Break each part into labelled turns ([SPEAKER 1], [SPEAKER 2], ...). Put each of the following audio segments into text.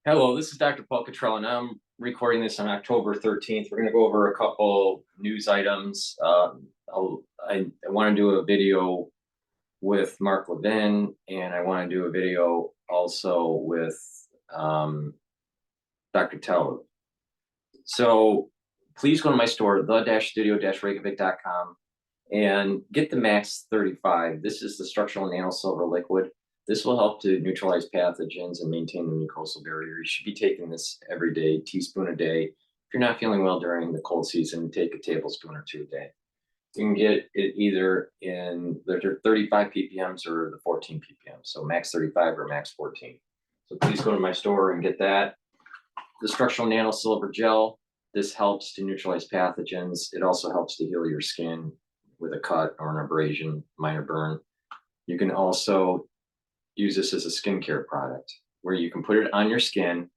[SPEAKER 1] Hello, this is Dr. Paul Cottrell, and I'm recording this on October 13th. We're going to go over a couple news items. I want to do a video with Mark Levin, and I want to do a video also with Dr. Teller. So please go to my store, the-studio-reykjavik.com, and get the Max 35. This is the structural nano silver liquid. This will help to neutralize pathogens and maintain the mucosal barrier. You should be taking this every day, teaspoon a day. If you're not feeling well during the cold season, take a tablespoon or two a day. You can get it either in the 35 ppms or the 14 ppm, so max 35 or max 14. So please go to my store and get that. The structural nano silver gel, this helps to neutralize pathogens. It also helps to heal your skin with a cut or an abrasion, minor burn. You can also use this as a skincare product where you can put it on your skin.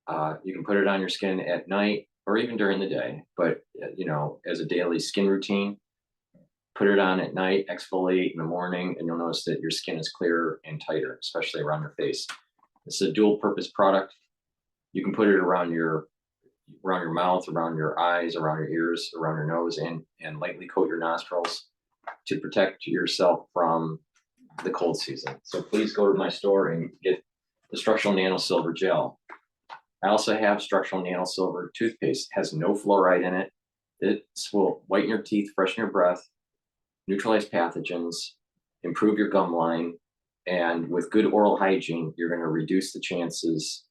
[SPEAKER 1] You can put it on your skin at night or even during the day, but as a daily skin routine, put it on at night, exfoliate in the morning, and you'll notice that your skin is clearer and tighter, especially around your face. It's a dual purpose product. You can put it around your mouth, around your eyes, around your ears, around your nose, and lightly coat your nostrils to protect yourself from the cold season. So please go to my store and get the structural nano silver gel. I also have structural nano silver toothpaste. It has no fluoride in it. This will whiten your teeth, freshen your breath, neutralize pathogens, improve your gum line, and with good oral hygiene, you're going to reduce the chances,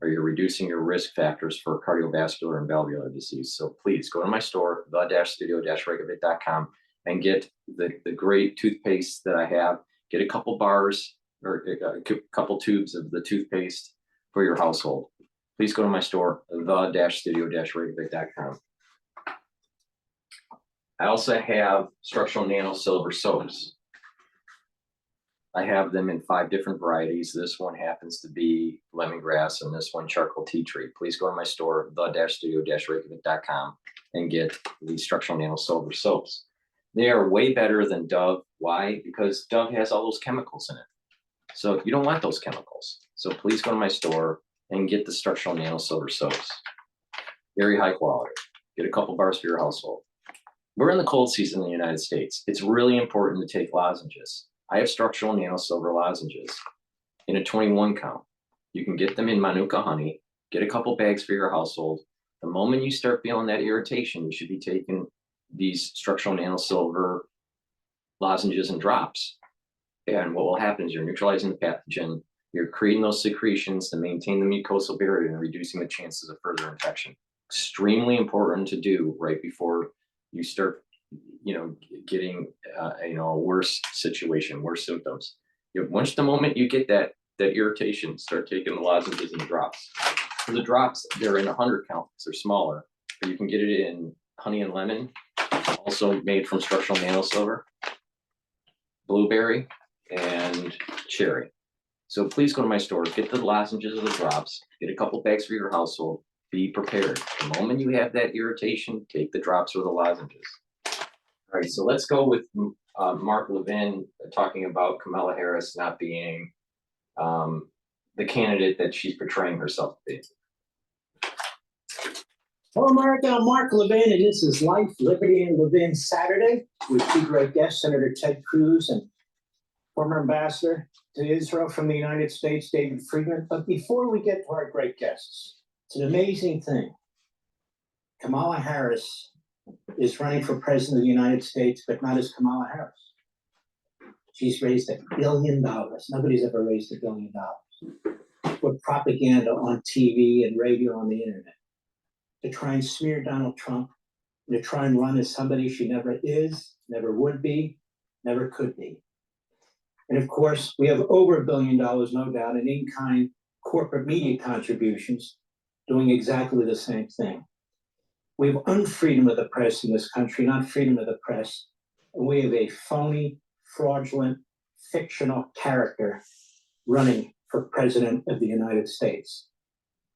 [SPEAKER 1] or you're reducing your risk factors for cardiovascular and valvular disease. So please go to my store, the-studio-reykjavik.com, and get the great toothpaste that I have. Get a couple bars or a couple tubes of the toothpaste for your household. Please go to my store, the-studio-reykjavik.com. I also have structural nano silver soaps. I have them in 5 different varieties. This one happens to be lemongrass, and this one charcoal tea tree. Please go to my store, the-studio-reykjavik.com, and get the structural nano silver soaps. They are way better than Dove. Why? Because Dove has all those chemicals in it. So you don't want those chemicals. So please go to my store and get the structural nano silver soaps. Very high quality. Get a couple bars for your household. We're in the cold season in the United States. It's really important to take lozenges. I have structural nano silver lozenges in a 21 count. You can get them in Manuka honey. Get a couple bags for your household. The moment you start feeling that irritation, you should be taking these structural nano silver lozenges and drops. And what will happen is you're neutralizing the pathogen, you're creating those secretions to maintain the mucosal barrier and reducing the chances of further infection. Extremely important to do right before you start, getting a worse situation, worse symptoms. Once the moment you get that irritation, start taking the lozenges and the drops. For the drops, they're in 100 count because they're smaller, but you can get it in honey and lemon, also made from structural nano silver, blueberry, and cherry. So please go to my store, get the lozenges or the drops, get a couple bags for your household, be prepared. The moment you have that irritation, take the drops or the lozenges. All right, so let's go with Mark Levin talking about Kamala Harris not being the candidate that she's portraying herself to be.
[SPEAKER 2] Hello, America. I'm Mark Levin, and this is Life, Liberty, and Levin Saturday with 2 great guests, Senator Ted Cruz and former ambassador to Israel from the United States, David Friedman. But before we get to our great guests, it's an amazing thing. Kamala Harris is running for president of the United States, but not as Kamala Harris. She's raised $1 billion. Nobody's ever raised $1 billion. With propaganda on TV and radio on the internet, to try and smear Donald Trump, and to try and run as somebody she never is, never would be, never could be. And of course, we have over $1 billion, no doubt, in in-kind corporate media contributions doing exactly the same thing. We have unfreedom of the press in this country, not freedom of the press. And we have a phony, fraudulent, fictional character running for president of the United States.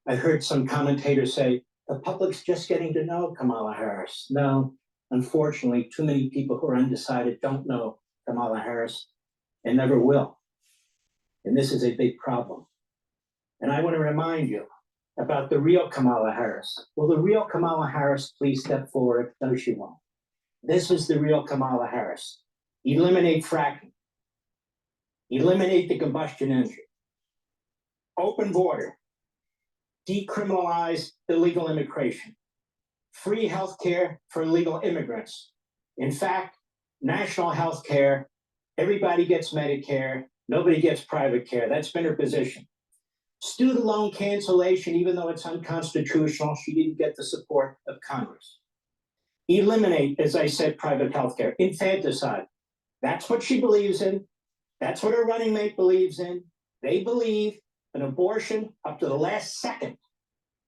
[SPEAKER 2] I heard some commentators say, the public's just getting to know Kamala Harris. No, unfortunately, too many people who are undecided don't know Kamala Harris and never will. And this is a big problem. And I want to remind you about the real Kamala Harris. Will the real Kamala Harris please step forward? No, she won't. This is the real Kamala Harris. Eliminate fracking. Eliminate the combustion engine. Open border. Decriminalize illegal immigration. Free health care for illegal immigrants. In fact, national health care, everybody gets Medicare, nobody gets private care. That's been her position. Student loan cancellation, even though it's unconstitutional, she didn't get the support of Congress. Eliminate, as I said, private health care. Infanticide. That's what she believes in. That's what her running mate believes in. They believe an abortion up to the last second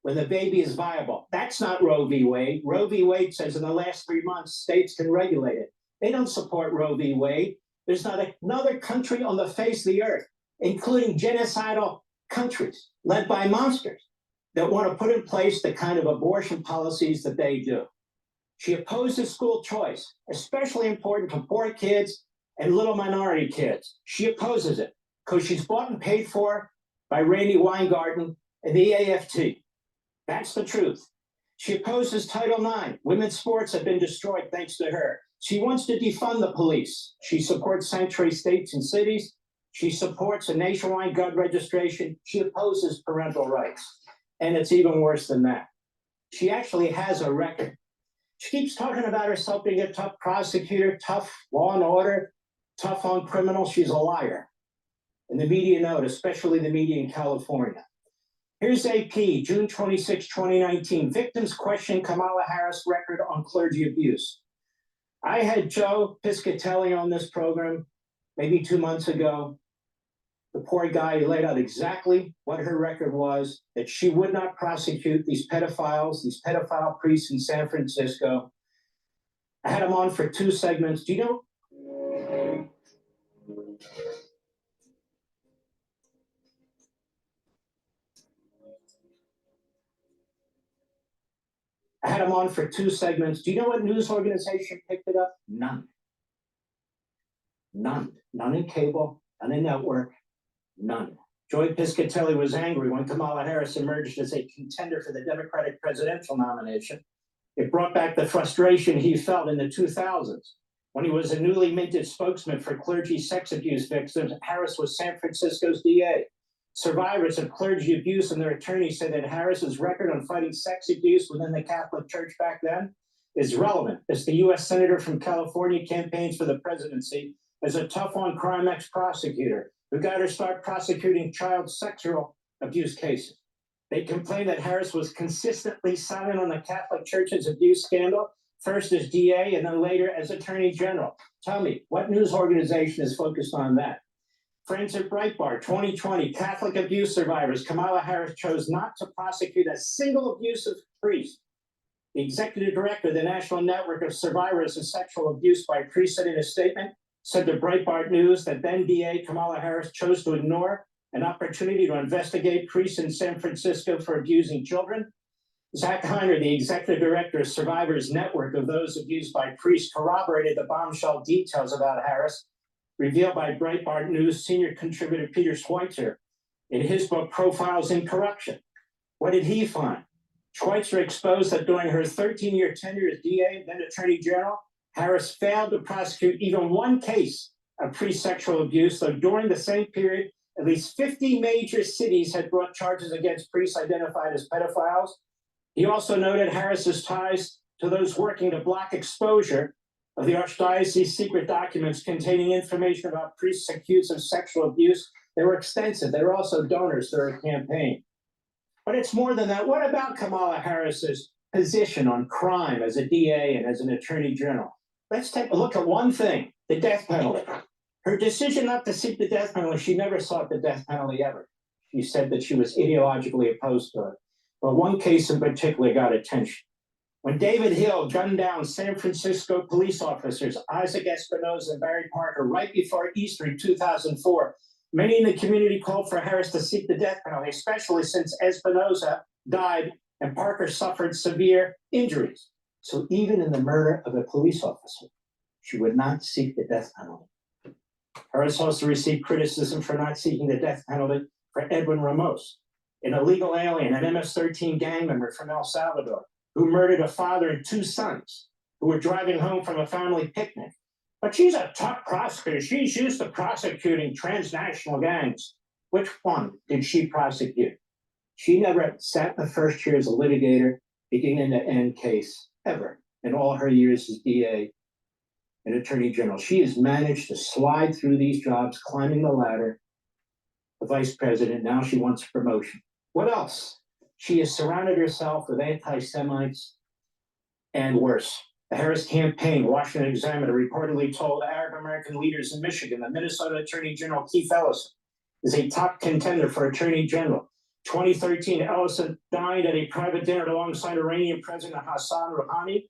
[SPEAKER 2] when the baby is viable. That's not Roe v. Wade. Roe v. Wade says in the last 3 months, states can regulate it. They don't support Roe v. Wade. There's not another country on the face of the earth, including genocidal countries led by monsters, that want to put in place the kind of abortion policies that they do. She opposes school choice, especially important to poor kids and little minority kids. She opposes it because she's bought and paid for by Randy Weingarten and the AFT. That's the truth. She opposes Title IX. Women's sports have been destroyed thanks to her. She wants to defund the police. She supports sanctuary states and cities. She supports a nationwide gun registration. She opposes parental rights. And it's even worse than that. She actually has a record. She keeps talking about herself being a tough prosecutor, tough law and order, tough on criminals. She's a liar. And the media know it, especially the media in California. Here's AP, June 26, 2019. Victims question Kamala Harris' record on clergy abuse. I had Joe Piscatelli on this program maybe 2 months ago. The poor guy, he laid out exactly what her record was, that she would not prosecute these pedophiles, these pedophile priests in San Francisco. I had him on for 2 segments. Do you know? I had him on for 2 segments. Do you know what news organization picked it up? None. None. None in cable, none in network, none. Joy Piscatelli was angry when Kamala Harris emerged as a contender for the Democratic presidential nomination. It brought back the frustration he felt in the 2000s when he was a newly minted spokesman for clergy sex abuse victims. Harris was San Francisco's DA. Survivors of clergy abuse and their attorneys said that Harris's record on fighting sex abuse within the Catholic Church back then is relevant as the U.S. Senator from California campaigns for the presidency as a tough-on-crime ex-prosecutor who got her start prosecuting child sexual abuse cases. They complained that Harris was consistently silent on the Catholic Church's abuse scandal, first as DA and then later as Attorney General. Tell me, what news organization is focused on that? Friends at Breitbart, 2020, Catholic abuse survivors. Kamala Harris chose not to prosecute a single abusive priest. The executive director of the National Network of Survivors of Sexual Abuse by Priests said in a statement, said to Breitbart News that then DA Kamala Harris chose to ignore an opportunity to investigate priests in San Francisco for abusing children. Zach Heiner, the executive director of Survivors Network of those abused by priests, corroborated the bombshell details about Harris revealed by Breitbart News senior contributor Peter Schweitzer in his book, Profiles in Corruption. What did he find? Schweitzer exposed that during her 13-year tenure as DA, then Attorney General, Harris failed to prosecute even one case of pre-sexual abuse, though during the same period, at least 50 major cities had brought charges against priests identified as pedophiles. He also noted Harris's ties to those working to block exposure of the Archdiocese secret documents containing information about priests accused of sexual abuse. They were extensive. They were also donors to her campaign. But it's more than that. What about Kamala Harris's position on crime as a DA and as an Attorney General? Let's take a look at one thing, the death penalty. Her decision not to seek the death penalty, she never sought the death penalty ever. She said that she was ideologically opposed to it. But one case in particular got attention. When David Hill gunned down San Francisco police officers Isaac Espinosa and Barry Parker right before Easter in 2004, many in the community called for Harris to seek the death penalty, especially since Espinosa died and Parker suffered severe injuries. So even in the murder of a police officer, she would not seek the death penalty. Harris also received criticism for not seeking the death penalty for Edwin Ramos, an illegal alien, an MS-13 gang member from El Salvador, who murdered a father and two sons who were driving home from a family picnic. But she's a top prosecutor. She's used to prosecuting transnational gangs. Which one did she prosecute? She never sat in the first chair as a litigator, beginning to end case, ever, in all her years as DA and Attorney General. She has managed to slide through these jobs, climbing the ladder, the vice president. Now she wants promotion. What else? She has surrounded herself with anti-Semites and worse. The Harris campaign, Washington Examiner, reportedly told Arab American leaders in Michigan that Minnesota Attorney General Keith Ellison is a top contender for Attorney General. 2013, Ellison dined at a private dinner alongside Iranian President Hassan Rouhani,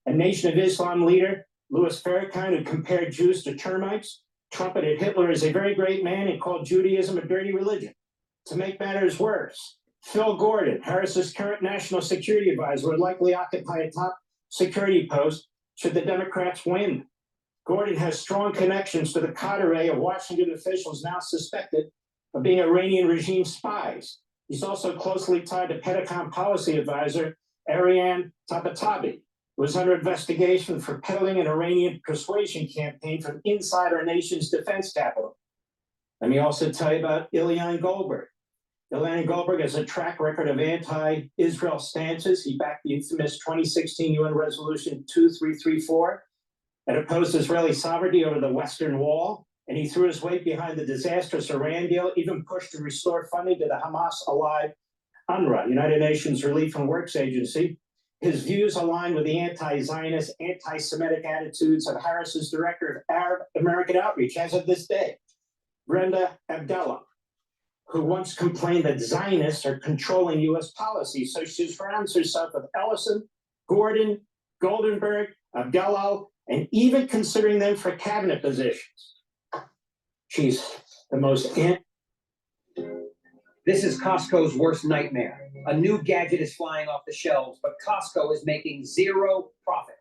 [SPEAKER 2] a Nation of Islam leader, Louis Farrakhan, who compared Jews to termites, trumpeted Hitler as a very great man and called Judaism a dirty religion. To make matters worse, Phil Gordon, Harris's current national security advisor, would likely occupy a top security post should the Democrats win. Gordon has strong connections to the cadre of Washington officials now suspected of being Iranian regime spies. He's also closely tied to Pentagon policy advisor Ariane Tapatabi, who is under investigation for peddling an Iranian persuasion campaign from inside our nation's defense capital. Let me also tell you about Ilyan Goldberg. Ilyan Goldberg has a track record of anti-Israel stances. He backed the infamous 2016 UN Resolution 2334 that opposed Israeli sovereignty over the Western Wall, and he threw his weight behind the disastrous Iran deal, even pushed to restore funding to the Hamas-allied UNRWA, United Nations Relief and Works Agency. His views align with the anti-Zionist, anti-Semitic attitudes of Harris's director of Arab American Outreach as of this day, Brenda Abdallah, who once complained that Zionists are controlling U.S. policy. So she surrounds herself with Ellison, Gordon, Goldenberg, Abdallah, and even considering them for cabinet positions. She's the most
[SPEAKER 3] This is Costco's worst nightmare. A new gadget is flying off the shelves, but Costco is making zero profit.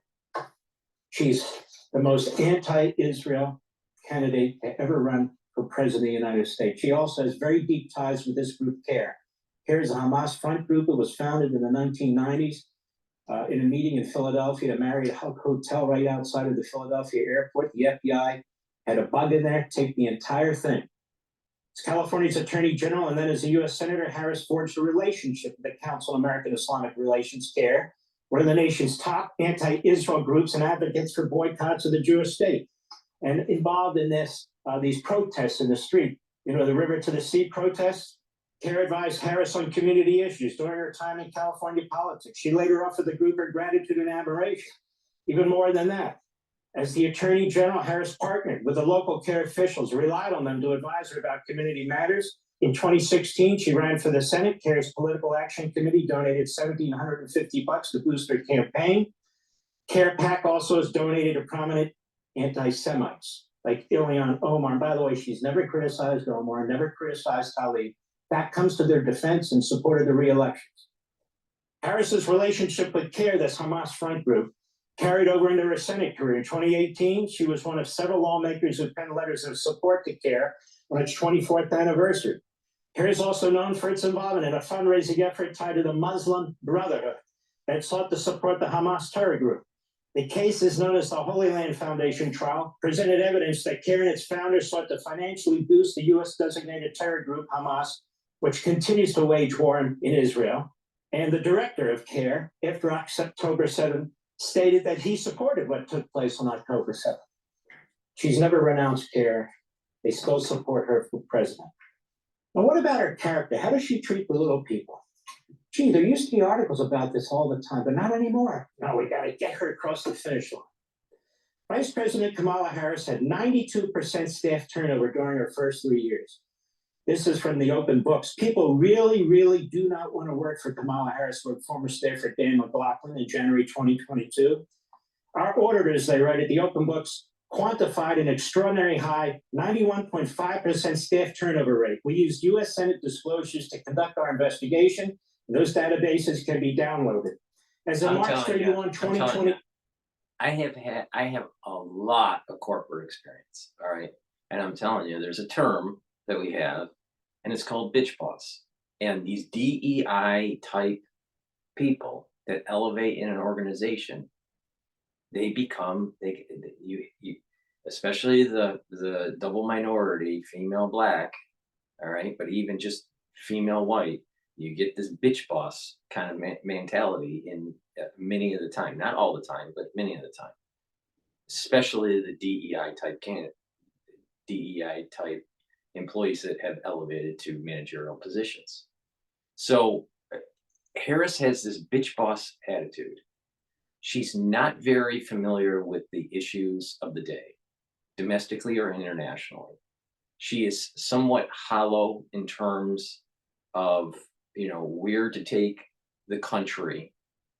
[SPEAKER 2] She's the most anti-Israel candidate to ever run for president of the United States. She also has very deep ties with this group, CARE. CARE is a Hamas front group that was founded in the 1990s in a meeting in Philadelphia, a Marriott hotel right outside of the Philadelphia airport. The FBI had a bug in there, take the entire thing. As California's Attorney General and then as a U.S. Senator, Harris forged a relationship with the Council of American Islamic Relations, CARE, one of the nation's top anti-Israel groups and advocates for boycotts of the Jewish state. And involved in this, these protests in the street, you know, the River to the Sea protests, CARE advised Harris on community issues during her time in California politics. She later offered the group her gratitude and admiration. Even more than that, as the Attorney General, Harris partnered with the local CARE officials, relied on them to advise her about community matters. In 2016, she ran for the Senate. CARE's Political Action Committee donated $1,750 to boost her campaign. CARE PAC also has donated to prominent anti-Semites like Ilhan Omar. And by the way, she's never criticized Omar, never criticized Khalid. That comes to their defense and support of the re-elections. Harris's relationship with CARE, this Hamas front group, carried over into her Senate career. In 2018, she was one of several lawmakers who penned letters of support to CARE on its 24th anniversary. CARE is also known for its involvement in a fundraising effort tied to the Muslim Brotherhood that sought to support the Hamas terror group. The case is known as the Holy Land Foundation trial, presented evidence that CARE and its founders sought to financially boost the U.S.-designated terror group Hamas, which continues to wage war in Israel. And the director of CARE, after October 7th, stated that he supported what took place on October 7th. She's never renounced CARE. They still support her for president. Now, what about her character? How does she treat the little people? Gee, there used to be articles about this all the time, but not anymore. No, we got to get her across the finish line. Vice President Kamala Harris had 92% staff turnover during her first 3 years. This is from the open books. People really, really do not want to work for Kamala Harris, wrote former staffer Dan McLaughlin in January 2022. Our auditors, they write at the open books, quantified an extraordinary high 91.5% staff turnover rate. We used U.S. Senate disclosures to conduct our investigation. Those databases can be downloaded. As of March 31, 2020.
[SPEAKER 1] I have a lot of corporate experience, all right? And I'm telling you, there's a term that we have, and it's called bitch boss. And these DEI type people that elevate in an organization, they become you especially the double minority, female black, all right, but even just female white, you get this bitch boss kind of mentality in many of the time, not all the time, but many of the time, especially the DEI type employees that have elevated to managerial positions. So Harris has this bitch boss attitude. She's not very familiar with the issues of the day, domestically or internationally. She is somewhat hollow in terms of, where to take the country.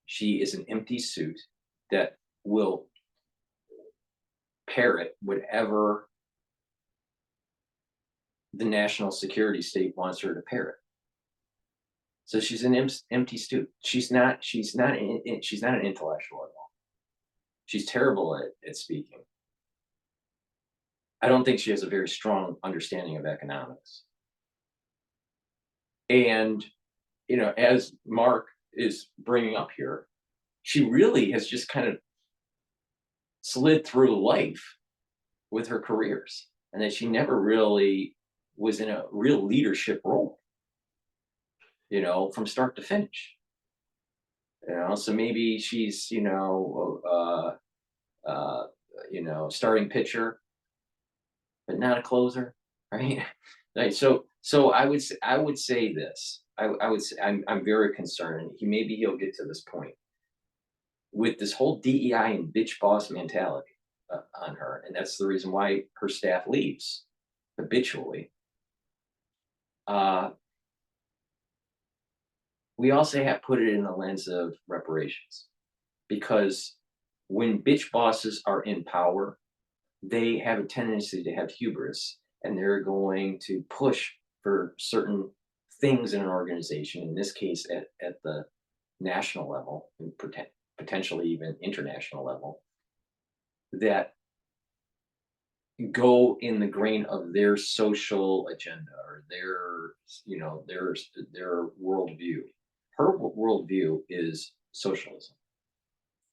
[SPEAKER 1] She is an empty suit that will parrot whatever the national security state wants her to parrot. So she's an empty suit. She's not an intellectual at all. She's terrible at speaking. I don't think she has a very strong understanding of economics. And, as Mark is bringing up here, she really has just kind of slid through life with her careers, and that she never really was in a real leadership role, from start to finish. So maybe she's, starting pitcher, but not a closer, right? Right. So I would say this. I would say I'm very concerned. Maybe he'll get to this point with this whole DEI and bitch boss mentality on her, and that's the reason why her staff leaves habitually. We also have put it in the lens of reparations, because when bitch bosses are in power, they have a tendency to have hubris, and they're going to push for certain things in an organization, in this case at the national level, and potentially even international level, that go in the grain of their social agenda or their worldview. Her worldview is socialism,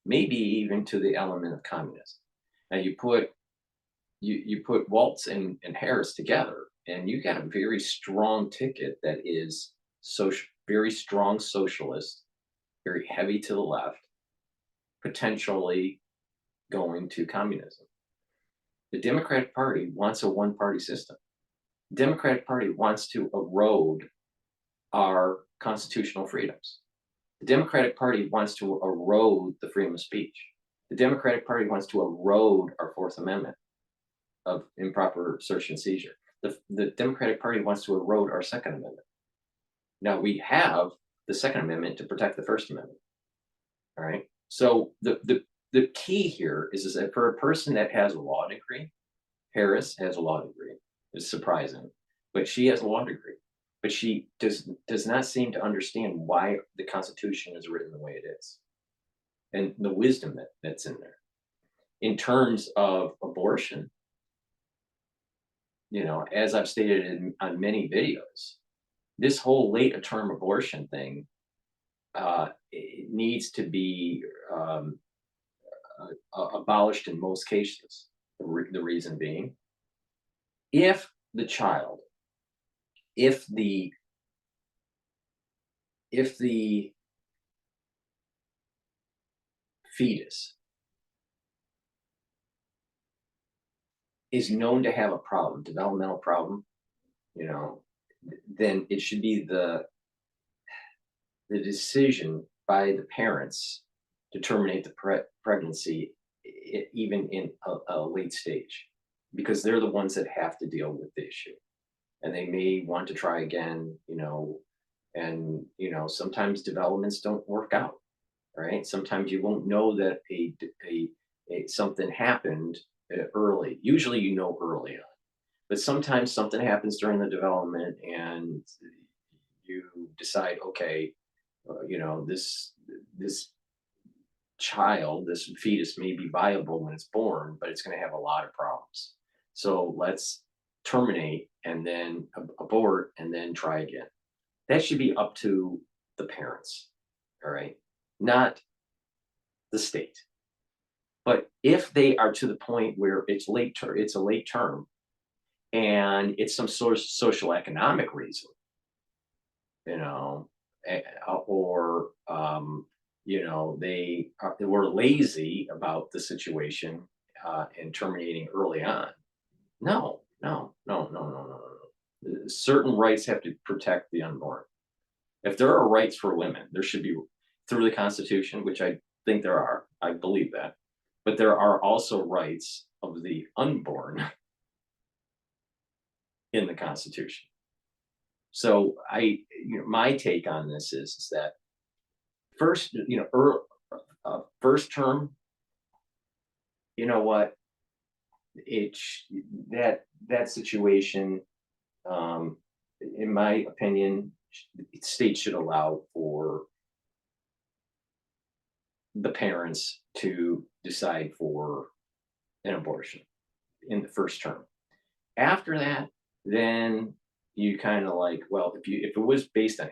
[SPEAKER 1] maybe even to the element of communism. Now you put Waltz and Harris together, and you got a very strong ticket that is very strong socialist, very heavy to the left, potentially going to communism. The Democratic Party wants a one-party system. The Democratic Party wants to erode our constitutional freedoms. The Democratic Party wants to erode the freedom of speech. The Democratic Party wants to erode our Fourth Amendment of improper search and seizure. The Democratic Party wants to erode our Second Amendment. Now, we have the Second Amendment to protect the First Amendment. All right. So the key here is that for a person that has a law degree, Harris has a law degree. It's surprising, but she has a law degree. But she does not seem to understand why the Constitution is written the way it is, and the wisdom that's in there. In terms of abortion, as I've stated on many videos, this whole late term abortion thing it needs to be abolished in most cases. The reason being, if the child, if the fetus is known to have a problem, developmental problem, then it should be the decision by the parents to terminate the pregnancy, even in a late stage, because they're the ones that have to deal with the issue, and they may want to try again, and sometimes developments don't work out, right? Sometimes you won't know that something happened early. Usually, early on, but sometimes something happens during the development, and you decide, okay, this child, this fetus may be viable when it's born, but it's going to have a lot of problems. So let's terminate and then abort and then try again. that should be up to the parents, all right, not the state. But if they are to the point where it's it's a late term, and it's some sort of social economic reason, you know, or they were lazy about the situation and terminating early on. No, no, no, no, no, no, no, no. Certain rights have to protect the unborn. If there are rights for women, there should be through the Constitution, which I think there are. I believe that. But there are also rights of the unborn in the Constitution. So my take on this is that first, first term, you know what, that situation, um, in my opinion, states should allow for the parents to decide for an abortion in the first term. After that, then you kind of like, well, if it was based on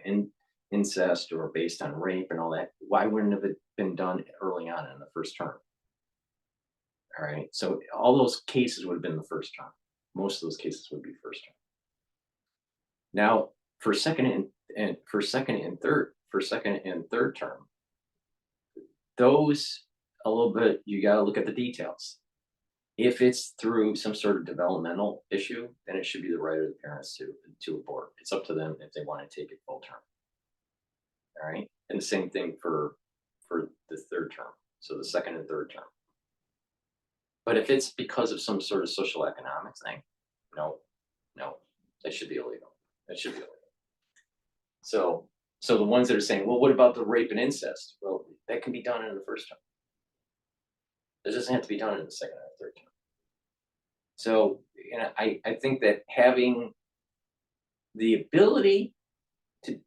[SPEAKER 1] incest or based on rape and all that, why wouldn't have it been done early on in the first term? All right. So all those cases would have been the first term. Most of those cases would be first term. Now, for second and third term, those a little bit, you got to look at the details. If it's through some sort of developmental issue, then it should be the right of the parents to abort. It's up to them if they want to take it full term. All right. And the same thing for the third term. So the second and third term. But if it's because of some sort of social economic thing, no, that should be illegal. That should be illegal. So the ones that are saying, well, what about the rape and incest? Well, that can be done in the first term. It doesn't have to be done in the second or third term. So, I think that having the ability to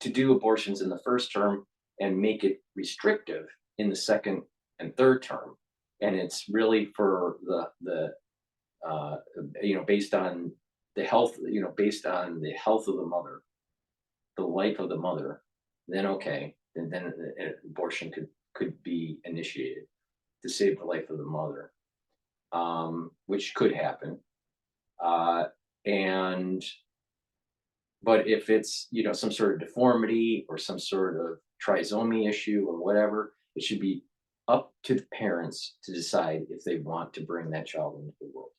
[SPEAKER 1] do abortions in the first term and make it restrictive in the second and third term, and it's really for the based on the health, based on the health of the mother, the life of the mother, then okay, and then an abortion could be initiated to save the life of the mother, which could happen. But if it's some sort of deformity or some sort of trisomy issue or whatever, it should be up to the parents to decide if they want to bring that child into the world.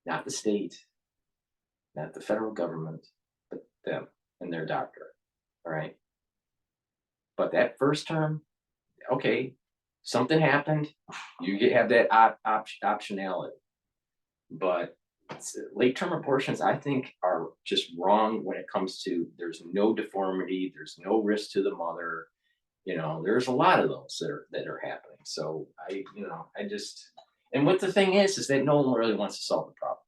[SPEAKER 1] Not the state, not the federal government, but them and their doctor. All right. But that first term, okay, something happened, you have that optionality. But late term abortions, I think, are just wrong when it comes to there's no deformity, there's no risk to the mother. There's a lot of those that are happening. So and what the thing is that no one really wants to solve the problem.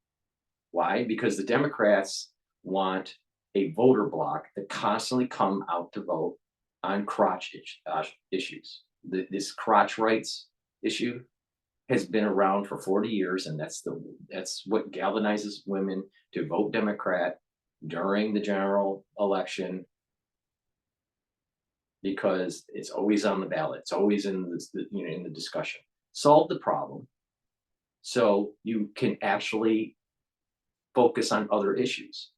[SPEAKER 1] Why? Because the Democrats want a voter bloc that constantly come out to vote on crotch issues. This crotch rights issue has been around for 40 years, and that's what galvanizes women to vote Democrat during the general election, because it's always on the ballot. It's always in the discussion. Solve the problem so you can actually focus on other issues.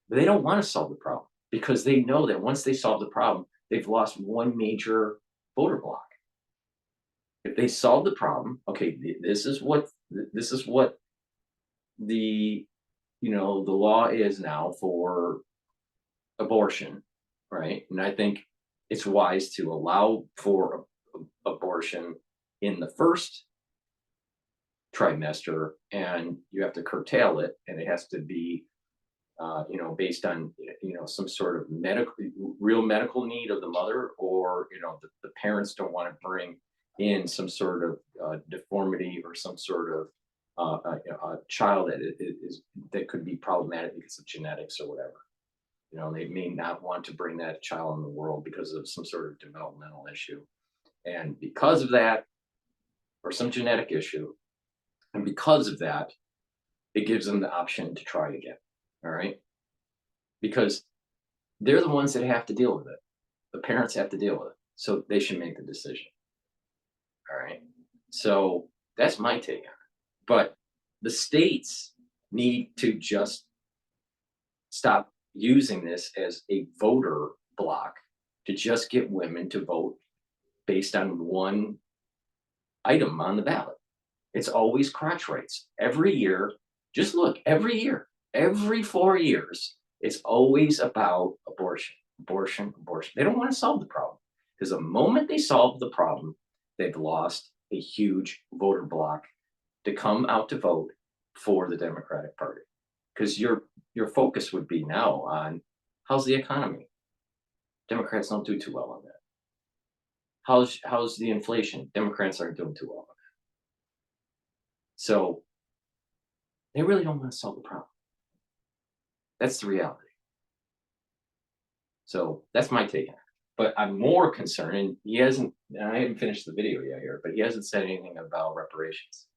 [SPEAKER 1] But they don't want to solve the problem because they know that once they solve the problem, they've lost one major voter bloc. If they solve the problem, okay, this is what the the law is now for abortion, right? And I think it's wise to allow for abortion in the first trimester, and you have to curtail it, and it has to be based on some sort of real medical need of the mother, or the parents don't want to bring in some sort of deformity or some sort of a child that could be problematic because of genetics or whatever. They may not want to bring that child in the world because of some sort of developmental issue, and because of that, or some genetic issue, and because of that, it gives them the option to try again. All right, because they're the ones that have to deal with it. The parents have to deal with it, so they should make the decision. All right. So that's my take on it. But the states need to just stop using this as a voter block to just get women to vote based on one item on the ballot. It's always crotch rights. Every year, just look, every year, every 4 years, it's always about abortion, abortion, abortion. They don't want to solve the problem because the moment they solve the problem, they've lost a huge voter block to come out to vote for the Democratic Party. Because your focus would be now on how's the economy. Democrats don't do too well on that. How's the inflation? Democrats aren't doing too well on that. So they really don't want to solve the problem. That's the reality. So that's my take on it. But I'm more concerned, and he hasn't, and I haven't finished the video yet here, but he hasn't said anything about reparations.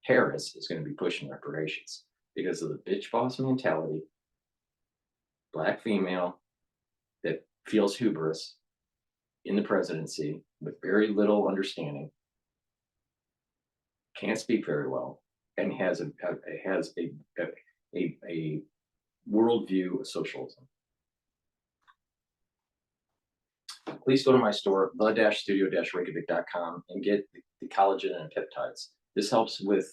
[SPEAKER 1] Harris is going to be pushing reparations because of the bitch boss mentality, black female that feels hubris in the presidency with very little understanding, can't speak very well, and has a worldview of socialism. Please go to my store, the-studio-reykjavik.com, and get the collagen and peptides. This helps with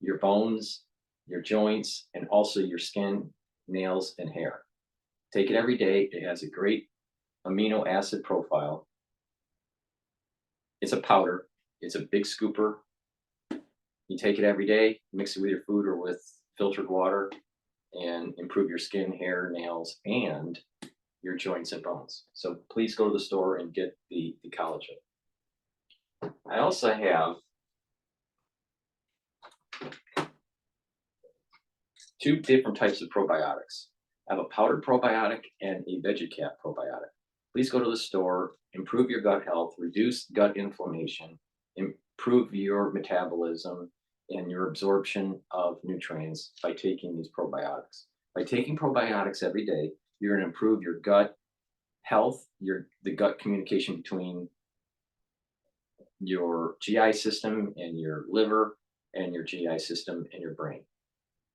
[SPEAKER 1] your bones, your joints, and also your skin, nails, and hair. Take it every day. It has a great amino acid profile. It's a powder. It's a big scooper. You take it every day, mix it with your food or with filtered water, and improve your skin, hair, nails, and your joints and bones. So please go to the store and get the collagen. I also have 2 different types of probiotics. I have a powdered probiotic and a Bitchute probiotic. Please go to the store, improve your gut health, reduce gut inflammation, improve your metabolism and your absorption of nutrients by taking these probiotics. By taking probiotics every day, you're going to improve your gut health, the gut communication between your GI system and your liver, and your GI system and your brain.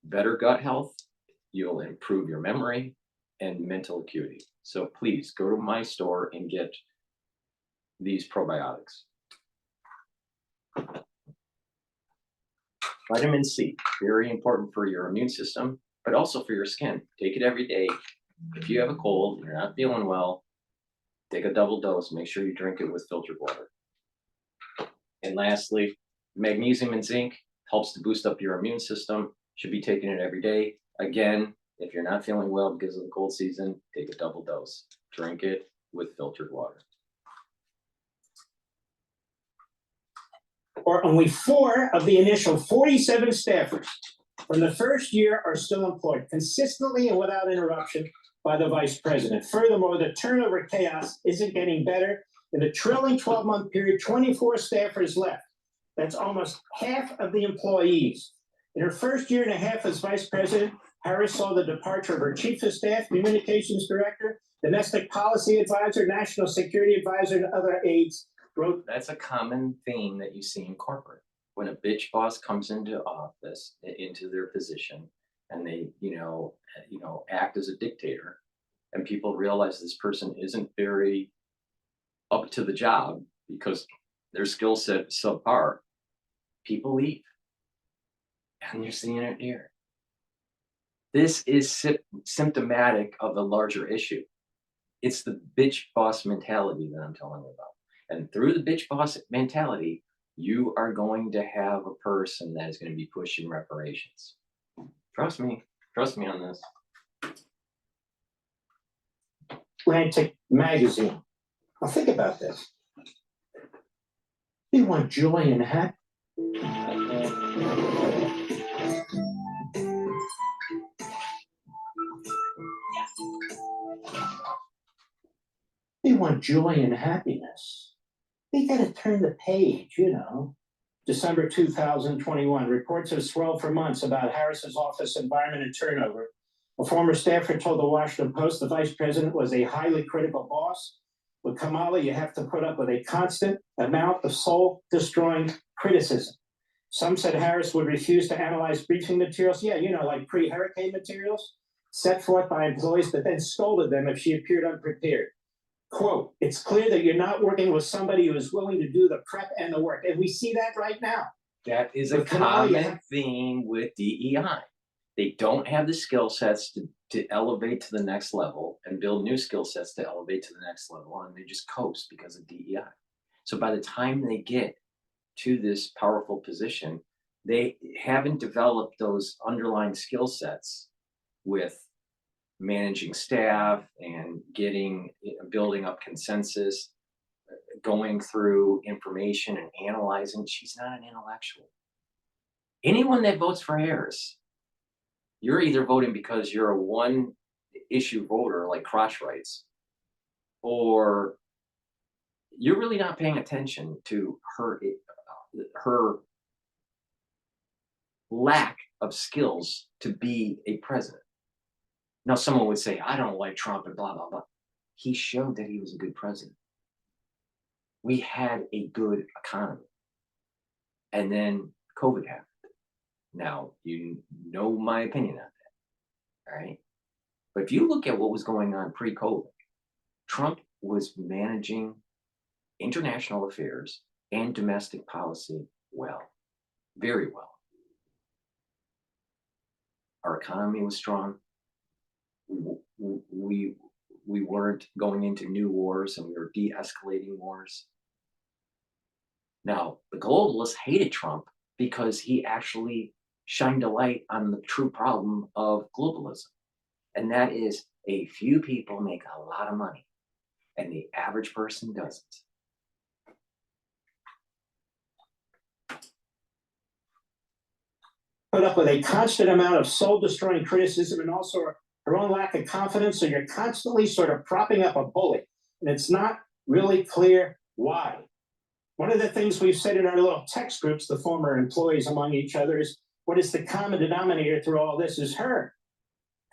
[SPEAKER 1] Better gut health, you'll improve your memory and mental acuity. So please go to my store and get these probiotics. Vitamin C, very important for your immune system, but also for your skin. Take it every day. If you have a cold and you're not feeling well, take a double dose. Make sure you drink it with filtered water. And lastly, magnesium and zinc helps to boost up your immune system. Should be taking it every day. Again, if you're not feeling well because of the cold season, take a double dose. Drink it with filtered water.
[SPEAKER 2] Or only 4 of the initial 47 staffers from the first year are still employed consistently and without interruption by the vice president. Furthermore, the turnover chaos isn't getting better. In the trailing 12-month period, 24 staffers left. That's almost half of the employees. In her first year and a half as vice president, Harris saw the departure of her chief of staff, communications director, domestic policy advisor, national security advisor, and other aides.
[SPEAKER 1] That's a common theme that you see in corporate. When a bitch boss comes into office, into their position, and they, act as a dictator, and people realize this person isn't very up to the job because their skill set is subpar, people leave. And you're seeing it here. This is symptomatic of a larger issue. It's the bitch boss mentality that I'm telling you about. And through the bitch boss mentality, you are going to have a person that is going to be pushing reparations. Trust me on this.
[SPEAKER 2] Atlantic magazine. Now think about this. You want joy and happiness. You want joy and happiness. You got to turn the page, December 2021, reports have swelled for months about Harris's office environment and turnover. A former staffer told the Washington Post the vice president was a highly critical boss. With Kamala, you have to put up with a constant amount of soul-destroying criticism. Some said Harris would refuse to analyze briefing materials. Yeah, like pre-hurricane materials set forth by employees, but then scolded them if she appeared unprepared. Quote, it's clear that you're not working with somebody who is willing to do the prep and the work. And we see that right now.
[SPEAKER 1] That is a common theme with DEI. They don't have the skill sets to elevate to the next level and build new skill sets to elevate to the next level. And they just coast because of DEI. So by the time they get to this powerful position, they haven't developed those underlying skill sets with managing staff and building up consensus, going through information and analyzing. She's not an intellectual. Anyone that votes for Harris, you're either voting because you're a one issue voter like crotch rights, or you're really not paying attention to her lack of skills to be a president. Now, someone would say, I don't like Trump and blah, blah, blah. He showed that he was a good president. We had a good economy. And then COVID happened. Now, you know my opinion on that, all right? But if you look at what was going on pre-COVID, Trump was managing international affairs and domestic policy well, very well. Our economy was strong. We weren't going into new wars, and we were de-escalating wars. Now, the globalists hated Trump because he actually shined a light on the true problem of globalism. And that is a few people make a lot of money, and the average person doesn't.
[SPEAKER 2] Put up with a constant amount of soul-destroying criticism and also her own lack of confidence, so you're constantly sort of propping up a bully, and it's not really clear why. One of the things we've said in our little text groups, the former employees among each other, is what is the common denominator through all this is her,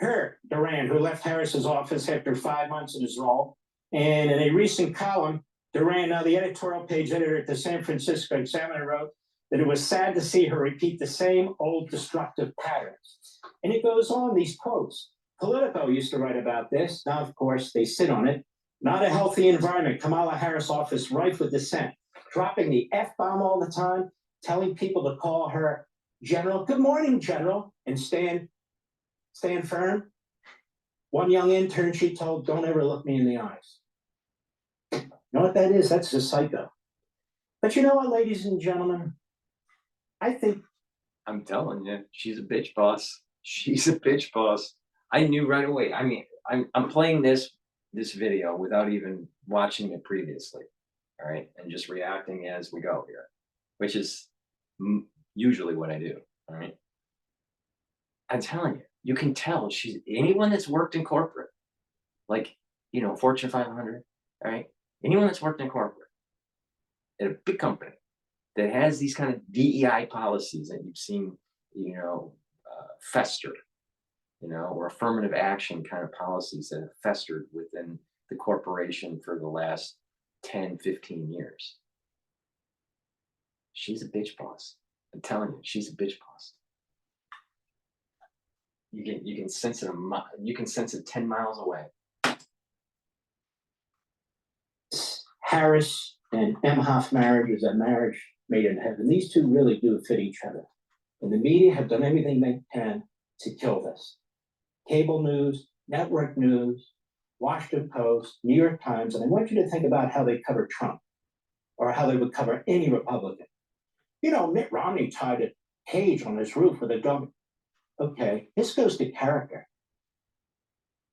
[SPEAKER 2] Durand, who left Harris's office after 5 months in his role. And in a recent column, Durand, now the editorial page editor at the San Francisco Examiner, wrote that it was sad to see her repeat the same old destructive patterns. And it goes on, these quotes. Politico used to write about this. Now, of course, they sit on it. Not a healthy environment. Kamala Harris office rife with dissent. Dropping the F-bomb all the time, telling people to call her General. Good morning, General, and stand firm. One young intern she told, don't ever look me in the eyes. You know what that is? That's a psycho. But you know what, ladies and gentlemen? I think.
[SPEAKER 1] I'm telling you, she's a bitch boss. She's a bitch boss. I knew right away. I mean, I'm playing this video without even watching it previously. All right, and just reacting as we go here, which is usually what I do. All right, I'm telling you, you can tell she's anyone that's worked in corporate, like Fortune 500. All right, anyone that's worked in corporate at a big company that has these kind of DEI policies that you've seen, fester, or affirmative action kind of policies that have festered within the corporation for the last 10, 15 years. She's a bitch boss. I'm telling you, she's a bitch boss. You can sense it. You can sense it 10 miles away.
[SPEAKER 2] Harris and Emhoff marriage is a marriage made in heaven. These two really do fit each other. And the media have done everything they can to kill this. Cable news, network news, Washington Post, New York Times, and I want you to think about how they cover Trump or how they would cover any Republican. Mitt Romney tied a cage on his roof with a dog. Okay, this goes to character.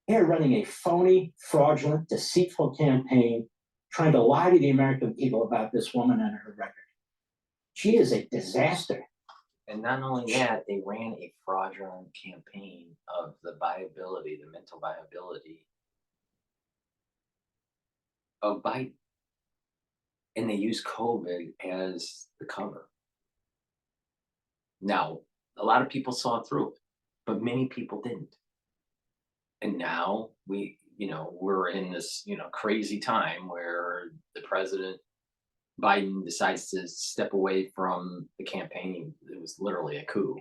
[SPEAKER 2] They're running a phony, fraudulent, deceitful campaign, trying to lie to the American people about this woman and her record. She is a disaster.
[SPEAKER 1] And not only that, they ran a fraudulent campaign of the viability, the mental viability of Biden. And they used COVID as the cover. Now, a lot of people saw through it, but many people didn't. And now we're in this, crazy time where the president Biden decides to step away from the campaign. It was literally a coup.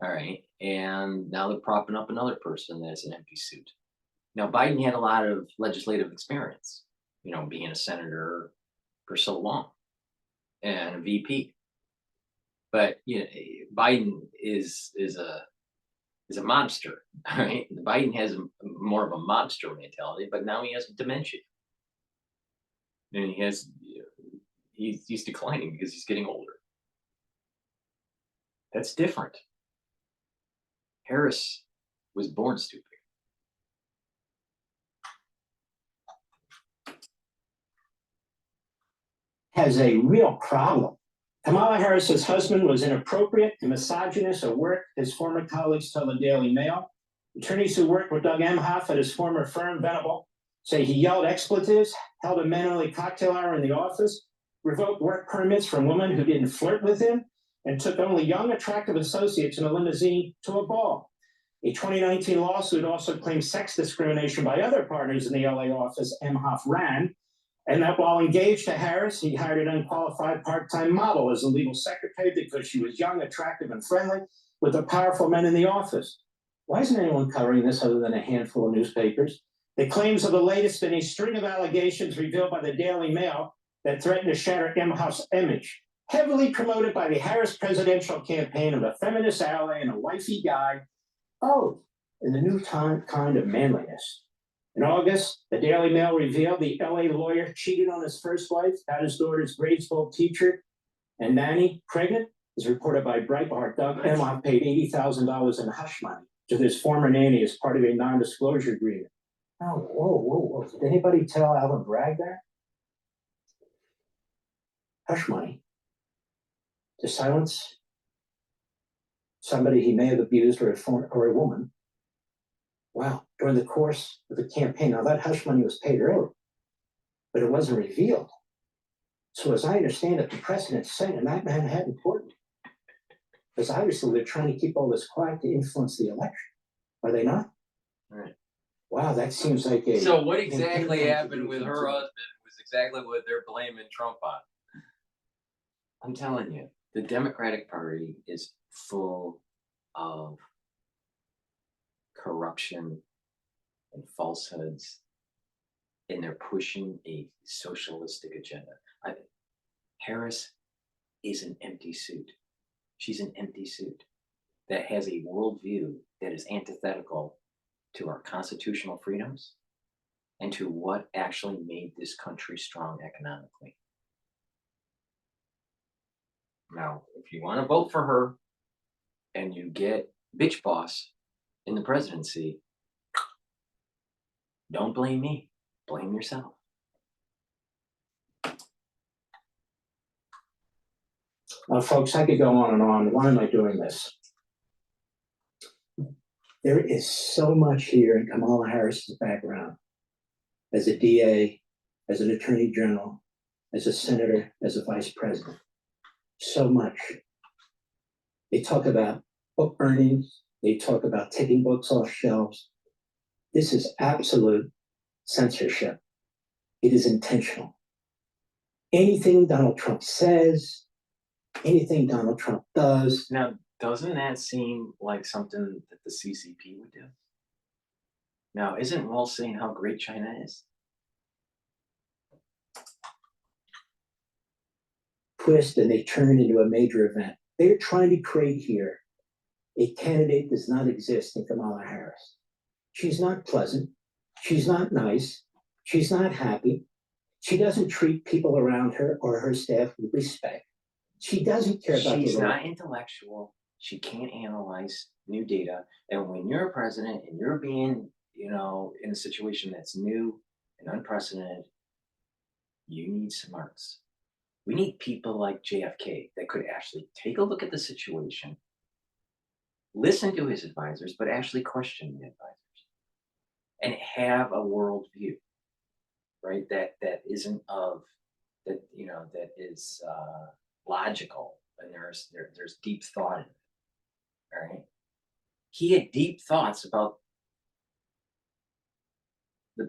[SPEAKER 1] All right. And now they're propping up another person that's an empty suit. Now, Biden had a lot of legislative experience, being a senator for so long and a VP. But Biden is a mobster, all right? Biden has more of a mobster mentality, but now he has dementia. And he's declining because he's getting older. That's different. Harris was born stupid.
[SPEAKER 2] Has a real problem. Kamala Harris's husband was inappropriate and misogynist at work, his former colleagues tell the Daily Mail. Attorneys who worked with Doug Emhoff at his former firm, Venable, say he yelled expletives, held a men-only cocktail hour in the office, revoked work permits from women who didn't flirt with him, and took only young, attractive associates in a limousine to a ball. A 2019 lawsuit also claimed sex discrimination by other partners in the LA office Emhoff ran, and that while engaged to Harris, he hired an unqualified part-time model as a legal secretary because she was young, attractive, and friendly with the powerful men in the office. Why isn't anyone covering this other than a handful of newspapers? The claims are the latest in a string of allegations revealed by the Daily Mail that threaten to shatter Emhoff's image, heavily promoted by the Harris presidential campaign of a feminist ally and a wifey guy. Oh, and the new kind of manliness. In August, the Daily Mail revealed the LA lawyer cheated on his first wife, got his daughter's grade school teacher and nanny pregnant, as reported by Breitbart. Doug Emhoff paid $80,000 in hush money to this former nanny as part of a non-disclosure agreement. Oh, whoa. Did anybody tell Alvin Bragg that? Hush money to silence somebody he may have abused or a woman. Wow, during the course of the campaign. Now that hush money was paid early, but it wasn't revealed. So as I understand it, the precedent's set in that Manhattan court. Because obviously they're trying to keep all this quiet to influence the election. Are they not?
[SPEAKER 1] All right.
[SPEAKER 2] Wow, that seems like a...
[SPEAKER 1] So what exactly happened with her husband was exactly what they're blaming Trump on. I'm telling you, the Democratic Party is full of corruption and falsehoods, and they're pushing a socialistic agenda. Harris is an empty suit. She's an empty suit that has a worldview that is antithetical to our constitutional freedoms and to what actually made this country strong economically. Now, if you want to vote for her and you get bitch boss in the presidency, don't blame me, blame yourself.
[SPEAKER 2] Folks, I could go on and on. Why am I doing this? There is so much here in Kamala Harris's background as a DA, as an attorney general, as a senator, as a vice president. So much. They talk about book burnings. They talk about taking books off shelves. This is absolute censorship. It is intentional. Anything Donald Trump says, anything Donald Trump does.
[SPEAKER 1] Now, doesn't that seem like something that the CCP would do? Now, isn't Wall saying how great China is?
[SPEAKER 2] Twist and they turn into a major event. They're trying to create here a candidate does not exist in Kamala Harris. She's not pleasant. She's not nice. She's not happy. She doesn't treat people around her or her staff with respect. She doesn't care about
[SPEAKER 1] She's not intellectual. She can't analyze new data. And when you're a president and you're being, in a situation that's new and unprecedented, you need smarts. We need people like JFK that could actually take a look at the situation, listen to his advisors, but actually question the advisors and have a worldview, right? That isn't that is logical, and there's deep thought in it. All right. He had deep thoughts about the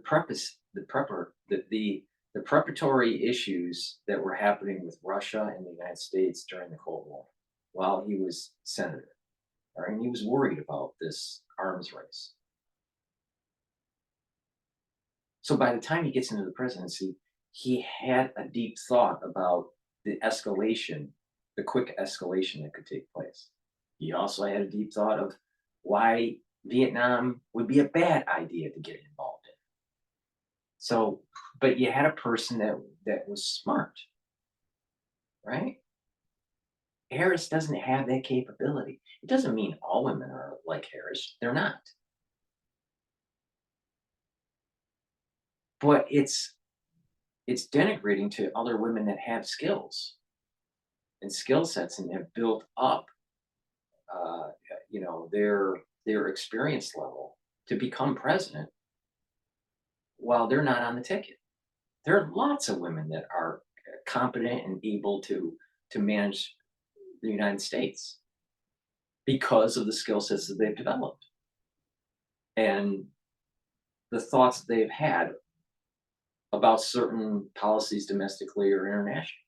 [SPEAKER 1] preparatory issues that were happening with Russia and the United States during the Cold War while he was senator. All right, and he was worried about this arms race. So by the time he gets into the presidency, he had a deep thought about the escalation, the quick escalation that could take place. He also had a deep thought of why Vietnam would be a bad idea to get involved in. So, but you had a person that was smart, right? Harris doesn't have that capability. It doesn't mean all women are like Harris. They're not. But it's denigrating to other women that have skills and skill sets and have built up, their experience level to become president while they're not on the ticket. There are lots of women that are competent and able to manage the United States because of the skill sets that they've developed and the thoughts that they've had about certain policies domestically or internationally.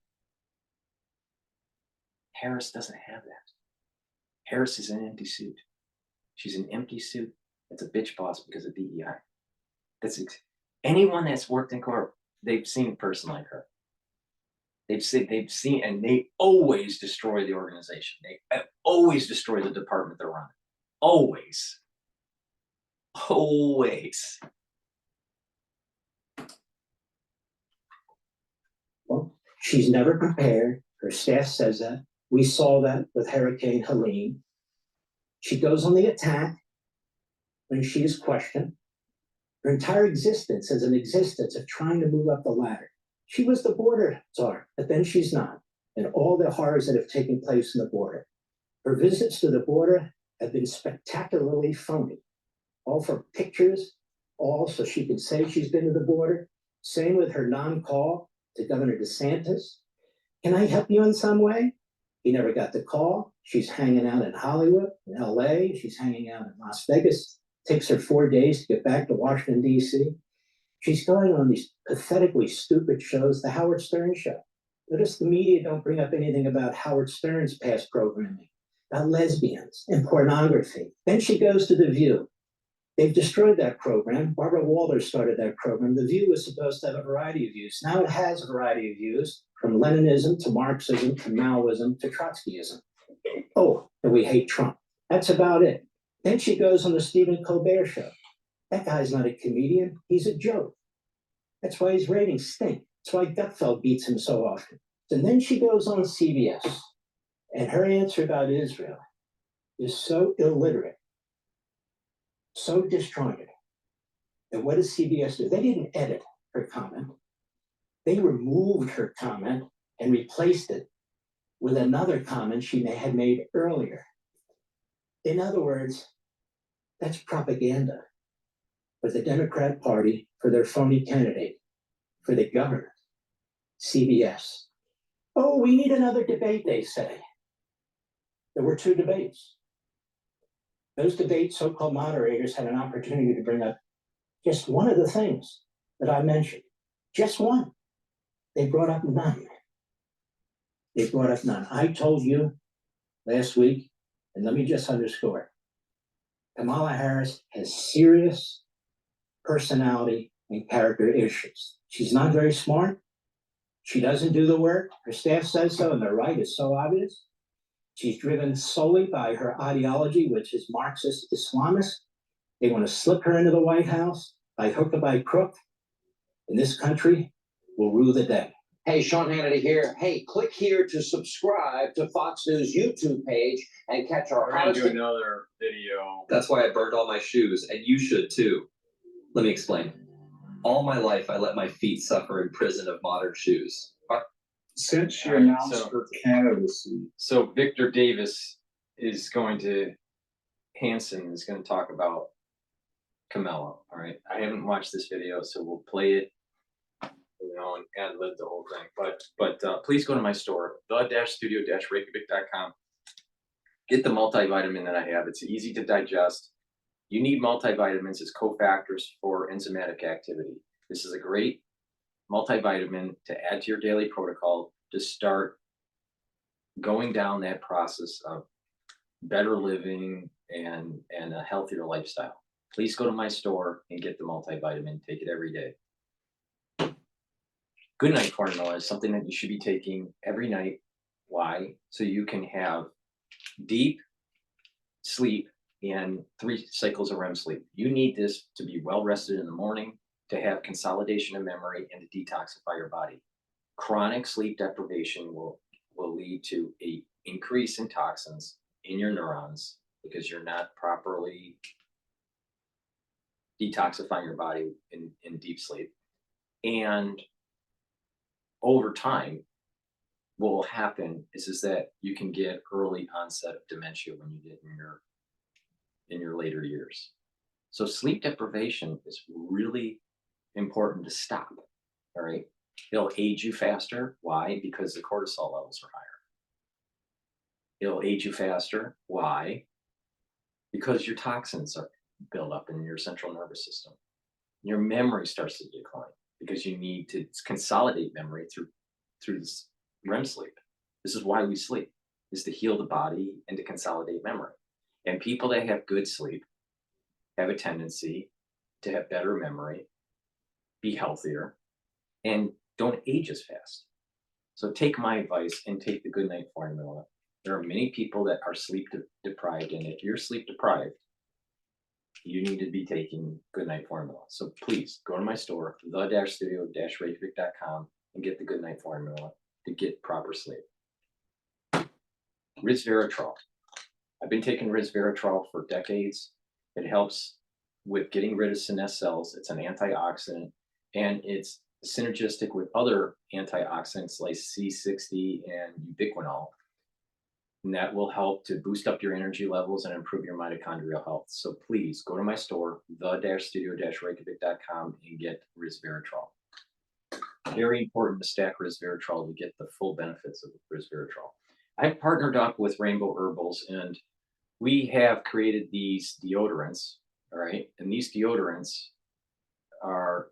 [SPEAKER 1] Harris doesn't have that. Harris is an empty suit. She's an empty suit. That's a bitch boss because of DEI. Anyone that's worked in corporate, they've seen a person like her. They've seen, and they always destroy the organization. They always destroy the department they're running. Always. Always.
[SPEAKER 2] Well, she's never prepared. Her staff says that. We saw that with Hurricane Helene. She goes on the attack when she is questioned. Her entire existence is an existence of trying to move up the ladder. She was the border czar, but then she's not. And all the horrors that have taken place in the border. Her visits to the border have been spectacularly phony. All for pictures, all so she can say she's been to the border. Same with her non-call to Governor DeSantis. Can I help you in some way? He never got the call. She's hanging out in Hollywood, in LA. She's hanging out in Las Vegas. Takes her 4 days to get back to Washington, D.C. She's going on these pathetically stupid shows, the Howard Stern show. Notice the media don't bring up anything about Howard Stern's past programming, about lesbians and pornography. Then she goes to The View. They've destroyed that program. Barbara Walters started that program. The View was supposed to have a variety of views. Now it has a variety of views, from Leninism to Marxism to Maoism to Trotskyism. Oh, and we hate Trump. That's about it. Then she goes on the Stephen Colbert show. That guy's not a comedian. He's a joke. That's why his ratings stink. That's why Gutfeld beats him so often. And then she goes on CBS, and her answer about Israel is so illiterate, so disjointed. And what does CBS do? They didn't edit her comment. They removed her comment and replaced it with another comment she had made earlier. In other words, that's propaganda for the Democrat Party, for their phony candidate, for the government, CBS. Oh, we need another debate, they say. There were 2 debates. Those debates, so-called moderators had an opportunity to bring up just one of the things that I mentioned. Just one. They brought up none. They brought up none. I told you last week, and let me just underscore, Kamala Harris has serious personality and character issues. She's not very smart. She doesn't do the work. Her staff says so, and they're right, it's so obvious. She's driven solely by her ideology, which is Marxist Islamist. They want to slip her into the White House by hook or by crook, and this country will rue the day.
[SPEAKER 3] Hey, Sean Hannity here. Hey, click here to subscribe to Fox News YouTube page and catch our
[SPEAKER 4] We're gonna do another video.
[SPEAKER 5] That's why I burned all my shoes, and you should too. Let me explain. All my life, I let my feet suffer in prison of modern shoes.
[SPEAKER 4] Since she
[SPEAKER 1] Alright,
[SPEAKER 4] announced
[SPEAKER 1] so-
[SPEAKER 4] her candidacy,
[SPEAKER 1] So Victor Davis is going to, Hansen is going to talk about Camelo. All right. I haven't watched this video, so we'll play it, and ad-lib the whole thing. But please go to my store, the-studio-reykjavik.com. Get the multivitamin that I have. It's easy to digest. You need multivitamins as cofactors for enzymatic activity. This is a great multivitamin to add to your daily protocol to start going down that process of better living and a healthier lifestyle. Please go to my store and get the multivitamin. Take it every day. Good night formula is something that you should be taking every night. Why? So you can have deep sleep and 3 cycles of REM sleep. You need this to be well rested in the morning, to have consolidation of memory, and to detoxify your body. Chronic sleep deprivation will lead to a increase in toxins in your neurons because you're not properly detoxifying your body in deep sleep. And over time, what will happen is that you can get early onset of dementia when you get in your later years. So sleep deprivation is really important to stop. All right. It'll age you faster. Why? Because the cortisol levels are higher. It'll age you faster. Why? Because your toxins are built up in your central nervous system. Your memory starts to decline because you need to consolidate memory through this REM sleep. This is why we sleep, is to heal the body and to consolidate memory. And people that have good sleep have a tendency to have better memory, be healthier, and don't age as fast. So take my advice and take the good night formula. There are many people that are sleep deprived, and if you're sleep deprived, you need to be taking good night formula. So please go to my store, the-studio-reykjavik.com, and get the good night formula to get proper sleep. Resveratrol. I've been taking resveratrol for decades. It helps with getting rid of senescent cells. It's an antioxidant, and it's synergistic with other antioxidants like C60 and ubiquinol. And that will help to boost up your energy levels and improve your mitochondrial health. So please go to my store, the-studio-reykjavik.com, and get resveratrol. Very important to stack resveratrol to get the full benefits of resveratrol. I've partnered up with Rainbow Herbals, and we have created these deodorants, all right? And these deodorants are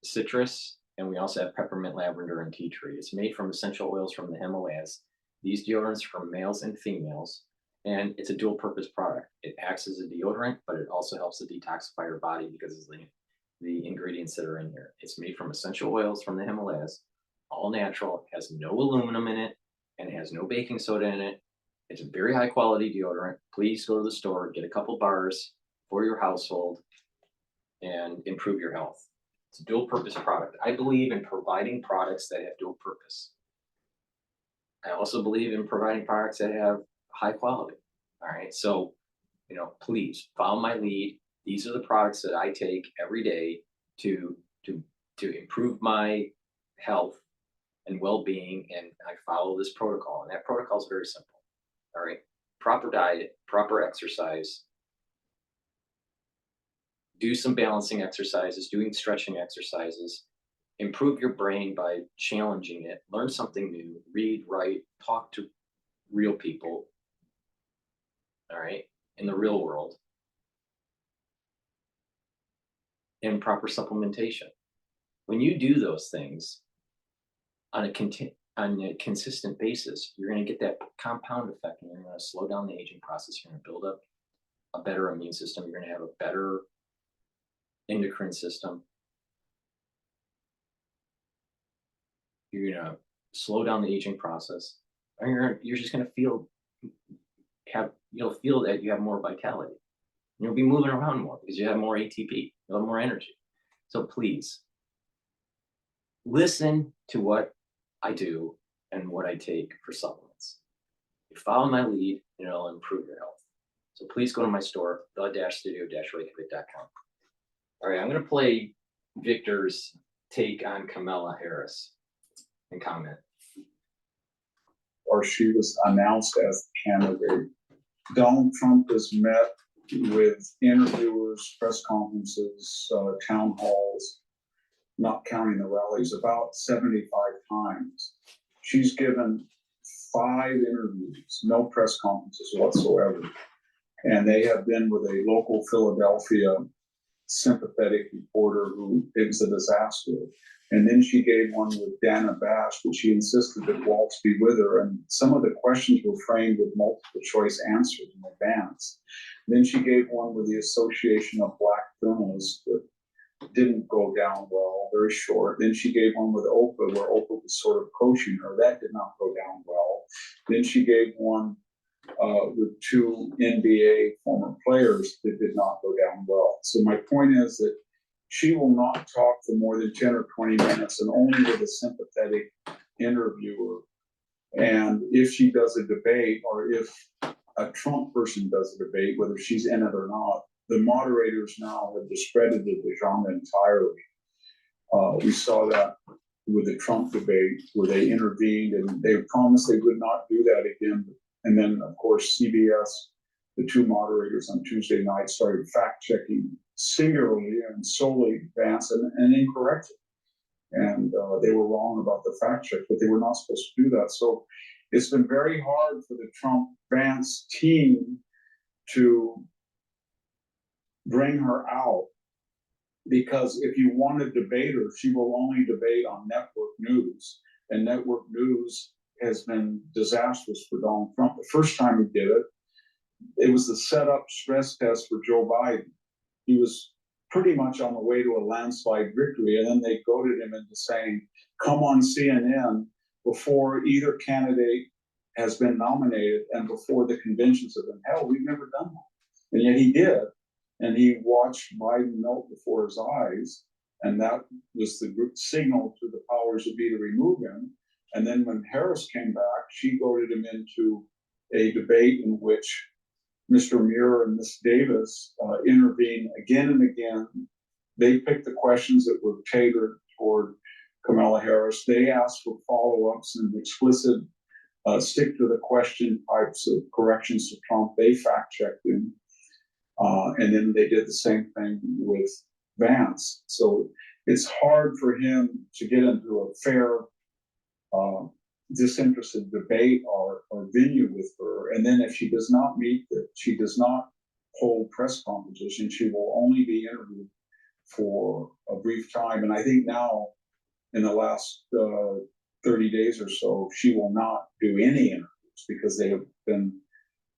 [SPEAKER 1] citrus, and we also have peppermint, lavender, and tea tree. It's made from essential oils from the Himalayas. These deodorants are for males and females, and it's a dual purpose product. It acts as a deodorant, but it also helps to detoxify your body because of the ingredients that are in here. It's made from essential oils from the Himalayas, all natural, has no aluminum in it, and it has no baking soda in it. It's a very high quality deodorant. Please go to the store, get a couple bars for your household, and improve your health. It's a dual purpose product. I believe in providing products that have dual purpose. I also believe in providing products that have high quality. All right. So, please follow my lead. These are the products that I take every day to improve my health and well-being. And I follow this protocol. And that protocol is very simple. All right. Proper diet, proper exercise, do some balancing exercises, doing stretching exercises, improve your brain by challenging it, learn something new, read, write, talk to real people, all right, in the real world, and proper supplementation. When you do those things on a consistent basis, you're going to get that compound effect, and you're going to slow down the aging process. You're going to build up a better immune system. You're going to have a better endocrine system. You're going to slow down the aging process, and you're just going to you'll feel that you have more vitality. You'll be moving around more because you have more ATP, you'll have more energy. So please listen to what I do and what I take for supplements. You follow my lead, and it'll improve your health. So please go to my store, the-studio-reykjavik.com. All right, I'm going to play Victor's take on Kamala Harris and comment.
[SPEAKER 4] Or she was announced as the candidate. Donald Trump has met with interviewers, press conferences, town halls, not counting the rallies, about 75 times. She's given 5 interviews, no press conferences whatsoever. And they have been with a local Philadelphia sympathetic reporter who, it was a disaster. And then she gave one with Dana Bash, but she insisted that Waltz be with her. And some of the questions were framed with multiple choice answers in advance. Then she gave one with the Association of Black Journalists that didn't go down well, very short. Then she gave one with Oprah, where Oprah was sort of coaching her. That did not go down well. Then she gave one with two NBA former players that did not go down well. So my point is that she will not talk for more than 10 or 20 minutes, and only with a sympathetic interviewer. And if she does a debate, or if a Trump person does a debate, whether she's in it or not, the moderators now have discredited the genre entirely. We saw that with the Trump debate, where they intervened and they promised they would not do that again. And then, of course, CBS, the two moderators on Tuesday night, started fact-checking singularly and solely Vance and incorrectly. And they were wrong about the fact check, but they were not supposed to do that. So it's been very hard for the Trump-Vance team to bring her out, because if you want to debate her, she will only debate on network news. And network news has been disastrous for Donald Trump. The first time he did it, it was the setup stress test for Joe Biden. He was pretty much on the way to a landslide victory, and then they goaded him into saying, come on CNN before either candidate has been nominated and before the conventions have been held. We've never done that. And yet he did. And he watched Biden melt before his eyes. And that was the signal to the powers that be to remove him. And then when Harris came back, she goaded him into a debate in which Mr. Muir and Ms. Davis intervened again and again. They picked the questions that were tailored toward Kamala Harris. They asked for follow-ups and explicit stick to the question types of corrections to Trump. They fact-checked him. And then they did the same thing with Vance. So it's hard for him to get into a fair, disinterested debate or venue with her. And then if she does not meet that, she does not hold press conferences, and she will only be interviewed for a brief time. And I think now, in the last 30 days or so, she will not do any interviews because they have been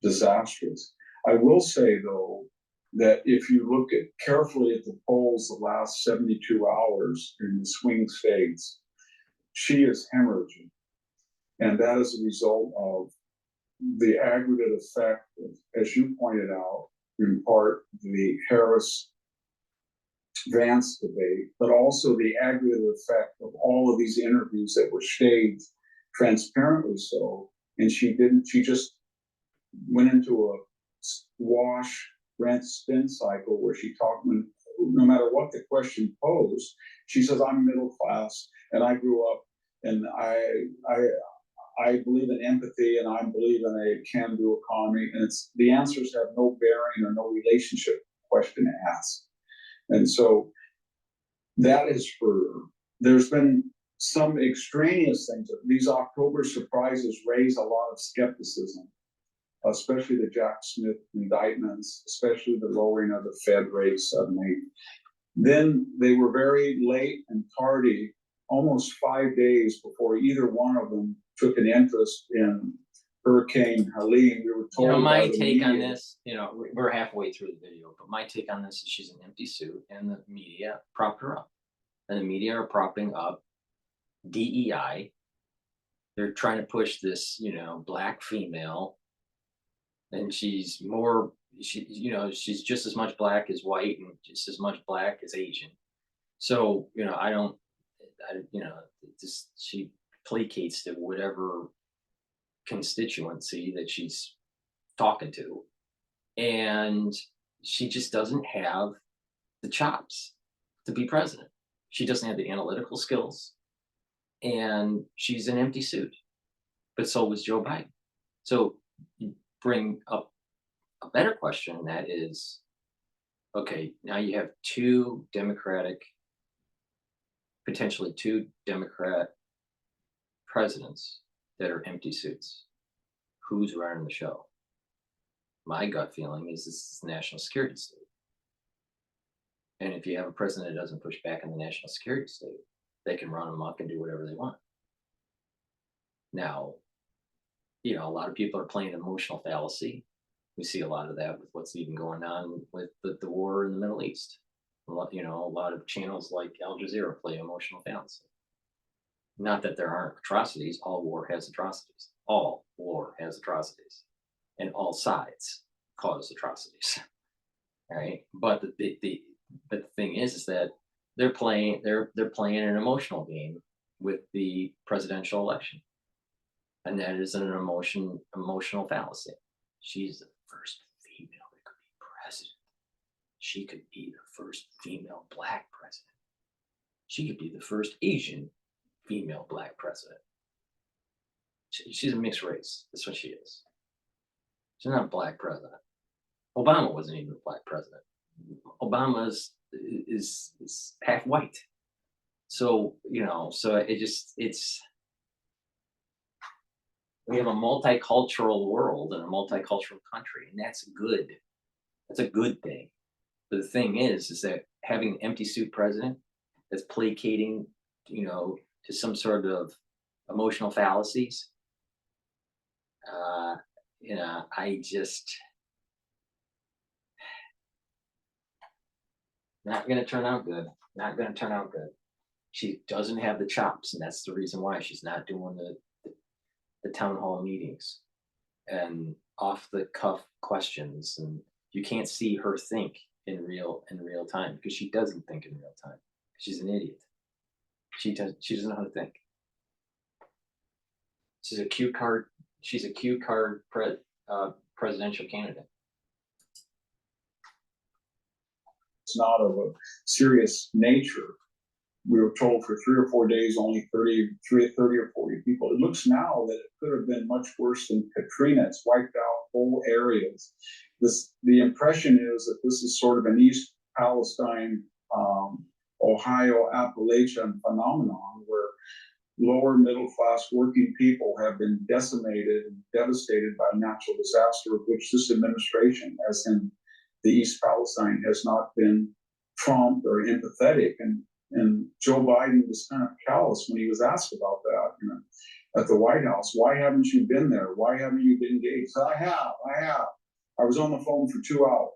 [SPEAKER 4] disastrous. I will say, though, that if you look carefully at the polls the last 72 hours in the swing states, she is hemorrhaging. And that is a result of the aggregate effect of, as you pointed out, in part the Harris-Vance debate, but also the aggregate effect of all of these interviews that were staged transparently so. And she just went into a wash, rent, spin cycle where she talked, no matter what the question posed, she says, I'm middle class and I grew up and I believe in empathy and I believe in a can-do economy. And the answers have no bearing or no relationship question asked. And so that is there's been some extraneous things. These October surprises raise a lot of skepticism, especially the Jack Smith indictments, especially the lowering of the Fed rate suddenly. Then they were very late and tardy, almost 5 days before either one of them took an interest in Hurricane Helene. We were told.
[SPEAKER 1] My take on this, we're halfway through the video, but my take on this is she's an empty suit, and the media propped her up. And the media are propping up DEI. They're trying to push this, black female, and she's just as much black as white and just as much black as Asian. So, she placates to whatever constituency that she's talking to. And she just doesn't have the chops to be president. She doesn't have the analytical skills. And she's an empty suit. But so was Joe Biden. So you bring up a better question, and that is, okay, now you have potentially two Democrat presidents that are empty suits. Who's running the show? My gut feeling is this is a national security state. And if you have a president that doesn't push back on the national security state, they can run amok and do whatever they want. Now, a lot of people are playing emotional fallacy. We see a lot of that with what's even going on with the war in the Middle East. A lot of channels like Al Jazeera play emotional fallacy. Not that there aren't atrocities. All war has atrocities. All war has atrocities, and all sides cause atrocities. All right, but the thing is that they're playing an emotional game with the presidential election, and that is an emotional fallacy. She's the first female that could be president. She could be the first female Black president. She could be the first Asian female Black president. She's a mixed race. That's what she is. She's not a Black president. Obama wasn't even a Black president. Obama is half white. So it's we have a multicultural world and a multicultural country, and that's good. That's a good thing. But the thing is that having an empty suit president that's placating, to some sort of emotional fallacies, I just not going to turn out good. Not going to turn out good. She doesn't have the chops, and that's the reason why she's not doing the town hall meetings and off the cuff questions, and you can't see her think in real time because she doesn't think in real time. She's an idiot. She doesn't know how to think. She's a cue card presidential candidate.
[SPEAKER 4] It's not of a serious nature. We were told for 3 or 4 days only 30 or 40 people. It looks now that it could have been much worse than Katrina. It's wiped out whole areas. The impression is that this is sort of an East Palestine, Ohio Appalachian phenomenon where lower middle class working people have been decimated and devastated by a natural disaster of which this administration, as in the East Palestine, has not been prompt or empathetic. And Joe Biden was kind of callous when he was asked about that, at the White House. Why haven't you been there? Why haven't you been engaged? I have. I was on the phone for 2 hours.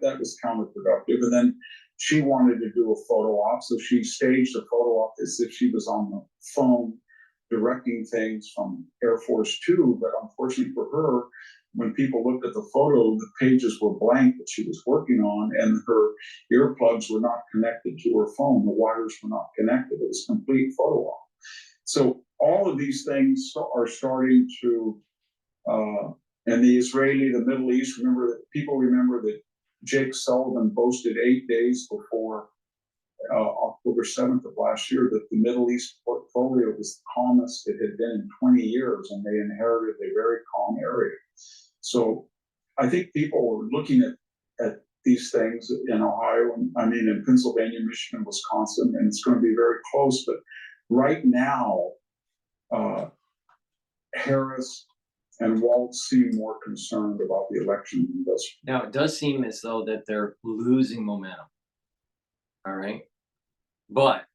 [SPEAKER 4] That was counterproductive. And then she wanted to do a photo op, so she staged a photo op as if she was on the phone directing things from Air Force Two. But unfortunately for her, when people looked at the photo, the pages were blank that she was working on, and her earplugs were not connected to her phone. The wires were not connected. It was a complete photo op. So all of these things are starting to, and the Middle East, people remember that Jake Sullivan boasted 8 days before October 7th of last year that the Middle East portfolio was the calmest it had been in 20 years, and they inherited a very calm area. So I think people are looking at these things in Ohio, in Pennsylvania, Michigan, Wisconsin, and it's going to be very close. But right now, Harris and Waltz seem more concerned about the election than this.
[SPEAKER 1] Now, it does seem as though that they're losing momentum. All right. But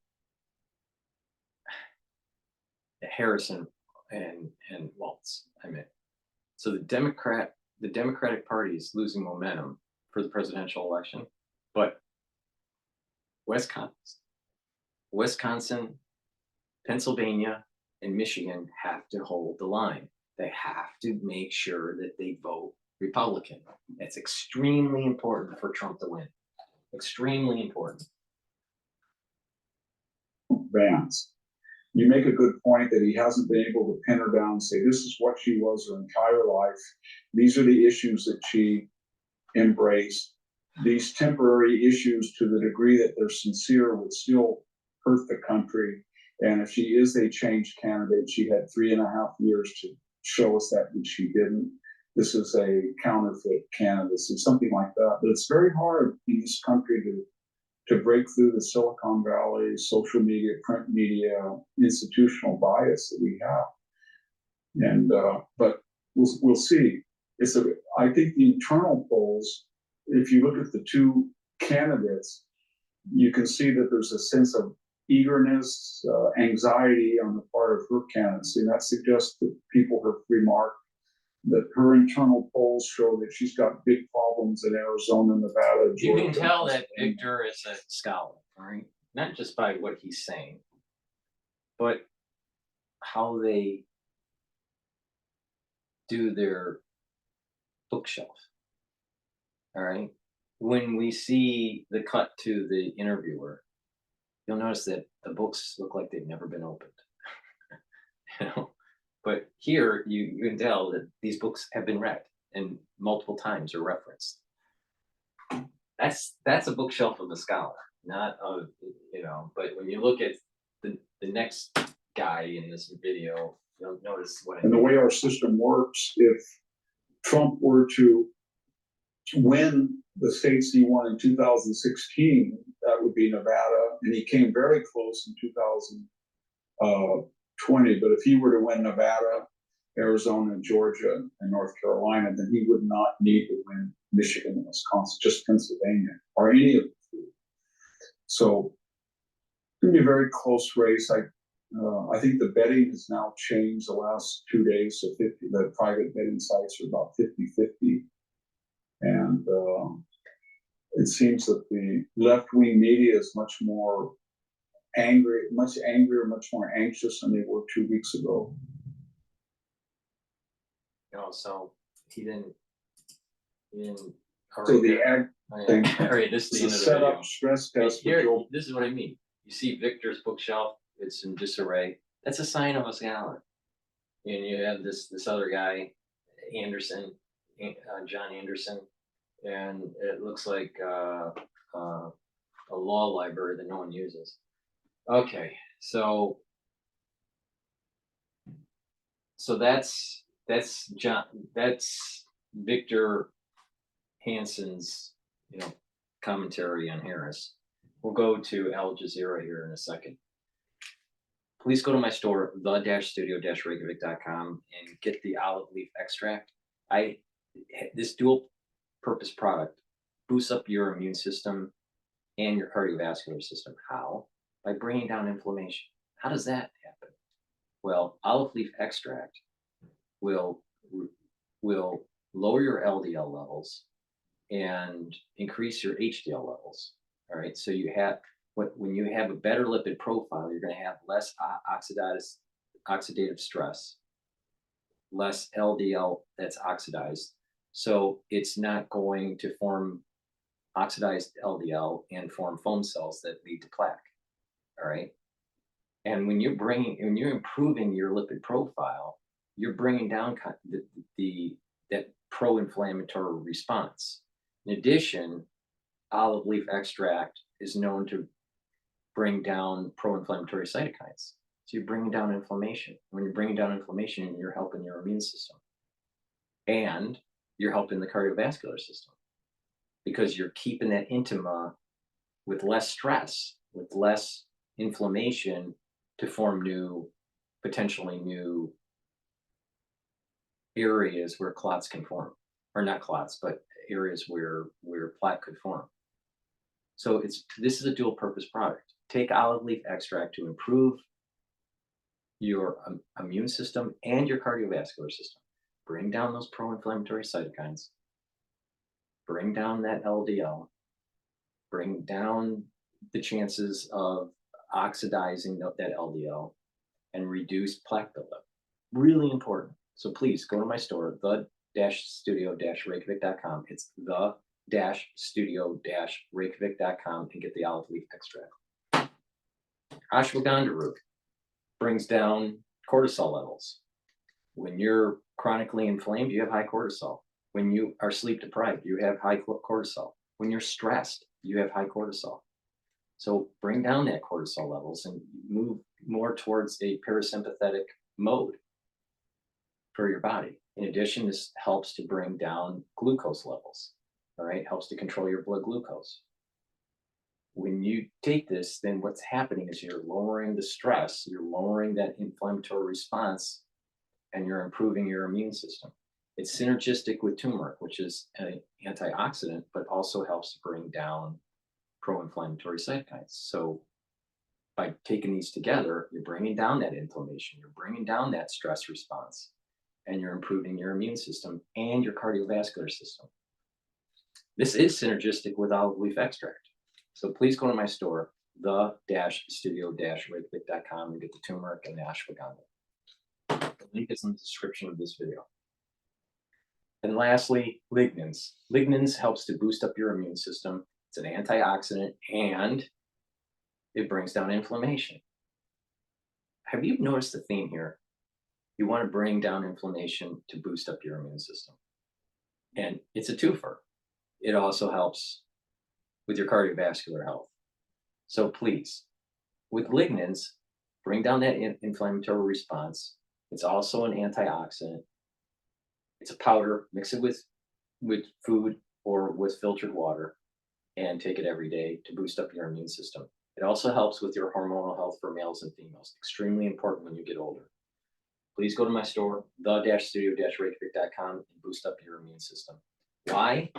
[SPEAKER 1] Harrison and Waltz, so the Democratic Party is losing momentum for the presidential election, but Wisconsin, Pennsylvania, and Michigan have to hold the line. They have to make sure that they vote Republican. It's extremely important for Trump to win. Extremely important.
[SPEAKER 4] Vance, you make a good point that he hasn't been able to pin her down and say, this is what she was her entire life. These are the issues that she embraced. These temporary issues, to the degree that they're sincere, would still hurt the country. And if she is a changed candidate, she had 3.5 years to show us that, and she didn't. This is a counterfeit candidacy, something like that. But it's very hard in this country to break through the Silicon Valley, social media, print media, institutional bias that we have. And but we'll see. I think the internal polls, if you look at the two candidates, you can see that there's a sense of eagerness, anxiety on the part of her candidacy. And that suggests that people have remarked that her internal polls show that she's got big problems in Arizona, Nevada, Georgia.
[SPEAKER 1] You can tell that Victor is a scholar, all right? Not just by what he's saying, but how they do their bookshelf. All right. When we see the cut to the interviewer, you'll notice that the books look like they've never been opened. You know, but here you can tell that these books have been read and multiple times or referenced. That's a bookshelf of a scholar, not of, you know. But when you look at the next guy in this video, you'll notice what I
[SPEAKER 4] And the
[SPEAKER 1] mean.
[SPEAKER 4] way our system works, if Trump were to win the states he won in 2016, that would be Nevada, and he came very close in 2020. But if he were to win Nevada, Arizona, Georgia, and North Carolina, then he would not need to win Michigan and Wisconsin, just Pennsylvania or any of the three. So it's going to be a very close race. I think the betting has now changed the last 2 days. So the private betting sites are about 50-50. And it seems that the left-wing media is much more angry, much angrier, much more anxious than they were 2 weeks ago.
[SPEAKER 1] You know, so he didn't.
[SPEAKER 4] So the ag
[SPEAKER 1] all
[SPEAKER 4] thing
[SPEAKER 1] right, this is
[SPEAKER 4] is
[SPEAKER 1] the
[SPEAKER 4] a
[SPEAKER 1] end of the video.
[SPEAKER 4] setup stress test for
[SPEAKER 1] Here,
[SPEAKER 4] Joe.
[SPEAKER 1] this is what I mean. You see Victor's bookshelf; it's in disarray. That's a sign of a scholar. And you have this other guy, Anderson, John Anderson, and it looks like a law library that no one uses. Okay, so that's John. That's Victor Hansen's, you know, commentary on Harris. We'll go to Al Jazeera here in a second. Please go to my store, the-studio-reykjavik.com, and get the olive leaf extract. This dual purpose product boosts up your immune system and your cardiovascular system. How? By bringing down inflammation. How does that happen? Well, olive leaf extract will lower your LDL levels and increase your HDL levels. All right, so when you have a better lipid profile, you're going to have less oxidative stress, less LDL that's oxidized. So it's not going to form oxidized LDL and form foam cells that lead to plaque. All right, and when you're improving your lipid profile, you're bringing down that pro-inflammatory response. In addition, olive leaf extract is known to bring down pro-inflammatory cytokines. So you're bringing down inflammation. When you're bringing down inflammation, you're helping your immune system. And you're helping the cardiovascular system because you're keeping that intima with less stress, with less inflammation to form potentially new areas where clots can form, or not clots, but areas where plaque could form. So this is a dual purpose product. Take olive leaf extract to improve your immune system and your cardiovascular system. Bring down those pro-inflammatory cytokines. Bring down that LDL. Bring down the chances of oxidizing that LDL and reduce plaque buildup. Really important. So please go to my store, the-studio-reykjavik.com. It's the-studio-reykjavik.com and get the olive leaf extract. Ashwagandha root brings down cortisol levels. When you're chronically inflamed, you have high cortisol. When you are sleep deprived, you have high cortisol. When you're stressed, you have high cortisol. So bring down that cortisol levels and move more towards a parasympathetic mode for your body. In addition, this helps to bring down glucose levels. All right, helps to control your blood glucose. When you take this, then what's happening is you're lowering the stress, you're lowering that inflammatory response, and you're improving your immune system. It's synergistic with turmeric, which is an antioxidant, but also helps to bring down pro-inflammatory cytokines. So by taking these together, you're bringing down that inflammation, you're bringing down that stress response, and you're improving your immune system and your cardiovascular system. This is synergistic with olive leaf extract. So please go to my store, the-studio-reykjavik.com, and get the turmeric and the ashwagandha. The link is in the description of this video. And lastly, lignans. Lignans helps to boost up your immune system. It's an antioxidant and it brings down inflammation. Have you noticed the theme here? You want to bring down inflammation to boost up your immune system. And it's a twofer. It also helps with your cardiovascular health. So please, with lignans, bring down that inflammatory response. It's also an antioxidant. It's a powder, mix it with food or with filtered water and take it every day to boost up your immune system. It also helps with your hormonal health for males and females, extremely important when you get older. Please go to my store, the-studio-reykjavik.com, and boost up your immune system. Why?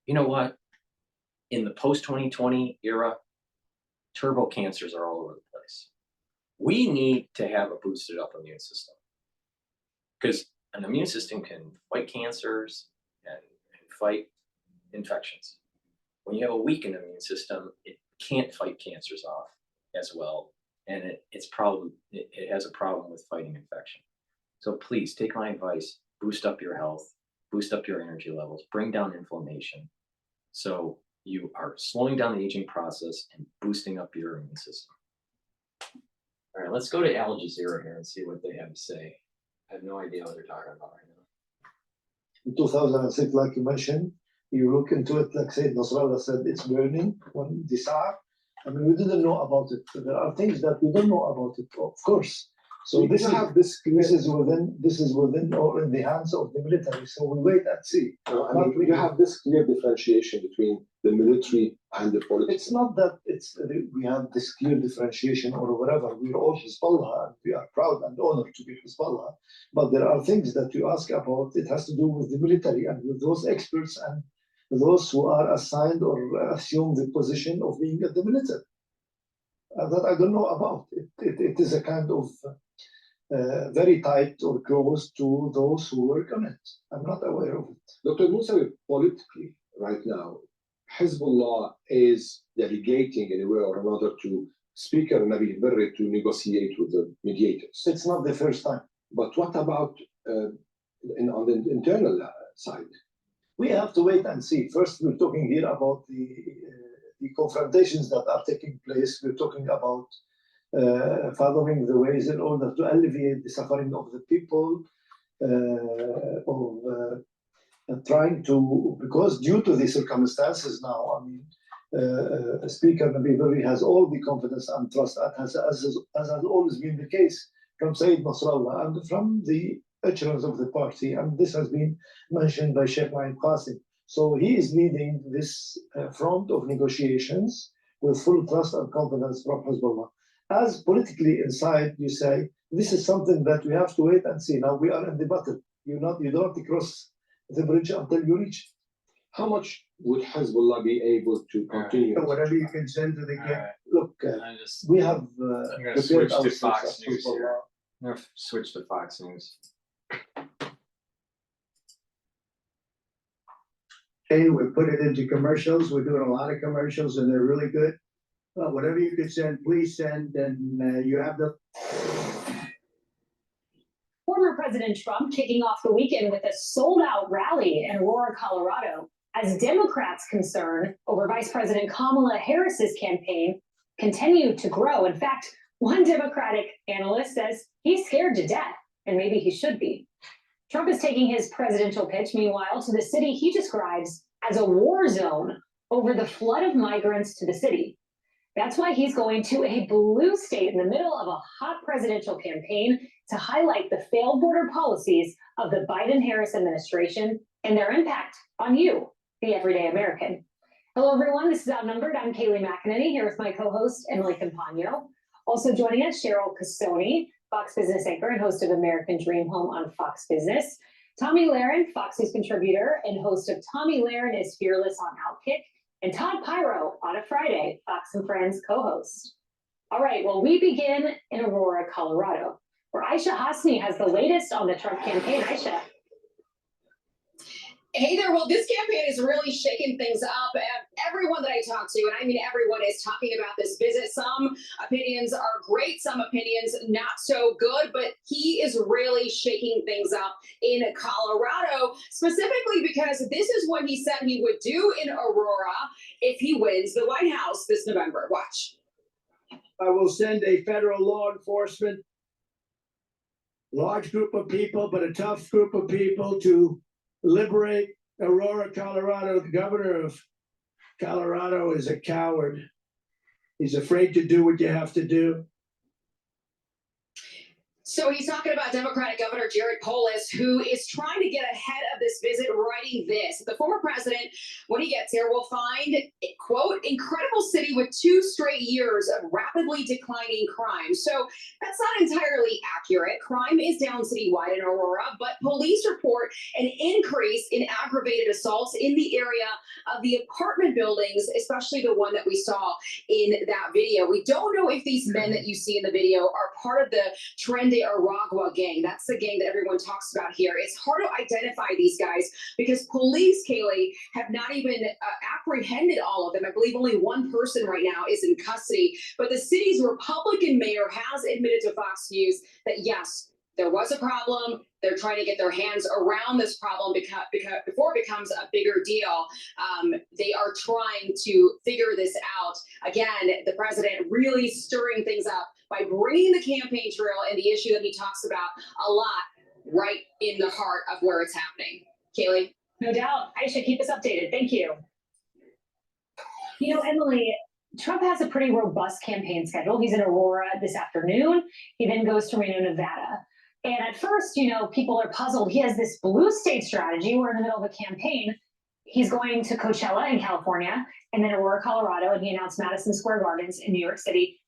[SPEAKER 1] You know what? In the post-2020 era, turbo cancers are all over the place. We need to have a boosted up immune system because an immune system can fight cancers and fight infections. When you have a weakened immune system, it can't fight cancers off as well, and it has a problem with fighting infection. So please take my advice, boost up your health, boost up your energy levels, bring down inflammation. So you are slowing down the aging process and boosting up your immune system. All right, let's go to Al Jazeera here and see what they have to say. I have no idea what they're talking about right now.
[SPEAKER 6] In 2006, like you mentioned, you look into it, like Said Nasrallah said, it's burning when disar. I mean, we didn't know about it. There are things that we don't know about it, of course. So this is within or in the hands of the military. So we wait and see.
[SPEAKER 7] No, I mean, you have this clear differentiation between the military and the politics.
[SPEAKER 6] It's not that we have this clear differentiation or whatever. We're all Hezbollah and we are proud and honored to be Hezbollah. But there are things that you ask about. It has to do with the military and with those experts and those who are assigned or assume the position of being at the military. That I don't know about. It is a kind of very tight or close to those who work on it. I'm not aware of it.
[SPEAKER 7] Dr. Musa, politically, right now, Hezbollah is delegating in a way or another to Speaker Nabil Berri to negotiate with the mediators.
[SPEAKER 6] It's not the first time.
[SPEAKER 7] But what about on the internal side?
[SPEAKER 6] We have to wait and see. First, we're talking here about the confrontations that are taking place. We're talking about following the ways in order to alleviate the suffering of the people, trying to, because due to the circumstances now, I mean, Speaker Nabil Berri has all the confidence and trust, as has always been the case from Sayyid Nasrallah and from the echelons of the party, and this has been mentioned by Sheikh Ma'in Qasim. So he is leading this front of negotiations with full trust and confidence from Hezbollah. As politically inside, you say, this is something that we have to wait and see. Now we are in the battle. You don't have to cross the bridge until you reach.
[SPEAKER 7] How much would Hezbollah be able to continue?
[SPEAKER 6] Whatever you can send to the game.
[SPEAKER 1] Right.
[SPEAKER 6] Look, we have
[SPEAKER 1] I'm going to
[SPEAKER 6] prepared
[SPEAKER 1] switch to
[SPEAKER 6] ourselves
[SPEAKER 1] Fox
[SPEAKER 6] as
[SPEAKER 1] News here.
[SPEAKER 6] Hezbollah.
[SPEAKER 1] I'm going to switch to Fox News.
[SPEAKER 8] Okay, we put it into commercials. We're doing a lot of commercials and they're really good. Whatever you could send, please send, and you have the.
[SPEAKER 9] Former President Trump kicking off the weekend with a sold-out rally in Aurora, Colorado, as Democrats' concern over Vice President Kamala Harris's campaign continued to grow. In fact, one Democratic analyst says he's scared to death, and maybe he should be. Trump is taking his presidential pitch, meanwhile, to the city he describes as a war zone over the flood of migrants to the city. That's why he's going to a blue state in the middle of a hot presidential campaign to highlight the failed border policies of the Biden-Harris administration and their impact on you, the everyday American. Hello, everyone. This is Outnumbered. I'm Kaylee McEnany here with my co-host, Emily Campagno. Also joining us, Cheryl Castoni, Fox Business anchor and host of American Dream Home on Fox Business. Tommy Lahren, Fox News contributor and host of Tommy Lahren is Fearless on Outkick, and Todd Pyro on a Friday, Fox and Friends co-host. All right, well, we begin in Aurora, Colorado, where Aisha Hasni has the latest on the Trump campaign. Aisha.
[SPEAKER 10] Hey there, well, this campaign is really shaking things up. Everyone that I talk to, and I mean everyone, is talking about this visit. Some opinions are great, some opinions not so good, but he is really shaking things up in Colorado, specifically because this is what he said he would do in Aurora if he wins the White House this November. Watch.
[SPEAKER 8] I will send a federal law enforcement, large group of people, but a tough group of people to liberate Aurora, Colorado. The governor of Colorado is a coward. He's afraid to do what you have to do.
[SPEAKER 10] So he's talking about Democratic Governor Jared Polis, who is trying to get ahead of this visit, writing this. The former president, when he gets here, will find, quote, incredible city with 2 straight years of rapidly declining crime. So that's not entirely accurate. Crime is down citywide in Aurora, but police report an increase in aggravated assaults in the area of the apartment buildings, especially the one that we saw in that video. We don't know if these men that you see in the video are part of the trendy Aragua gang. That's the gang that everyone talks about here. It's hard to identify these guys because police, Kaylee, have not even apprehended all of them. I believe only one person right now is in custody. But the city's Republican mayor has admitted to Fox News that, yes, there was a problem. They're trying to get their hands around this problem because before it becomes a bigger deal. They are trying to figure this out. Again, the president really stirring things up by bringing the campaign trail and the issue that he talks about a lot right in the heart of where it's happening. Kaylee?
[SPEAKER 9] No doubt. Aisha, keep us updated. Thank you. You know, Emily, Trump has a pretty robust campaign schedule. He's in Aurora this afternoon. He then goes to Reno, Nevada. And at first, you know, people are puzzled. He has this blue state strategy. We're in the middle of a campaign. He's going to Coachella in California and then Aurora, Colorado, and he announced Madison Square Gardens in New York City.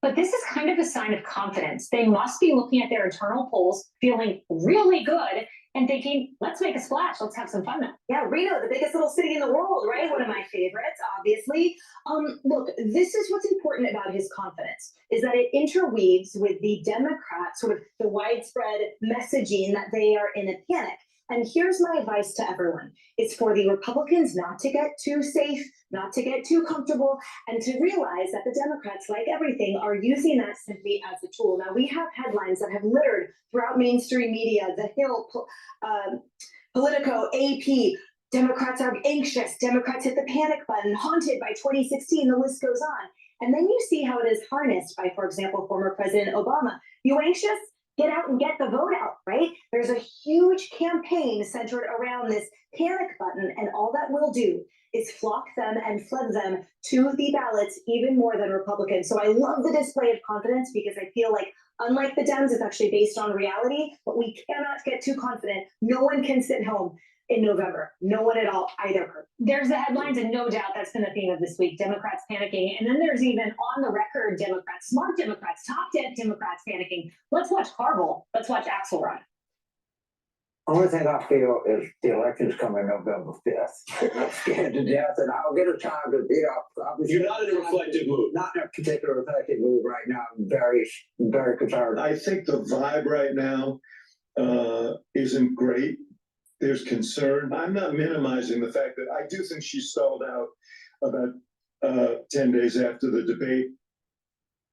[SPEAKER 9] But this is kind of a sign of confidence. They must be looking at their internal polls, feeling really good, and thinking, let's make a splash. Let's have some fun now.
[SPEAKER 11] Yeah, Reno, the biggest little city in the world, right? One of my favorites, obviously. Look, this is what's important about his confidence, is that it interweaves with the Democrats, sort of the widespread messaging that they are in a panic. And here's my advice to everyone. It's for the Republicans not to get too safe, not to get too comfortable, and to realize that the Democrats, like everything, are using that simply as a tool. Now, we have headlines that have littered throughout mainstream media, The Hill, Politico, AP. Democrats are anxious. Democrats hit the panic button, haunted by 2016. The list goes on. And then you see how it is harnessed by, for example, former President Obama. You anxious? Get out and get the vote out, right? There's a huge campaign centered around this panic button, and all that will do is flock them and flood them to the ballots even more than Republicans. So I love the display of confidence because I feel like, unlike the Dems, it's actually based on reality, but we cannot get too confident. No one can sit home in November. No one at all, either.
[SPEAKER 9] There's the headlines, and no doubt that's been the theme of this week, Democrats panicking. And then there's even on the record Democrats, smart Democrats, top Democrats panicking. Let's watch Carville. Let's watch Axelrod.
[SPEAKER 12] Only thing I feel is the election's coming November 5th. I'm scared to death, and I'll get a time to be up.
[SPEAKER 13] You're not in a reflective mood.
[SPEAKER 12] Not in a particular reflective mood right now. I'm very, very concerned.
[SPEAKER 6] I think the vibe right now isn't great. There's concern. I'm not minimizing the fact that I do think she stalled out about 10 days after the debate.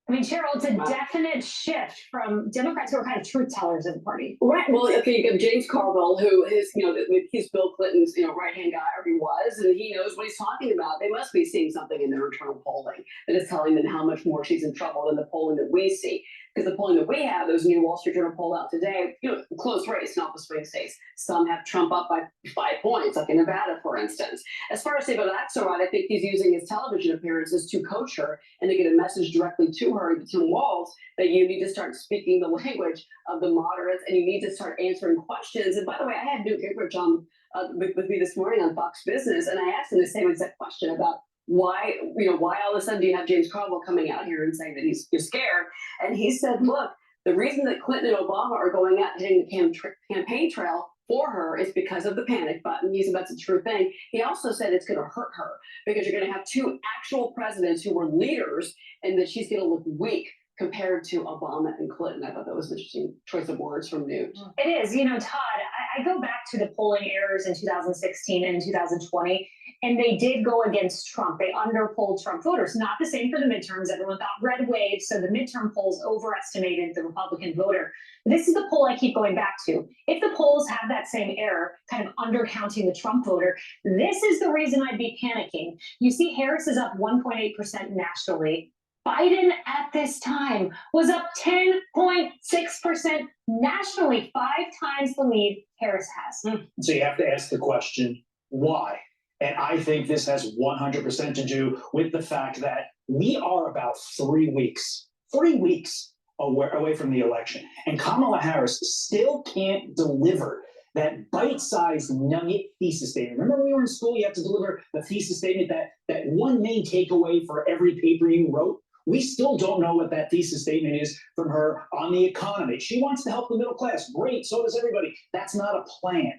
[SPEAKER 9] I mean, Cheryl, it's a definite shift from Democrats who are kind of truth tellers in the party.
[SPEAKER 14] Right. Well, okay, you have James Carville, who is, he's Bill Clinton's, right-hand guy, or he was, and he knows what he's talking about. They must be seeing something in their internal polling that is telling them how much more she's in trouble than the polling that we see. Because the polling that we have, those new Wall Street Journal poll out today, close race, not the swing states. Some have Trump up by 5 points, like in Nevada, for instance. As far as about Axelrod, I think he's using his television appearances to coach her and to get a message directly to her, to Walls, that you need to start speaking the language of the moderates and you need to start answering questions. And by the way, I had Newt Gingrich on with me this morning on Fox Business, and I asked him the same exact question about why all of a sudden do you have James Carville coming out here and saying that you're scared? And he said, look, the reason that Clinton and Obama are going out and hitting the campaign trail for her is because of the panic button. He said that's a true thing. He also said it's going to hurt her because you're going to have two actual presidents who were leaders and that she's going to look weak compared to Obama and Clinton. I thought that was an interesting choice of words from Newt.
[SPEAKER 9] It is. You know, Todd, I go back to the polling errors in 2016 and 2020, and they did go against Trump. They underpolled Trump voters. Not the same for the midterms. Everyone thought red wave, so the midterm polls overestimated the Republican voter. This is the poll I keep going back to. If the polls have that same error, kind of undercounting the Trump voter, this is the reason I'd be panicking. You see Harris is up 1.8% nationally. Biden at this time was up 10.6% nationally, 5 times the lead Harris has.
[SPEAKER 2] So you have to ask the question, why? And I think this has 100% to do with the fact that we are about 3 weeks away from the election. And Kamala Harris still can't deliver that bite-sized nugget thesis statement. Remember when we were in school, you have to deliver the thesis statement, that one main takeaway for every paper you wrote? We still don't know what that thesis statement is from her on the economy. She wants to help the middle class. Great, so does everybody. That's not a plan.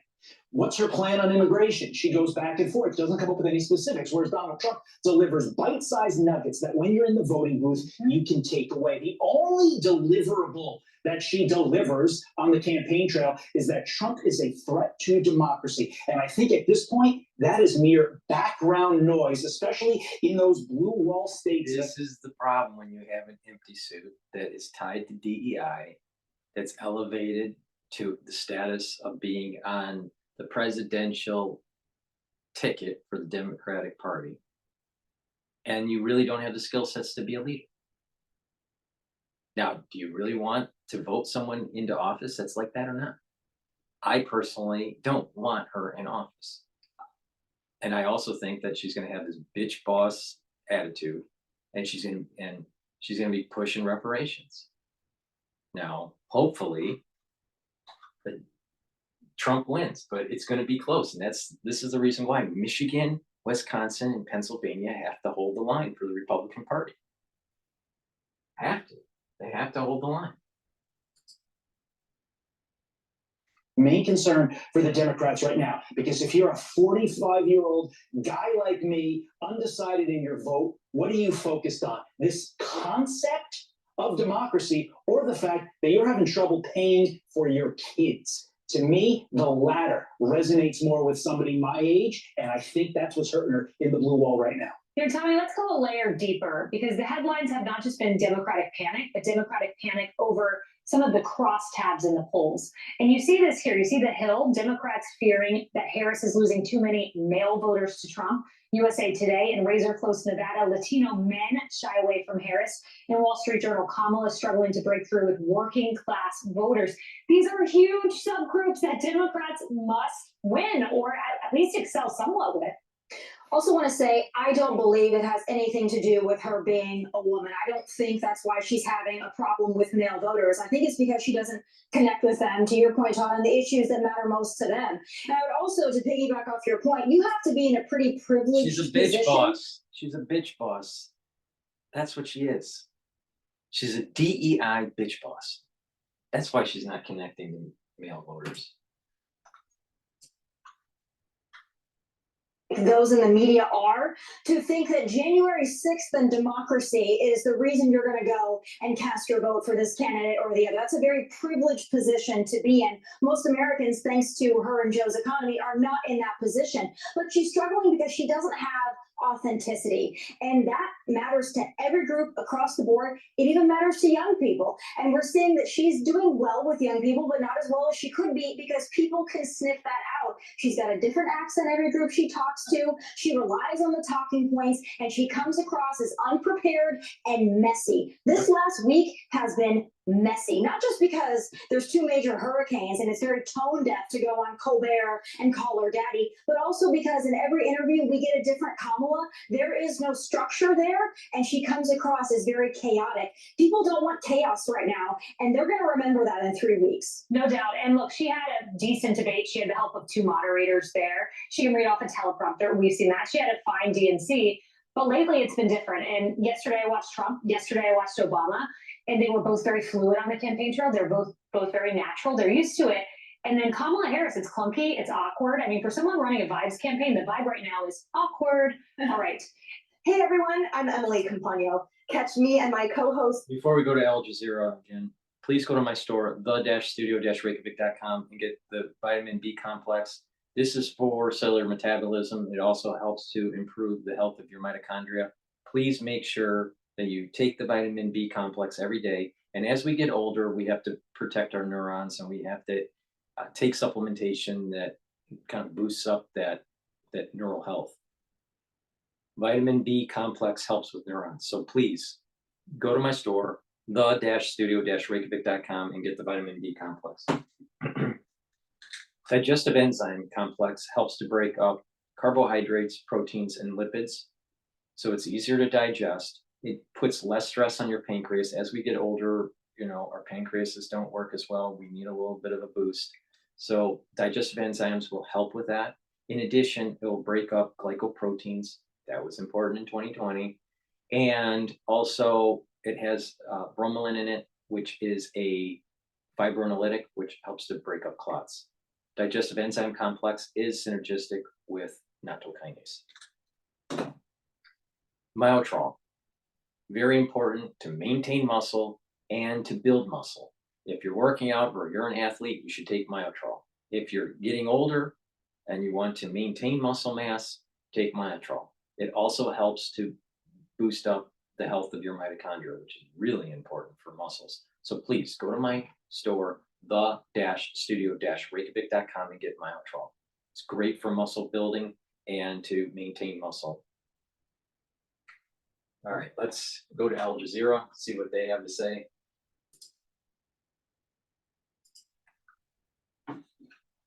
[SPEAKER 2] What's her plan on immigration? She goes back and forth, doesn't come up with any specifics, whereas Donald Trump delivers bite-sized nuggets that when you're in the voting booth, you can take away. The only deliverable that she delivers on the campaign trail is that Trump is a threat to democracy. And I think at this point, that is mere background noise, especially in those blue wall states.
[SPEAKER 1] This is the problem when you have an empty suit that is tied to DEI, that's elevated to the status of being on the presidential ticket for the Democratic Party. And you really don't have the skill sets to be a leader. Now, do you really want to vote someone into office that's like that or not? I personally don't want her in office. And I also think that she's going to have this bitch boss attitude, and she's going to be pushing reparations. Now, hopefully, Trump wins, but it's going to be close, and this is the reason why Michigan, Wisconsin, and Pennsylvania have to hold the line for the Republican Party. They have to hold the line.
[SPEAKER 2] Main concern for the Democrats right now, because if you're a 45-year-old guy like me, undecided in your vote, what are you focused on? This concept of democracy or the fact that you're having trouble paying for your kids? To me, the latter resonates more with somebody my age, and I think that's what's hurting her in the blue wall right now.
[SPEAKER 9] You know, Tommy, let's go a layer deeper, because the headlines have not just been Democratic panic, but Democratic panic over some of the crosstabs in the polls. And you see this here. You see the Hill, Democrats fearing that Harris is losing too many male voters to Trump. USA Today and Razor Close Nevada, Latino men shy away from Harris. In Wall Street Journal, Kamala is struggling to break through with working class voters. These are huge subgroups that Democrats must win, or at least excel somewhat with.
[SPEAKER 11] Also want to say, I don't believe it has anything to do with her being a woman. I don't think that's why she's having a problem with male voters. I think it's because she doesn't connect with them, to your point, Todd, on the issues that matter most to them. And I would also, to piggyback off your point, you have to be in a pretty privileged
[SPEAKER 1] She's a bitch
[SPEAKER 11] position.
[SPEAKER 1] boss. She's a bitch boss. That's what she is. She's a DEI bitch boss. That's why she's not connecting to male voters.
[SPEAKER 11] Those in the media are, to think that January 6th and democracy is the reason you're going to go and cast your vote for this candidate or the other. That's a very privileged position to be in. Most Americans, thanks to her and Joe's economy, are not in that position. But she's struggling because she doesn't have authenticity, and that matters to every group across the board. It even matters to young people, and we're seeing that she's doing well with young people, but not as well as she could be, because people can sniff that out. She's got a different accent every group she talks to. She relies on the talking points, and she comes across as unprepared and messy. This last week has been messy, not just because there's 2 major hurricanes and it's very tone deaf to go on Colbert and call her daddy, but also because in every interview we get a different Kamala. There is no structure there, and she comes across as very chaotic. People don't want chaos right now, and they're going to remember that in 3 weeks.
[SPEAKER 9] No doubt. And look, she had a decent debate. She had the help of 2 moderators there. She can read off a teleprompter. We've seen that. She had a fine DNC, but lately it's been different. And yesterday I watched Trump. Yesterday I watched Obama. And they were both very fluid on the campaign trail. They're both very natural. They're used to it. And then Kamala Harris, it's clunky, it's awkward. I mean, for someone running a vibes campaign, the vibe right now is awkward. All right.
[SPEAKER 11] Hey everyone, I'm Emily Campagno. Catch me and my co-host.
[SPEAKER 1] Before we go to Al Jazeera again, please go to my store, the-studio-reykjavik.com, and get the vitamin B complex. This is for cellular metabolism. It also helps to improve the health of your mitochondria. Please make sure that you take the vitamin B complex every day. And as we get older, we have to protect our neurons, and we have to take supplementation that kind of boosts up that neural health. Vitamin B complex helps with neurons. So please go to my store, the-studio-reykjavik.com, and get the vitamin B complex. Digestive enzyme complex helps to break up carbohydrates, proteins, and lipids. So it's easier to digest. It puts less stress on your pancreas. As we get older, our pancreases don't work as well. We need a little bit of a boost. So digestive enzymes will help with that. In addition, it will break up glycoproteins. That was important in 2020. And also it has bromelain in it, which is a fibrinolytic, which helps to break up clots. Digestive enzyme complex is synergistic with nattokinase. Myotrol, very important to maintain muscle and to build muscle. If you're working out or you're an athlete, you should take Myotrol. If you're getting older and you want to maintain muscle mass, take Myotrol. It also helps to boost up the health of your mitochondria, which is really important for muscles. So please go to my store, the-studio-reykjavik.com, and get Myotrol. It's great for muscle building and to maintain muscle. All right, let's go to Al Jazeera, see what they have to say.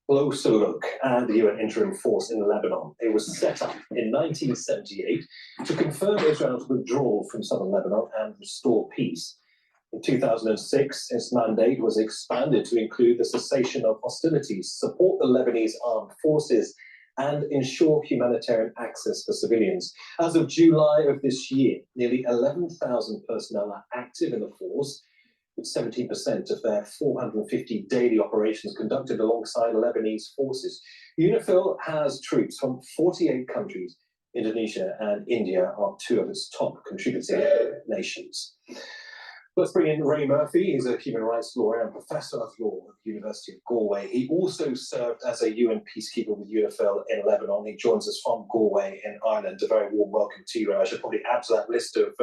[SPEAKER 13] Closer look at the UN interim force in Lebanon. It was set up in 1978 to confirm Israel's withdrawal from southern Lebanon and restore peace. In 2006, its mandate was expanded to include the cessation of hostilities, support the Lebanese armed forces, and ensure humanitarian access for civilians. As of July of this year, nearly 11,000 personnel are active in the force, with 17% of their 450 daily operations conducted alongside Lebanese forces. UNIFIL has troops from 48 countries. Indonesia and India are two of its top contributing nations. Let's bring in Ray Murphy. He's a human rights lawyer and professor of law at the University of Galway. He also served as a UN peacekeeper with UNIFIL in Lebanon. He joins us from Galway in Ireland. A very warm welcome to you, Ray. I should probably add to that list of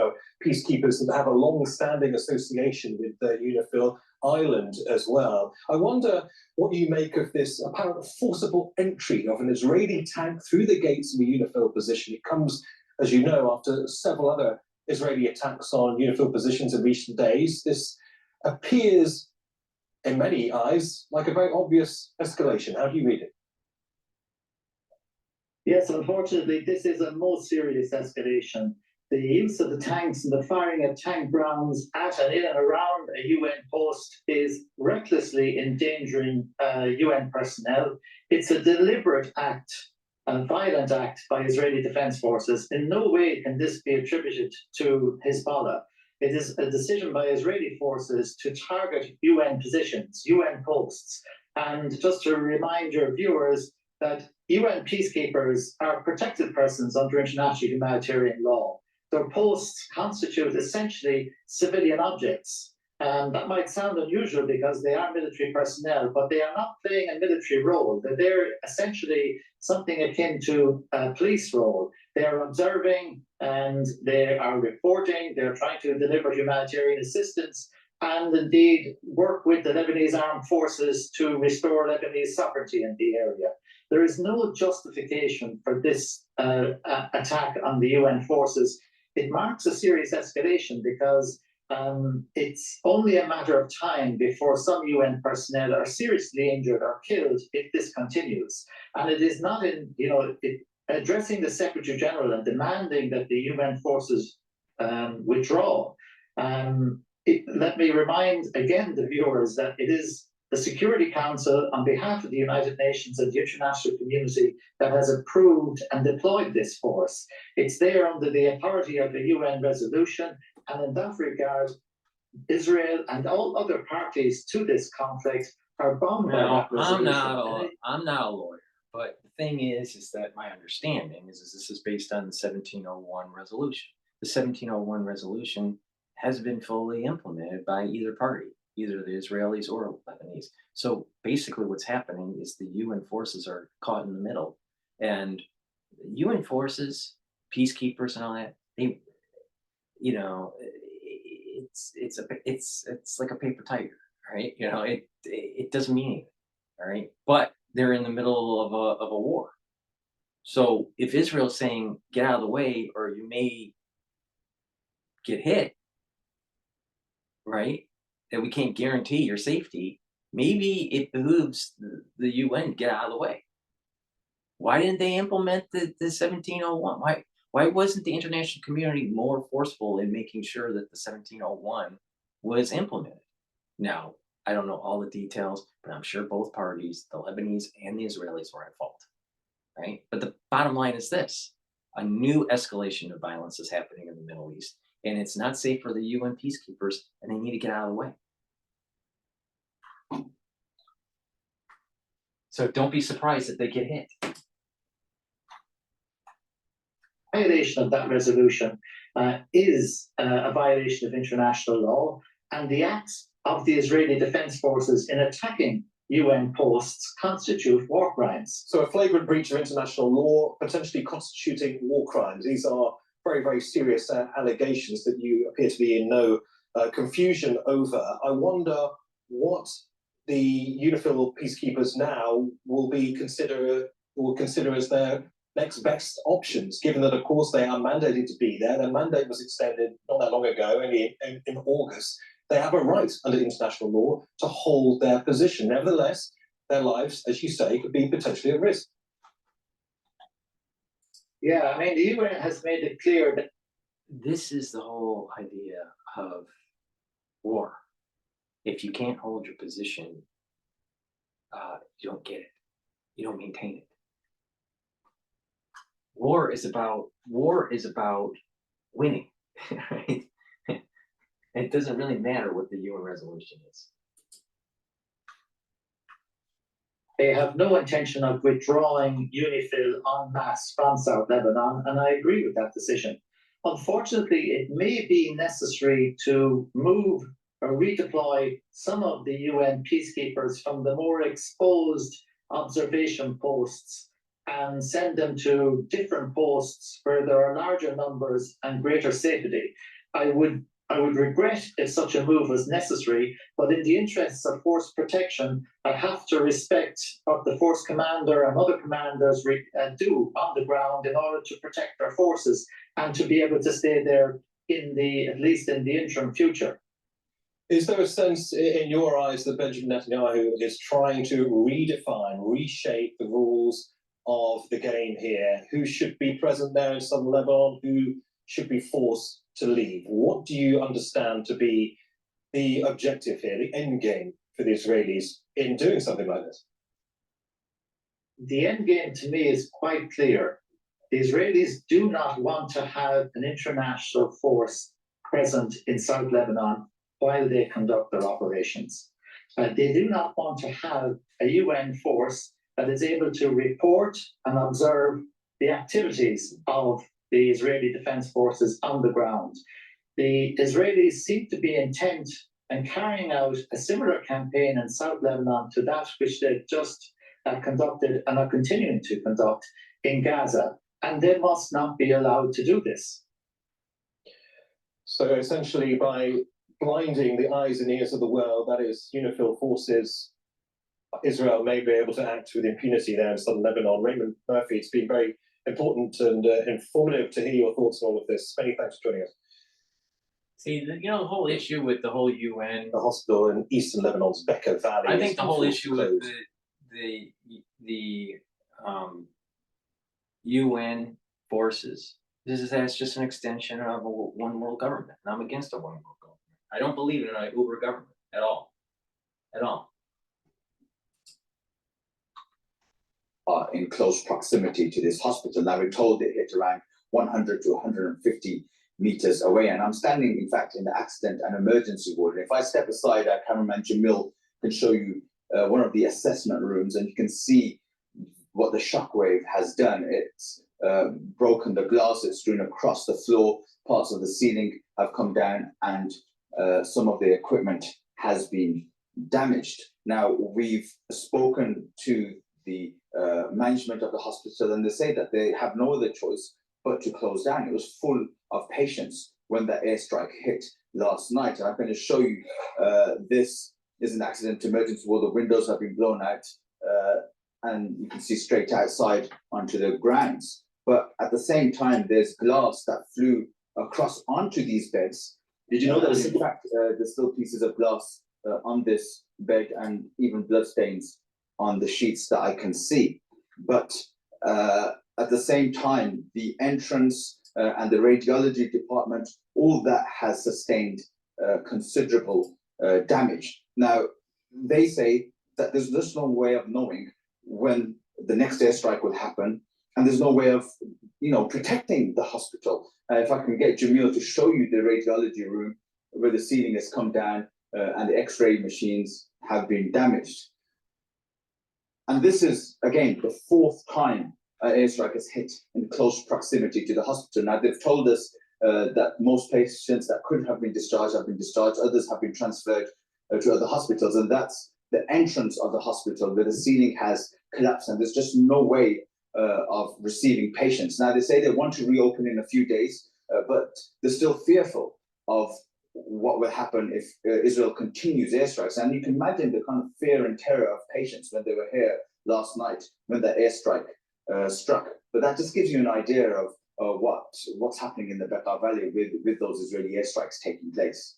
[SPEAKER 13] peacekeepers that have a long-standing association with UNIFIL Ireland as well. I wonder what you make of this apparent forcible entry of an Israeli tank through the gates of a UNIFIL position. It comes, as you know, after several other Israeli attacks on UNIFIL positions in recent days. This appears, in many eyes, like a very obvious escalation. How do you read it?
[SPEAKER 15] Yes, unfortunately, this is a most serious escalation. The use of the tanks and the firing of tank rounds at and in and around a UN post is recklessly endangering UN personnel. It's a deliberate act, a violent act by Israeli defense forces. In no way can this be attributed to Hezbollah. It is a decision by Israeli forces to target UN positions, UN posts. And just to remind your viewers that UN peacekeepers are protected persons under international humanitarian law. Their posts constitute essentially civilian objects. And that might sound unusual because they are military personnel, but they are not playing a military role. They're essentially something akin to a police role. They are observing and they are reporting. They're trying to deliver humanitarian assistance and indeed work with the Lebanese armed forces to restore Lebanese sovereignty in the area. There is no justification for this attack on the UN forces. It marks a serious escalation because it's only a matter of time before some UN personnel are seriously injured or killed if this continues. And it is not addressing the Secretary General and demanding that the UN forces withdraw. Let me remind again the viewers that it is the Security Council on behalf of the United Nations and the international community that has approved and deployed this force. It's there under the authority of the UN resolution, and in that regard, Israel and all other parties to this conflict are bound by
[SPEAKER 1] No,
[SPEAKER 15] that resolution.
[SPEAKER 1] I'm not a lawyer, but the thing is that my understanding is this is based on the 1701 resolution. The 1701 resolution has been fully implemented by either party, either the Israelis or Lebanese. So basically what's happening is the UN forces are caught in the middle, and UN forces, peacekeepers and all that, they, you know, it's like a paper tiger, right? You know, it doesn't mean anything, all right? But they're in the middle of a war. So if Israel's saying, get out of the way or you may get hit, right? That we can't guarantee your safety, maybe it behooves the UN to get out of the way. Why didn't they implement the 1701? Why wasn't the international community more forceful in making sure that the 1701 was implemented? Now, I don't know all the details, but I'm sure both parties, the Lebanese and the Israelis, were at fault, right? But the bottom line is this: a new escalation of violence is happening in the Middle East, and it's not safe for the UN peacekeepers, and they need to get out of the way. So don't be surprised if they get hit.
[SPEAKER 15] Violation of that resolution is a violation of international law, and the acts of the Israeli Defense Forces in attacking UN posts constitute war crimes.
[SPEAKER 13] So a flagrant breach of international law, potentially constituting war crimes. These are very, very serious allegations that you appear to be in no confusion over. I wonder what the UNIFIL peacekeepers now will consider as their next best options, given that, of course, they are mandated to be there. Their mandate was extended not that long ago, only in August. They have a right under international law to hold their position. Nevertheless, their lives, as you say, could be potentially at risk.
[SPEAKER 15] Yeah, I mean, the UN has made it clear that
[SPEAKER 1] this is the whole idea of war. If you can't hold your position, you don't get it. You don't maintain it. War is about winning, right? It doesn't really matter what the UN resolution is.
[SPEAKER 15] they have no intention of withdrawing UNIFIL en masse from South Lebanon, and I agree with that decision. Unfortunately, it may be necessary to move or redeploy some of the UN peacekeepers from the more exposed observation posts and send them to different posts where there are larger numbers and greater safety. I would regret if such a move was necessary, but in the interests of force protection, I have to respect what the force commander and other commanders do on the ground in order to protect their forces and to be able to stay there at least in the interim future.
[SPEAKER 13] Is there a sense in your eyes that Benjamin Netanyahu is trying to redefine, reshape the rules of the game here? Who should be present there in southern Lebanon? Who should be forced to leave? What do you understand to be the objective here, the end game for the Israelis in doing something like this?
[SPEAKER 15] The end game to me is quite clear. The Israelis do not want to have an international force present in South Lebanon while they conduct their operations. They do not want to have a UN force that is able to report and observe the activities of the Israeli Defense Forces on the ground. The Israelis seem to be intent on carrying out a similar campaign in South Lebanon to that which they've just conducted and are continuing to conduct in Gaza, and they must not be allowed to do this.
[SPEAKER 13] So essentially, by blinding the eyes and ears of the world, that is UNIFIL forces, Israel may be able to act with impunity there in southern Lebanon. Raymond Murphy, it's been very important and informative to hear your thoughts on all of this. Many thanks for joining us.
[SPEAKER 1] See, the whole issue with the whole UN,
[SPEAKER 13] the hospital in eastern Lebanon's Bekaa Valley.
[SPEAKER 1] I think the whole issue with the UN forces is that it's just an extension of a one world government. And I'm against a one world government. I don't believe in an Uber government at all. At all.
[SPEAKER 16] In close proximity to this hospital. Now, we're told they hit around 100 to 150 meters away. And I'm standing, in fact, in the accident and emergency ward. And if I step aside, our cameraman Jamil can show you one of the assessment rooms, and you can see what the shockwave has done. It's broken the glass, it's strewn across the floor, parts of the ceiling have come down, and some of the equipment has been damaged. Now, we've spoken to the management of the hospital, and they say that they have no other choice but to close down. It was full of patients when the airstrike hit last night. And I'm going to show you, this is an accident emergency where the windows have been blown out, and you can see straight outside onto the grounds. But at the same time, there's glass that flew across onto these beds. Did you know that in fact, there's still pieces of glass on this bed, and even bloodstains on the sheets that I can see? But at the same time, the entrance and the radiology department, all that has sustained considerable damage. Now, they say that there's just no way of knowing when the next airstrike will happen, and there's no way of, protecting the hospital. If I can get Jamil to show you the radiology room where the ceiling has come down and the X-ray machines have been damaged. And this is, again, the fourth time an airstrike has hit in close proximity to the hospital. Now, they've told us that most patients that could have been discharged have been discharged, others have been transferred to other hospitals, and that's the entrance of the hospital where the ceiling has collapsed, and there's just no way of receiving patients. Now, they say they want to reopen in a few days, but they're still fearful of what will happen if Israel continues airstrikes. And you can imagine the kind of fear and terror of patients when they were here last night when the airstrike struck. But that just gives you an idea of what's happening in the Bekaa Valley with those Israeli airstrikes taking place.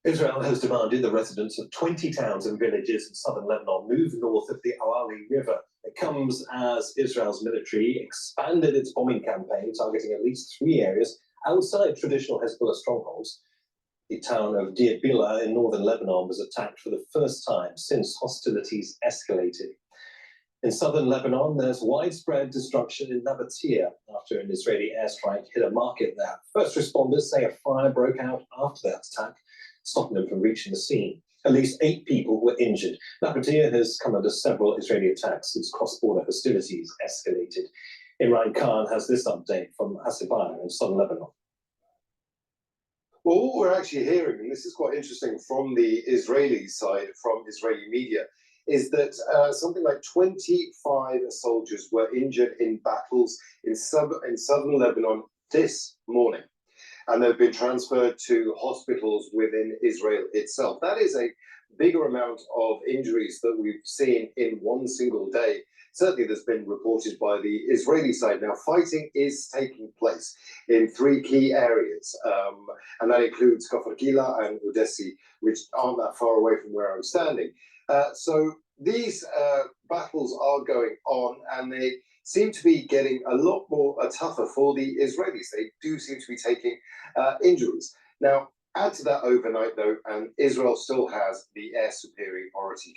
[SPEAKER 13] Israel has demanded the residents of 20 towns and villages in southern Lebanon move north of the Awali River. It comes as Israel's military expanded its bombing campaign, targeting at least 3 areas outside traditional Hezbollah strongholds. The town of Deir Bila in northern Lebanon was attacked for the first time since hostilities escalated. In southern Lebanon, there's widespread destruction in Nabatea after an Israeli airstrike hit a market there. First responders say a fire broke out after that attack, stopping them from reaching the scene. At least 8 people were injured. Nabatea has come under several Israeli attacks since cross-border hostilities escalated. Imran Khan has this update from Hasibaya in southern Lebanon.
[SPEAKER 7] Well, what we're actually hearing, and this is quite interesting from the Israeli side, from Israeli media, is that something like 25 soldiers were injured in battles in southern Lebanon this morning, and they've been transferred to hospitals within Israel itself. That is a bigger amount of injuries that we've seen in one single day. Certainly, there's been reported by the Israeli side. Now, fighting is taking place in 3 key areas, and that includes Kfar Kila and Odessi, which aren't that far away from where I'm standing. So these battles are going on, and they seem to be getting a lot more tougher for the Israelis. They do seem to be taking injuries. Now, add to that overnight, though, and Israel still has the air superiority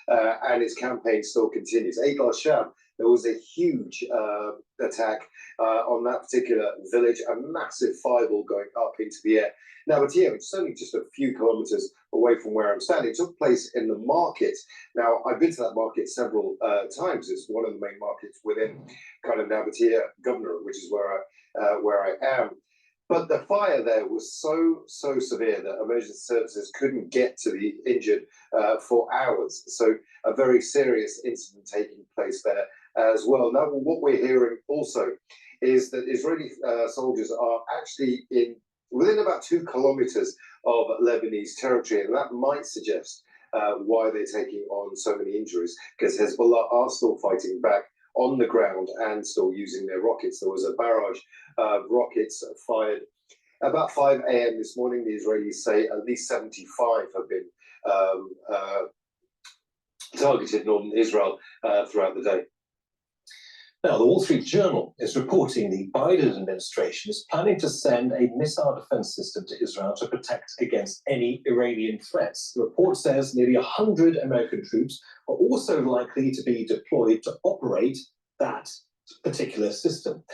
[SPEAKER 7] and its campaign still continues. Eid al-Sham, there was a huge attack on that particular village, a massive fireball going up into the air. Now, which is only just a few kilometers away from where I'm standing, it took place in the market. Now, I've been to that market several times. It's one of the main markets within kind of Nabatea Governor, which is where I am. But the fire there was so severe that emergency services couldn't get to the injured for hours. So a very serious incident taking place there as well. Now, what we're hearing also is that Israeli soldiers are actually within about 2 kilometers of Lebanese territory, and that might suggest why they're taking on so many injuries, because Hezbollah are still fighting back on the ground and still using their rockets. There was a barrage of rockets fired about 5 a.m. this morning. The Israelis say at least 75 have been targeted northern Israel throughout the day.
[SPEAKER 13] Now, the Wall Street Journal is reporting the Biden administration is planning to send a missile defense system to Israel to protect against any Iranian threats. The report says nearly 100 American troops are also likely to be deployed to operate that particular system.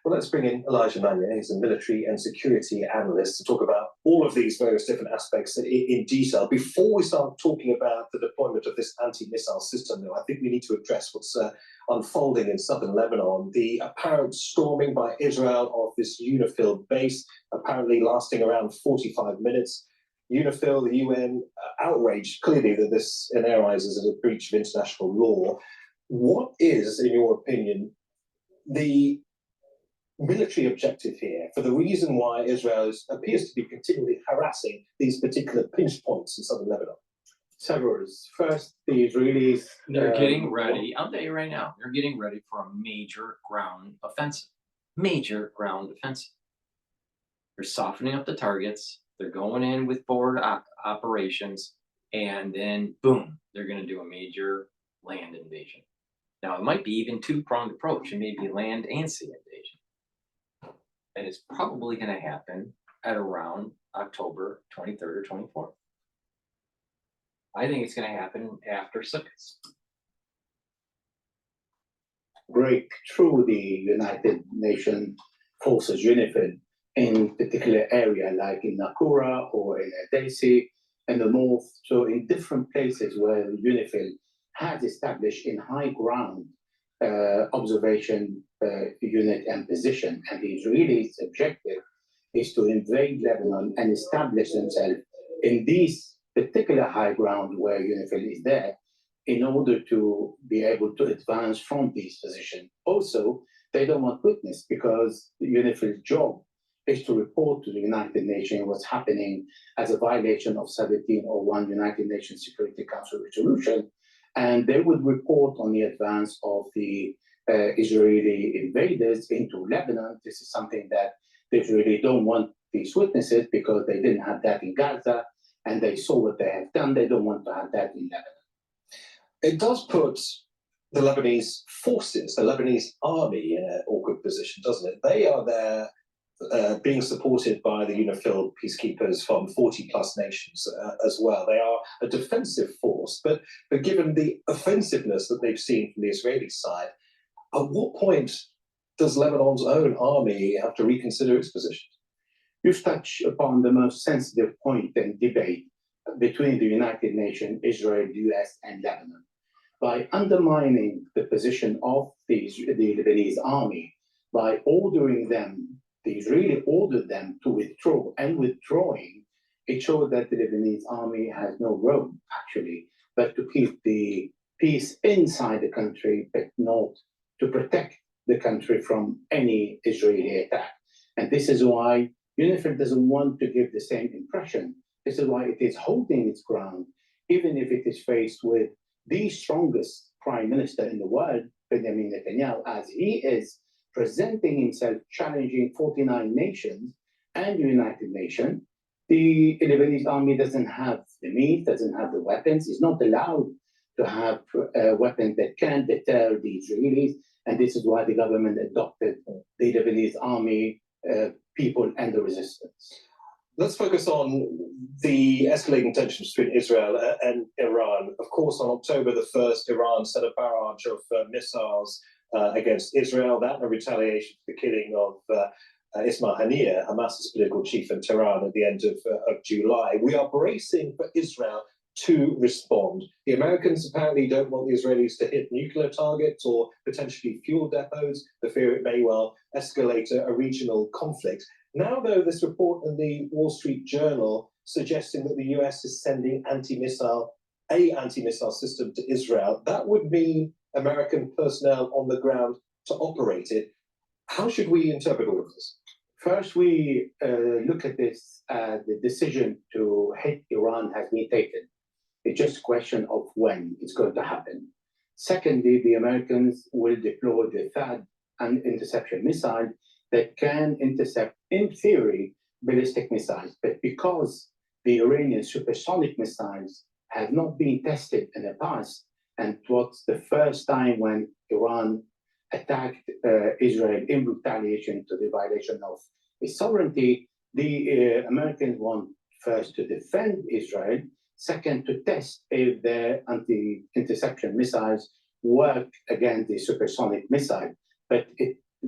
[SPEAKER 13] Well, let's bring in Elijah Mania. He's a military and security analyst to talk about all of these various different aspects in detail. Before we start talking about the deployment of this anti-missile system, though, I think we need to address what's unfolding in southern Lebanon. The apparent storming by Israel of this UNIFIL base, apparently lasting around 45 minutes. UNIFIL, the UN, outraged clearly that this in their eyes is a breach of international law. What is, in your opinion, the military objective here for the reason why Israel appears to be continually harassing these particular pinch points in southern Lebanon?
[SPEAKER 2] Several. First, the Israelis.
[SPEAKER 1] They're getting ready. I'll tell you right now, they're getting ready for a major ground offensive. Major ground offensive. They're softening up the targets. They're going in with forward operations, and then boom, they're going to do a major land invasion. Now, it might be even two-pronged approach. It may be land and sea invasion. And it's probably going to happen at around October 23rd or 24th. I think it's going to happen after Sukkot.
[SPEAKER 2] Break through the United Nations forces UNIFIL in particular area like in Nakura or in Edesi in the north. So in different places where UNIFIL has established in high ground observation unit and position. And the Israelis' objective is to invade Lebanon and establish themselves in these particular high ground where UNIFIL is there in order to be able to advance from these positions. Also, they don't want witness because the UNIFIL's job is to report to the United Nations what's happening as a violation of 1701 United Nations Security Council resolution. And they would report on the advance of the Israeli invaders into Lebanon. This is something that they really don't want these witnesses because they didn't have that in Gaza and they saw what they have done. They don't want to have that in Lebanon.
[SPEAKER 13] It does put the Lebanese forces, the Lebanese army in an awkward position, doesn't it? They are there being supported by the UNIFIL peacekeepers from 40 plus nations as well. They are a defensive force, but given the offensiveness that they've seen from the Israeli side, at what point does Lebanon's own army have to reconsider its position?
[SPEAKER 2] You touch upon the most sensitive point in debate between the United Nations, Israel, US, and Lebanon. By undermining the position of the Lebanese army, by ordering them, the Israeli ordered them to withdraw, and withdrawing, it showed that the Lebanese army has no role, actually, but to keep the peace inside the country, but not to protect the country from any Israeli attack. And this is why UNIFIL doesn't want to give the same impression. This is why it is holding its ground, even if it is faced with the strongest prime minister in the world, Benjamin Netanyahu, as he is presenting himself challenging 49 nations and the United Nations. The Lebanese army doesn't have the means, doesn't have the weapons, is not allowed to have weapons that can deter the Israelis. And this is why the government adopted the Lebanese army, people, and the resistance.
[SPEAKER 13] Let's focus on the escalating tensions between Israel and Iran. Of course, on October the 1st, Iran sent a barrage of missiles against Israel, that in retaliation for the killing of Ismail Haniyeh, Hamas's political chief in Tehran at the end of July. We are bracing for Israel to respond. The Americans apparently don't want the Israelis to hit nuclear targets or potentially fuel depots. They fear it may well escalate a regional conflict. Now, though, this report in the Wall Street Journal suggesting that the US is sending anti-missile system to Israel, that would mean American personnel on the ground to operate it. How should we interpret all of this?
[SPEAKER 2] First, we look at this, the decision to hit Iran has been taken. It's just a question of when it's going to happen. Secondly, the Americans will deploy the THAAD interception missile that can intercept, in theory, ballistic missiles. But because the Iranian supersonic missiles have not been tested in the past, and it was the first time when Iran attacked Israel in retaliation to the violation of its sovereignty, the Americans want first to defend Israel, second to test if their anti-interception missiles work against the supersonic missile. But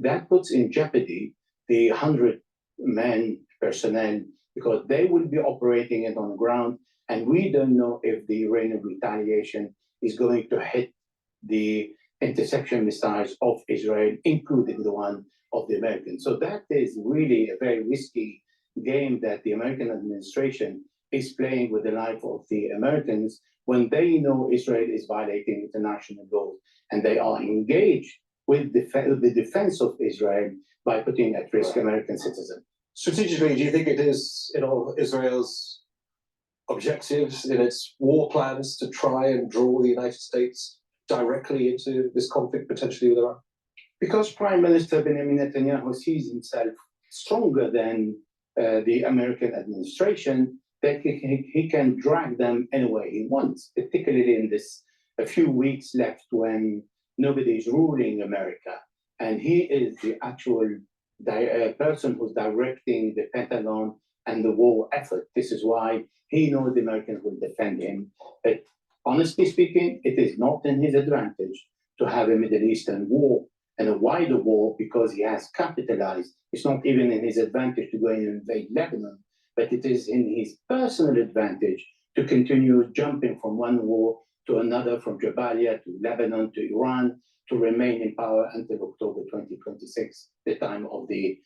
[SPEAKER 2] that puts in jeopardy the 100-man personnel because they will be operating it on the ground, and we don't know if the Iranian retaliation is going to hit the interception missiles of Israel, including the one of the Americans. So that is really a very risky game that the American administration is playing with the life of the Americans when they know Israel is violating international law, and they are engaged with the defense of Israel by putting at risk American citizens.
[SPEAKER 13] Strategically, do you think it is Israel's objectives in its war plans to try and draw the United States directly into this conflict potentially with Iran?
[SPEAKER 2] Because Prime Minister Benjamin Netanyahu sees himself stronger than the American administration, that he can drag them any way he wants, particularly in this a few weeks left when nobody is ruling America. And he is the actual person who's directing the Pentagon and the war effort. This is why he knows the Americans will defend him. But honestly speaking, it is not in his advantage to have a Middle Eastern war and a wider war because he has capitalized. It's not even in his advantage to go and invade Lebanon, but it is in his personal advantage to continue jumping from one war to another, from Jabalia to Lebanon to Iran, to remain in power until October 2026, the time of the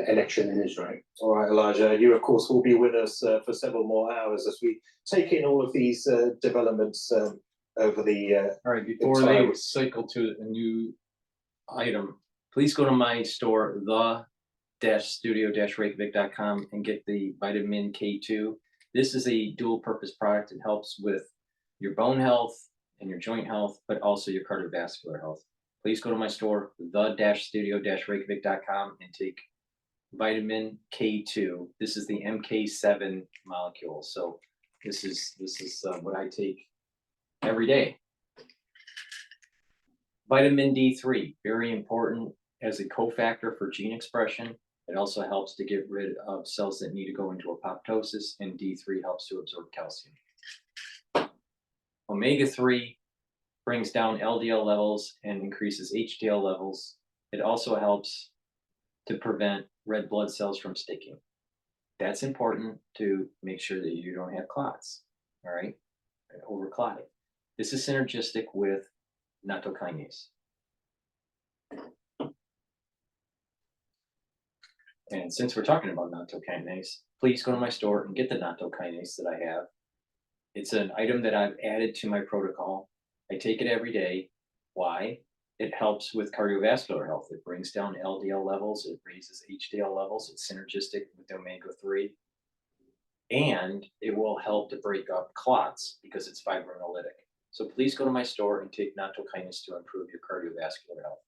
[SPEAKER 2] election in Israel.
[SPEAKER 13] All right, Elijah, you of course will be with us for several more hours as we take in all of these developments over the
[SPEAKER 1] all right, before they cycle to a new item, please go to my store, the-studio-reykjavik.com, and get the vitamin K2. This is a dual purpose product. It helps with your bone health and your joint health, but also your cardiovascular health. Please go to my store, the-studio-reykjavik.com, and take vitamin K2. This is the MK7 molecule. So this is what I take every day. Vitamin D3, very important as a cofactor for gene expression. It also helps to get rid of cells that need to go into apoptosis, and D3 helps to absorb calcium. Omega-3 brings down LDL levels and increases HDL levels. It also helps to prevent red blood cells from sticking. That's important to make sure that you don't have clots, all right, over clotting. This is synergistic with natto kinase. And since we're talking about natto kinase, please go to my store and get the natto kinase that I have. It's an item that I've added to my protocol. I take it every day. Why? It helps with cardiovascular health. It brings down LDL levels. It raises HDL levels. It's synergistic with omega-3. And it will help to break up clots because it's fibrinolytic. So please go to my store and take natto kinase to improve your cardiovascular health.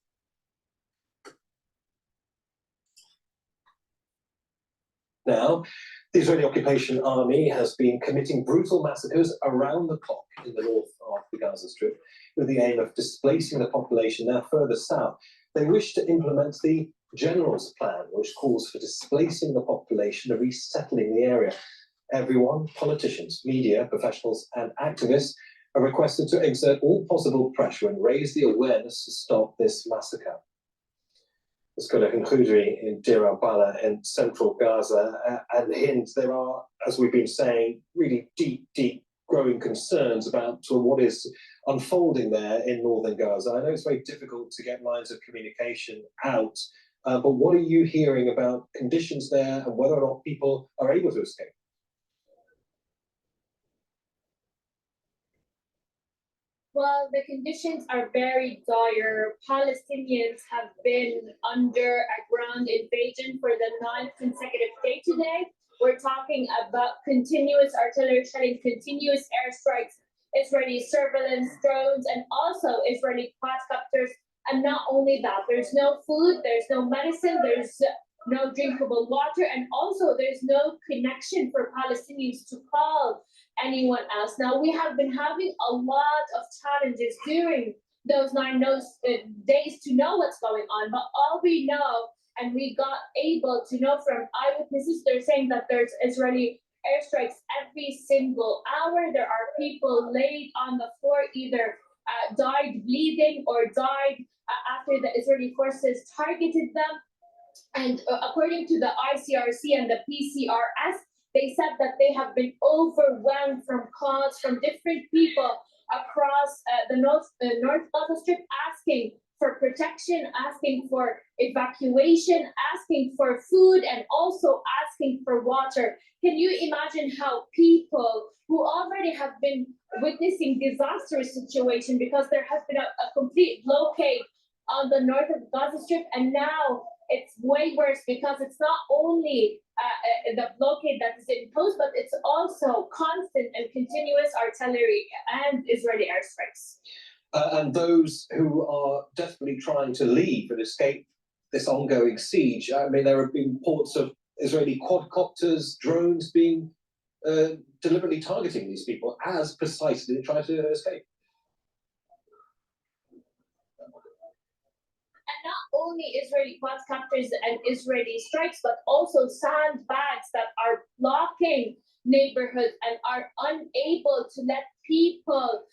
[SPEAKER 13] Now, the Israeli occupation army has been committing brutal massacres around the clock in the north of the Gaza Strip with the aim of displacing the population now further south. They wish to implement the General's Plan, which calls for displacing the population and resettling the area. Everyone, politicians, media, professionals, and activists are requested to exert all possible pressure and raise the awareness to stop this massacre. Let's go to Khudri in Deir al-Balah in central Gaza and Hind. There are, as we've been saying, really deep growing concerns about what is unfolding there in northern Gaza. I know it's very difficult to get lines of communication out, but what are you hearing about conditions there and whether or not people are able to escape?
[SPEAKER 17] Well, the conditions are very dire. Palestinians have been under a ground invasion for the 9th consecutive day today. We're talking about continuous artillery shelling, continuous airstrikes, Israeli surveillance drones, and also Israeli quadcopters. And not only that, there's no food, there's no medicine, there's no drinkable water, and also there's no connection for Palestinians to call anyone else. Now, we have been having a lot of challenges during those 9 days to know what's going on, but all we know, and we got able to know from eyewitnesses, they're saying that there's Israeli airstrikes every single hour. There are people laid on the floor, either died bleeding or died after the Israeli forces targeted them. And according to the ICRC and the PCRS, they said that they have been overwhelmed from calls from different people across the North Gaza Strip asking for protection, asking for evacuation, asking for food, and also asking for water. Can you imagine how people who already have been witnessing disastrous situation because there has been a complete blockade on the north of Gaza Strip, and now it's way worse because it's not only the blockade that is imposed, but it's also constant and continuous artillery and Israeli airstrikes.
[SPEAKER 13] And those who are desperately trying to leave and escape this ongoing siege. I mean, there have been reports of Israeli quadcopters, drones being deliberately targeting these people as precisely they try to escape.
[SPEAKER 17] And not only Israeli quadcopters and Israeli strikes, but also sandbags that are blocking neighborhoods and are unable to let people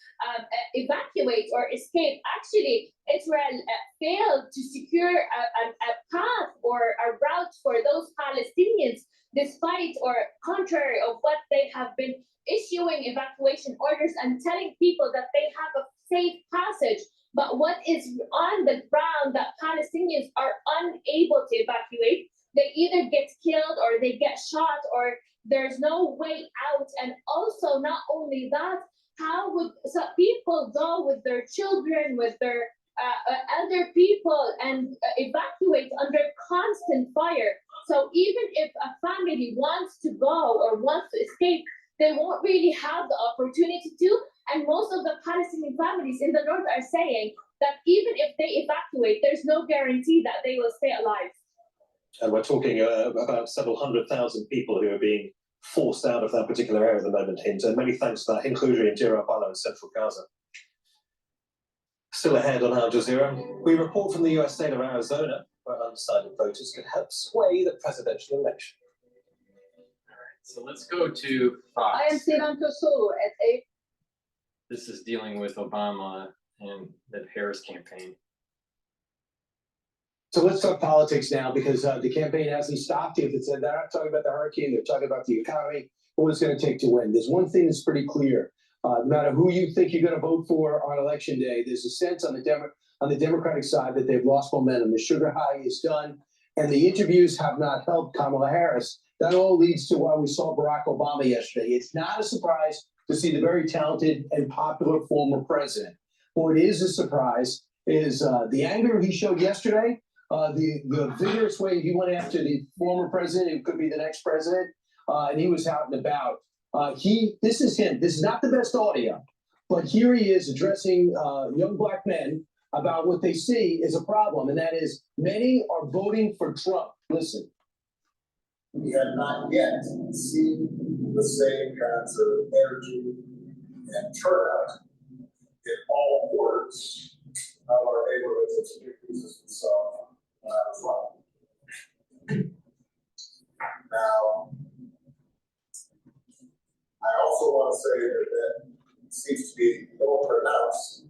[SPEAKER 17] evacuate or escape. Actually, Israel failed to secure a path or a route for those Palestinians, despite or contrary of what they have been issuing evacuation orders and telling people that they have a safe passage. But what is on the ground that Palestinians are unable to evacuate, they either get killed or they get shot or there's no way out. And also, not only that, how would some people go with their children, with their elder people and evacuate under constant fire? So even if a family wants to go or wants to escape, they won't really have the opportunity to. And most of the Palestinian families in the north are saying that even if they evacuate, there's no guarantee that they will stay alive.
[SPEAKER 13] And we're talking about several 100,000 people who are being forced out of that particular area at the moment, Hint. And many thanks for that, including in DrPaulCottrell in central Gaza. Still ahead on Al Jazeera, we report from the US state of Arizona, where undecided voters could help sway the presidential election.
[SPEAKER 1] So let's go to Fox.
[SPEAKER 14] I am Sivan Tosulu at 8.
[SPEAKER 1] This is dealing with Obama and the Harris campaign.
[SPEAKER 2] So let's talk politics now, because the campaign hasn't stopped. If it's they're not talking about the hurricane, they're talking about the economy, what it's going to take to win. There's one thing that's pretty clear. No matter who you think you're going to vote for on election day, there's a sense on the Democratic side that they've lost momentum. The sugar high is done, and the interviews have not helped Kamala Harris. That all leads to why we saw Barack Obama yesterday. It's not a surprise to see the very talented and popular former president. What is a surprise is the anger he showed yesterday, the vigorous way he went after the former president, who could be the next president, and he was out and about. This is him. This is not the best audio, but here he is addressing young black men about what they see is a problem, and that is many are voting for Trump. Listen.
[SPEAKER 18] We have not yet seen the same kinds of energy and turnout in all quarters of our neighborhoods and communities as we saw when I was running. Now, I also want to say that seems to be more pronounced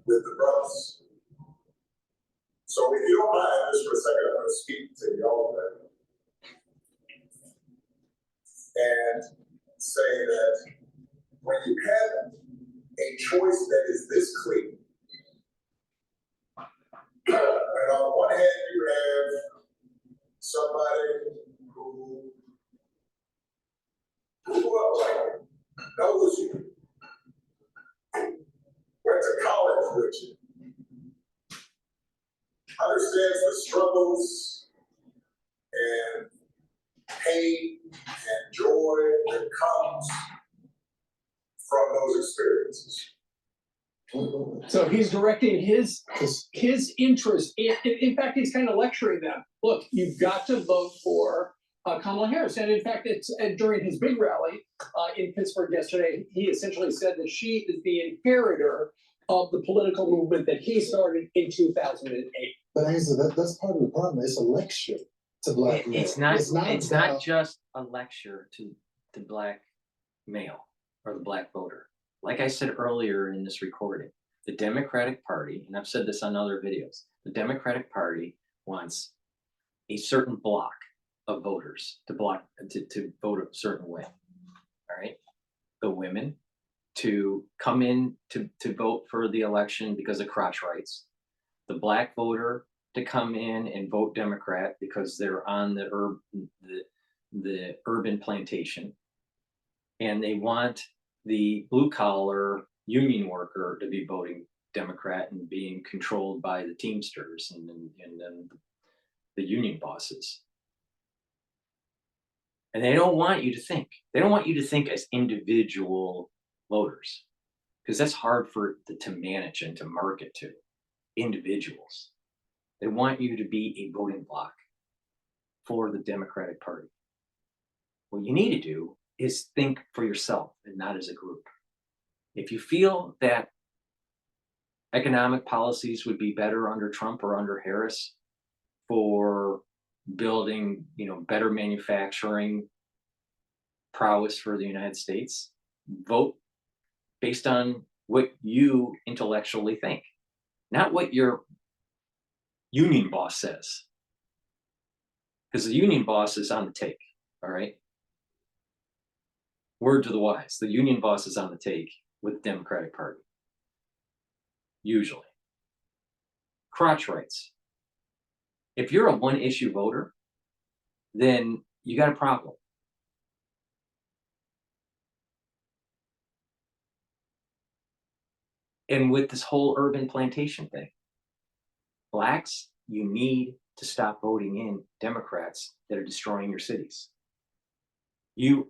[SPEAKER 18] with the brothers. So if you don't mind, just for a second, I'm going to speak to y'all there and say that when you have a choice that is this clear, and on one hand you have somebody who knows you, went to college with you, understands the struggles and pain and joy that comes from those experiences.
[SPEAKER 19] So he's directing his interest. In fact, he's kind of lecturing them. Look, you've got to vote for Kamala Harris. And in fact, it's during his big rally in Pittsburgh yesterday, he essentially said that she is the inheritor of the political movement that he started in 2008.
[SPEAKER 6] But that's part of the problem. It's a lecture to black men.
[SPEAKER 1] It's not just a lecture to the black male or the black voter. Like I said earlier in this recording, The Democratic Party, and I've said this on other videos, the Democratic Party wants a certain block of voters to vote a certain way. All right. The women to come in to vote for the election because of crotch rights. The black voter to come in and vote Democrat because they're on the urban plantation. And they want the blue collar union worker to be voting Democrat and being controlled by the Teamsters and then the union bosses. And they don't want you to think. They don't want you to think as individual voters, because that's hard to manage and to market to individuals. They want you to be a voting bloc for the Democratic Party. What you need to do is think for yourself and not as a group. If you feel that economic policies would be better under Trump or under Harris for building, better manufacturing prowess for the United States, vote based on what you intellectually think, not what your union boss says. Because the union boss is on the take, all right? Word to the wise, the union boss is on the take with the Democratic Party. Usually. Crotch rights. If you're a one-issue voter, then you got a problem. And with this whole urban plantation thing, blacks, you need to stop voting in Democrats that are destroying your cities. You've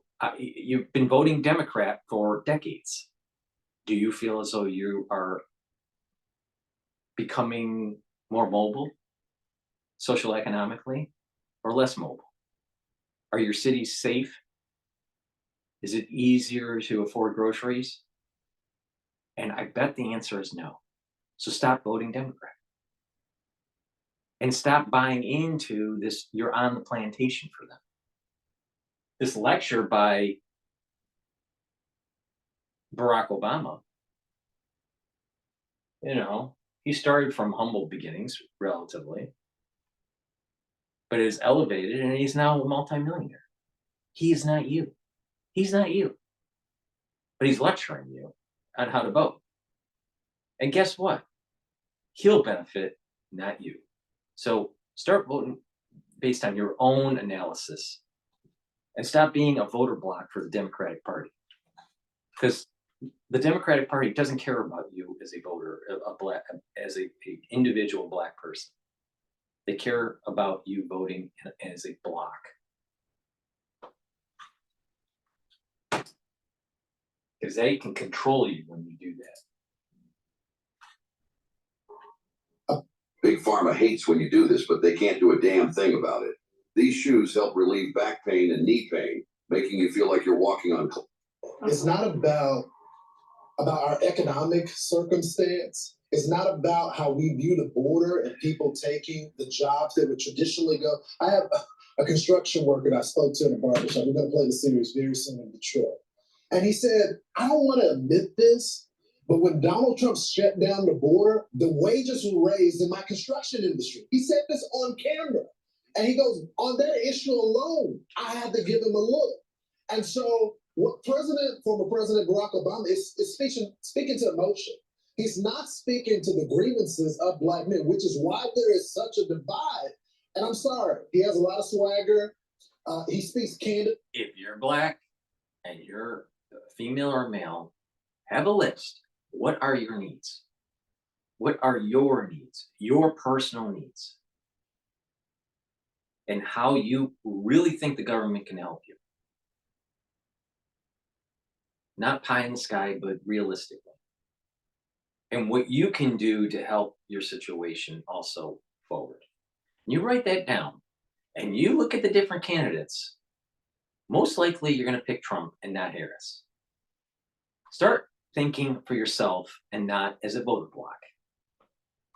[SPEAKER 1] been voting Democrat for decades. Do you feel as though you are becoming more mobile, social economically, or less mobile? Are your cities safe? Is it easier to afford groceries? And I bet the answer is no. So stop voting Democrat. And stop buying into this, you're on the plantation for them. This lecture by Barack Obama, he started from humble beginnings, relatively, but is elevated and he's now a multimillionaire. He is not you. He's not you. But he's lecturing you on how to vote. And guess what? He'll benefit, not you. So start voting based on your own analysis and stop being a voter bloc for the Democratic Party. Because the Democratic Party doesn't care about you as a voter, as an individual black person. They care about you voting as a bloc. Because they can control you when you do that.
[SPEAKER 20] Big Pharma hates when you do this, but they can't do a damn thing about it. These shoes help relieve back pain and knee pain, making you feel like you're walking on.
[SPEAKER 21] It's not about our economic circumstance. It's not about how we view the border and people taking the jobs that would traditionally go. I have a construction worker that I spoke to in a barbershop. We're going to play the series very soon in Detroit. And he said, I don't want to admit this, but when Donald Trump shut down the border, the wages were raised in my construction industry. He said this on camera. And he goes, on that issue alone, I had to give him a look. And so what former President Barack Obama is speaking to emotion. He's not speaking to the grievances of black men, which is why there is such a divide. And I'm sorry, he has a lot of swagger. He speaks candid.
[SPEAKER 1] If you're black and you're female or male, have a list. What are your needs? What are your needs? Your personal needs. And how you really think the government can help you. Not pie in the sky, but realistically. And what you can do to help your situation also forward. You write that down and you look at the different candidates. Most likely you're going to pick Trump and not Harris. Start thinking for yourself and not as a voter bloc.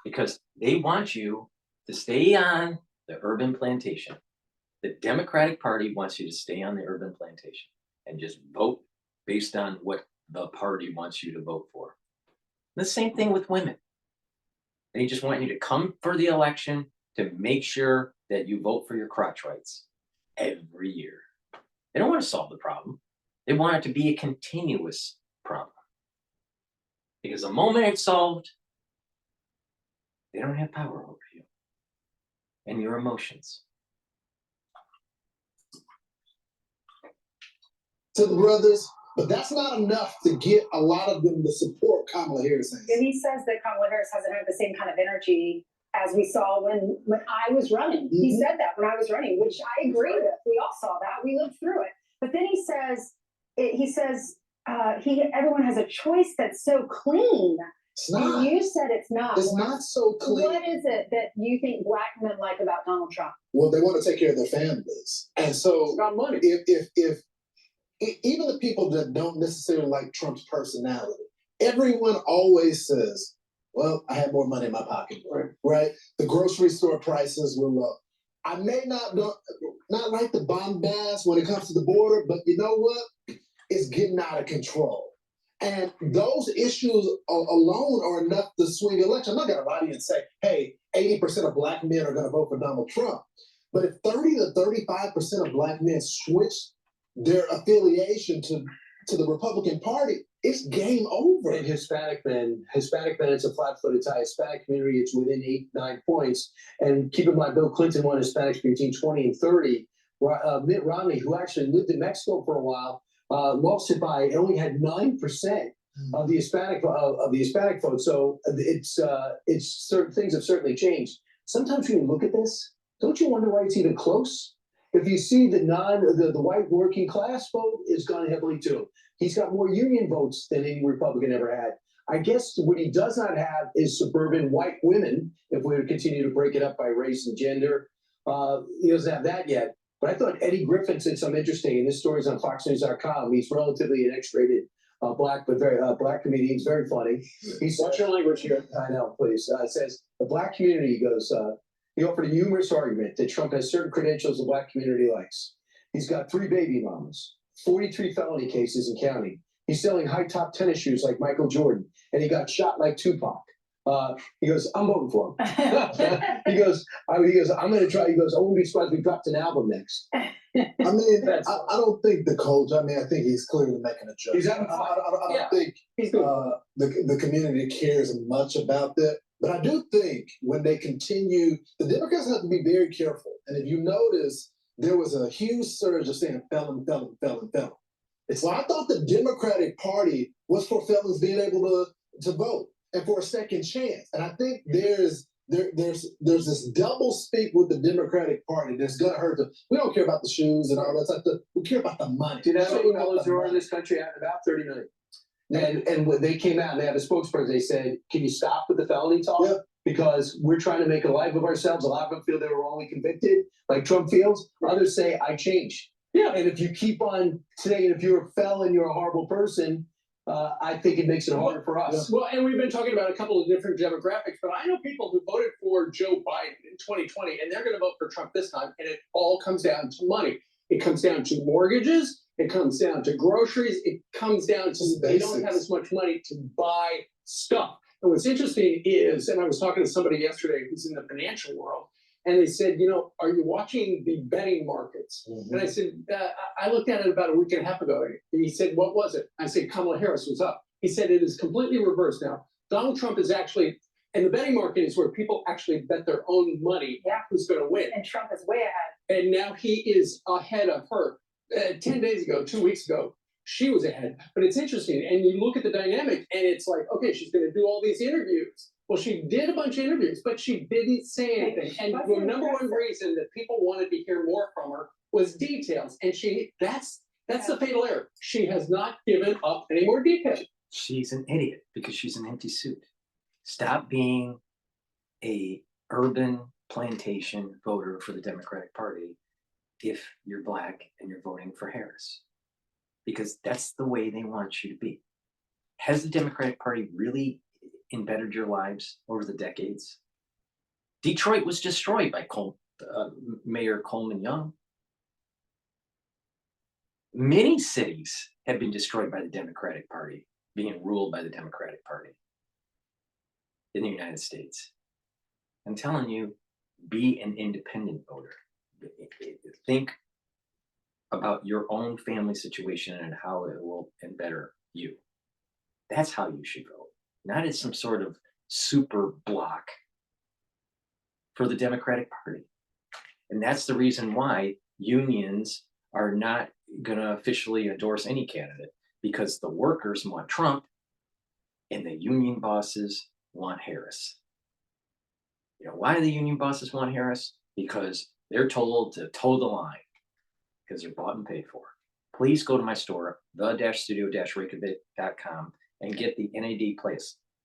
[SPEAKER 1] Because they want you to stay on the urban plantation. The Democratic Party wants you to stay on the urban plantation and just vote based on what the party wants you to vote for. The same thing with women. They just want you to come for the election to make sure that you vote for your crotch rights every year. They don't want to solve the problem. They want it to be a continuous problem. Because the moment it's solved, they don't have power over you and your emotions.
[SPEAKER 21] To the brothers, but that's not enough to get a lot of them to support Kamala Harris.
[SPEAKER 9] And he says that Kamala Harris hasn't had the same kind of energy as we saw when I was running. He said that when I was running, which I agree with. We all saw that. We lived through it. But then he says, everyone has a choice that's so clean.
[SPEAKER 21] It's not.
[SPEAKER 9] You said it's not.
[SPEAKER 21] It's not so clean.
[SPEAKER 9] What is it that you think black men like about Donald Trump?
[SPEAKER 21] Well, they want to take care of their families. And so
[SPEAKER 19] It's about money.
[SPEAKER 21] if even the people that don't necessarily like Trump's personality, everyone always says, well, I had more money in my pocket, right? The grocery store prices were low. I may not like the bombast when it comes to the border, but you know what? It's getting out of control. And those issues alone are enough to swing election. I'm not going to lie to you and say, hey, 80% of black men are going to vote for Donald Trump. But if 30 to 35% of black men switch their affiliation to the Republican Party, it's game over.
[SPEAKER 13] And Hispanic men, it's a flat-footed tie. Hispanic community, it's within 8-9 points. And keep in mind, Bill Clinton won Hispanics between 20 and 30. Mitt Romney, who actually lived in Mexico for a while, lost it by, it only had 9% of the Hispanic vote. So it's certain things have certainly changed. Sometimes when you look at this, don't you wonder why it's even close? If you see the white working class vote is gone heavily too. He's got more union votes than any Republican ever had. I guess what he does not have is suburban white women, if we would continue to break it up by race and gender. He doesn't have that yet. But I thought Eddie Griffin said something interesting, and this story's on FoxNews.com. He's relatively an X-rated black comedian. He's very funny. Watch your language here. I know, please. It says, the black community, he goes, he offered a humorous argument that Trump has certain credentials the black community likes. He's got 3 baby mamas, 43 felony cases and counting. He's selling high-top tennis shoes like Michael Jordan, and he got shot like Tupac. He goes, I'm voting for him. he goes, I'm going to try. He goes, I wouldn't be surprised if we dropped an album next.
[SPEAKER 21] I mean, I don't think the coach, I think he's clearly making a joke.
[SPEAKER 13] He's having fun.
[SPEAKER 21] I don't think the community cares much about that. But I do think when they continue, the Democrats have to be very careful. And if you notice, there was a huge surge of saying felon, felon, felon, felon. So I thought the Democratic Party was for felons being able to vote and for a second chance. And I think there's this double speak with the Democratic Party that's going to hurt them. We don't care about the shoes and all that stuff. We care about the money.
[SPEAKER 13] Do you know how many felons there are in this country? About 30 million. And when they came out and they had a spokesperson, they said, can you stop with the felony talk? Yeah. Because we're trying to make a life of ourselves. A lot of them feel they were wrongly convicted, like Trump feels. Others say, I changed. Yeah. And if you keep on saying, if you're a felon, you're a horrible person, I think it makes it harder for us.
[SPEAKER 19] Well, and we've been talking about a couple of different demographics, but I know people who voted for Joe Biden in 2020, and they're going to vote for Trump this time, and it all comes down to money. It comes down to mortgages. It comes down to groceries. It comes down to they don't have as much money to buy stuff. And what's interesting is, and I was talking to somebody yesterday who's in the financial world, and they said, are you watching the betting markets? Mm-hmm. And I said, I looked at it about a week and a half ago. And he said, what was it? I said, Kamala Harris was up. He said, it is completely reversed now. Donald Trump is actually, and the betting market is where people actually bet their own money who's going to win.
[SPEAKER 9] And Trump is way ahead.
[SPEAKER 19] And now he is ahead of her. 10 days ago, 2 weeks ago, she was ahead. But it's interesting. And you look at the dynamic and it's like, okay, she's going to do all these interviews. Well, she did a bunch of interviews, but she didn't say anything. And the number one reason that people wanted to hear more from her was details. And that's the fatal error. She has not given up any more details.
[SPEAKER 1] She's an idiot because she's an empty suit. Stop being a urban plantation voter for the Democratic Party if you're black and you're voting for Harris, because that's the way they want you to be. Has the Democratic Party really embittered your lives over the decades? Detroit was destroyed by Mayor Coleman Young. Many cities have been destroyed by the Democratic Party, being ruled by the Democratic Party. in the United States. I'm telling you, be an independent voter. Think about your own family situation and how it will better you. That's how you should vote, not as some sort of super block for the Democratic Party. And that's the reason why unions are not going to officially endorse any candidate, because the workers want Trump and the union bosses want Harris. You know why the union bosses want Harris? Because they're told to toe the line, because they're bought and paid for. Please go to my store, the-studio-reykjavik.com, and get the NAD